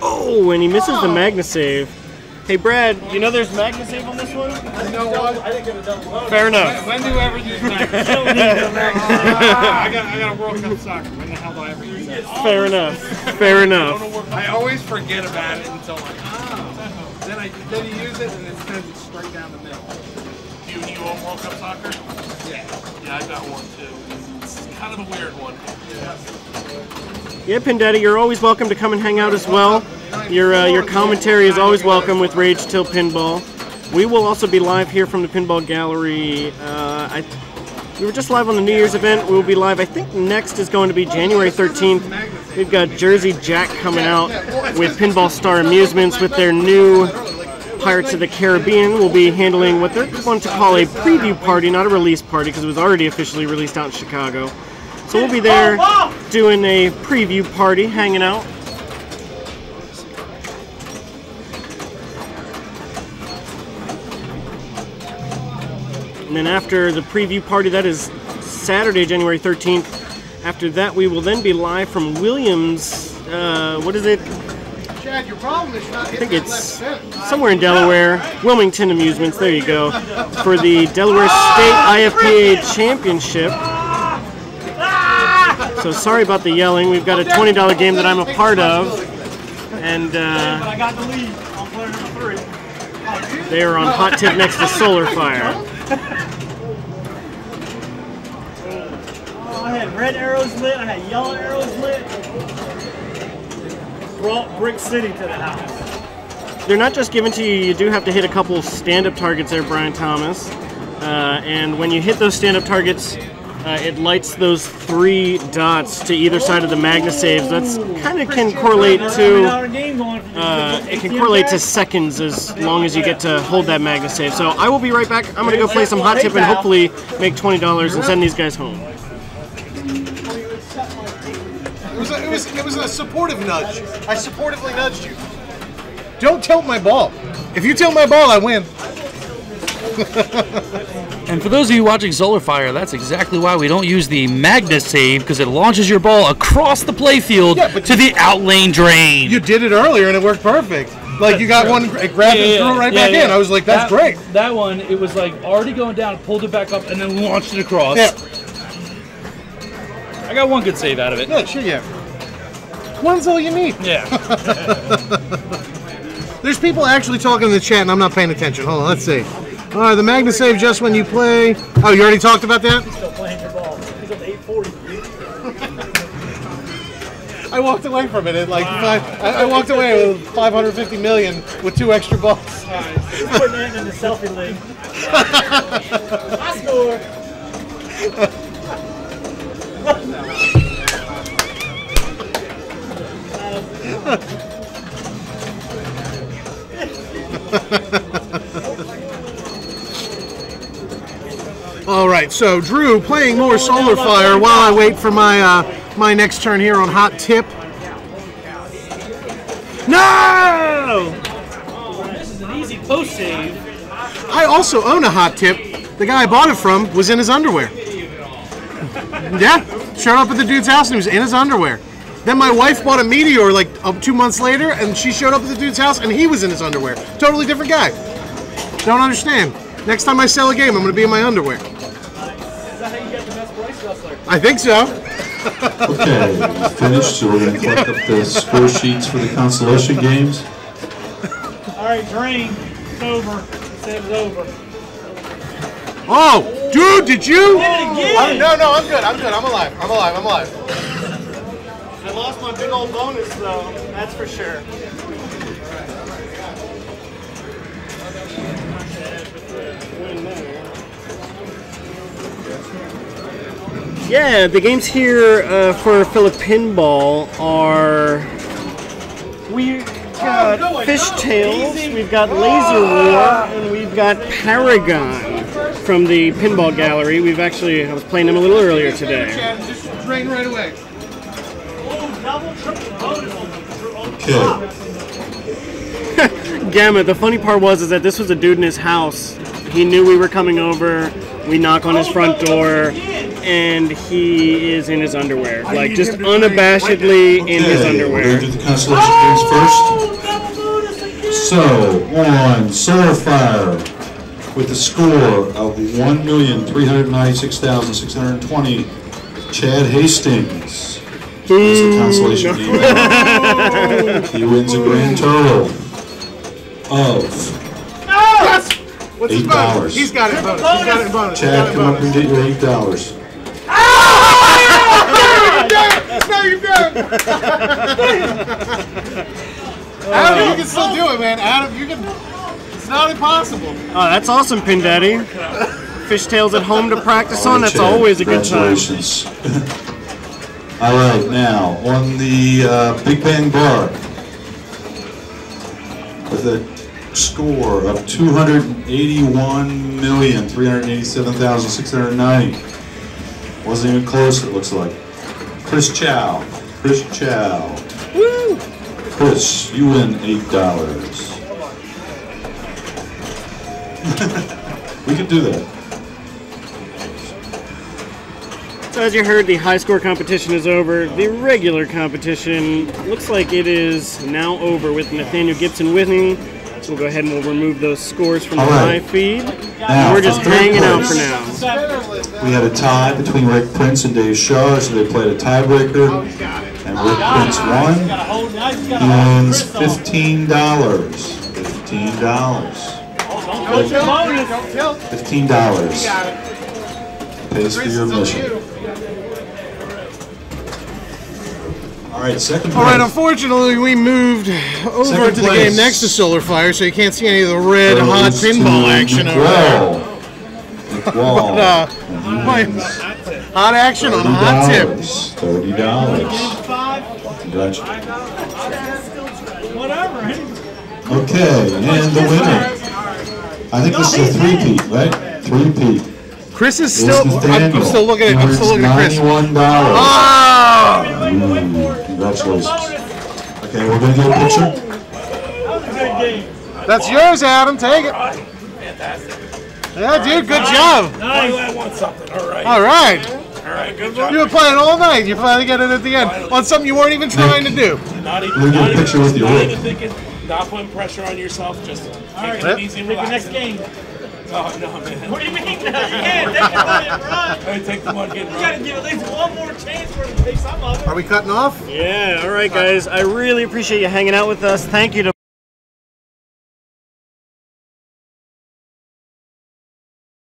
Oh, and he misses the Magna Save. Hey Brad, you know there's Magna Save on this one? You know what? I didn't get a double load. Fair enough. When do you ever use I got a World Cup soccer. When the hell do I ever use that? Fair enough. Fair enough. I always forget about it until like, then you use it and it sends it straight down the middle. Do you own World Cup soccer? Yeah. Yeah, I got one too. It's kind of a weird one. Yeah, Pin Daddy, you're always welcome to come and hang out as well. Your commentary is always welcome with Rage Tilt Pinball. We will also be live here from the Pinball Gallery. We were just live on the New Year's event. We will be live, I think next is going to be January 13th. We've got Jersey Jack coming out with Pinball Star Amusements with their new Pirates of the Caribbean. We'll be handling what they're going to call a preview party, not a release party, because it was already officially released out in Chicago. So we'll be there doing a preview party, hanging out. And then after the preview party, that is Saturday, January 13th. After that, we will then be live from Williams. What is it? Chad, your problem is not I think it's somewhere in Delaware. Wilmington Amusements, there you go. For the Delaware State IFPA Championship. So sorry about the yelling. We've got a $20 game that I'm a part of. And I got the lead on player number 3. they are on hot tip next to Solar Fire. I had red arrows lit, I had yellow arrows lit. Brought Brick City to the house. They're not just given to you, you do have to hit a couple stand-up targets there, Brian Thomas. And when you hit those stand-up targets, it lights those 3 dots to either side of the Magna Saves. That's kind of can correlate to it can correlate to seconds as long as you get to hold that Magna Save. So I will be right back. I'm going to go play some hot tip and hopefully make $20 and send these guys home. It was a supportive nudge. I supportively nudged you. Don't tilt my ball. If you tilt my ball, I win. And for those of you watching Solar Fire, that's exactly why we don't use the Magna Save, because it launches your ball across the playfield to the outlane drain. You did it earlier and it worked perfect. Like you got one, it grabbed and threw it right back in. I was like, that's great. That one, it was like already going down, pulled it back up, and then launched it across. Yeah. I got one good save out of it. Yeah, sure, yeah. One's all you need. Yeah. There's people actually talking in the chat and I'm not paying attention. Hold on, let's see. All right, the Magna Save just when you play. Oh, you already talked about that? He's still playing your ball. He's up to 840. I walked away from it at like I walked away with 550 million with 2 extra balls. He's putting that in the selfie league. I score. All right, so Drew playing more Solar Fire while I wait for my my next turn here on Hot Tip. No! This is an easy post save. I also own a Hot Tip. The guy I bought it from was in his underwear. Yeah, showed up at the dude's house and he was in his underwear. Then my wife bought a Meteor like 2 months later, and she showed up at the dude's house and he was in his underwear. Totally different guy. Don't understand. Next time I sell a game, I'm going to be in my underwear. Is that how you get the best price, Wrestler? I think so. Okay, finished. So we're going to collect up the score sheets for the consolation games. All right, Drain. It's over. Save is over. Oh, dude, did you? Did it again. No, I'm good. I'm alive. I'm alive. I lost my big old bonus, though. That's for sure. Yeah, the games here for Philip Pinball are... We've got Fishtails, we've got Laser War, and we've got Paragon from the Pinball Gallery. I was playing them a little earlier today. Just drain right away. Okay. Gamma, the funny part was that this was a dude in his house. He knew we were coming over. We knock on his front door, and he is in his underwear. Like, just unabashedly in his underwear. We're going to do the consolation games first. So, on Solar Fire, with the score of 1,396,620, Chad Hastings. That's the consolation game. He wins a grand total of What's his $8. bonus? He's got it in bonus. Chad, come up and get your $8. No, you don't. Adam, you can still do it, man. Adam, you can. It's not impossible. Oh, that's awesome, Pin Daddy. Fishtails at home to practice on. That's Chad, always a good time. congratulations. All right, now on the Big Bang Bar with a score of 281,387,690. Wasn't even close, it looks like. Chris Chow. Woo! Chris, you win $8. We could do that. So as you heard, the high score competition is over. The regular competition looks like it is now over with Nathaniel Gibson winning. So we'll go ahead and we'll remove those scores from the live feed. Now, we're just hanging out for now. We had a tie between Rick Prince and Dave Shaw, so they played a tiebreaker, and Rick Prince won. He wins $15. $15. Pays for your admission. All right, second place. All right, unfortunately, we moved over to the game next to Solar Fire, so you can't see any of the red hot pinball action over there. But, hot action on Hot Tip. $30. Congratulations. Okay, and the winner. I think this is a three-peat, right? Three-peat. Chris is still. I'm still looking at. I'm still looking at Chris. $91. Oh! Congratulations. Okay, we're gonna get a picture. That's yours, Adam. Take it. Yeah, dude. Good job. I want something. All right. All right. All right. Good job. You were playing all night. You finally get it at the end on something you weren't even trying to do. Not even. We'll get a picture with you. Not even thinking. Not putting pressure on yourself. Just taking it easy and relaxing. Next game. Oh no, man. What do you mean? You can't take the money and run. I take the one getting You gotta give at least one more chance for him to take some of it. Are we cutting off? Yeah, all right, guys. I really appreciate you hanging out with us. Thank you to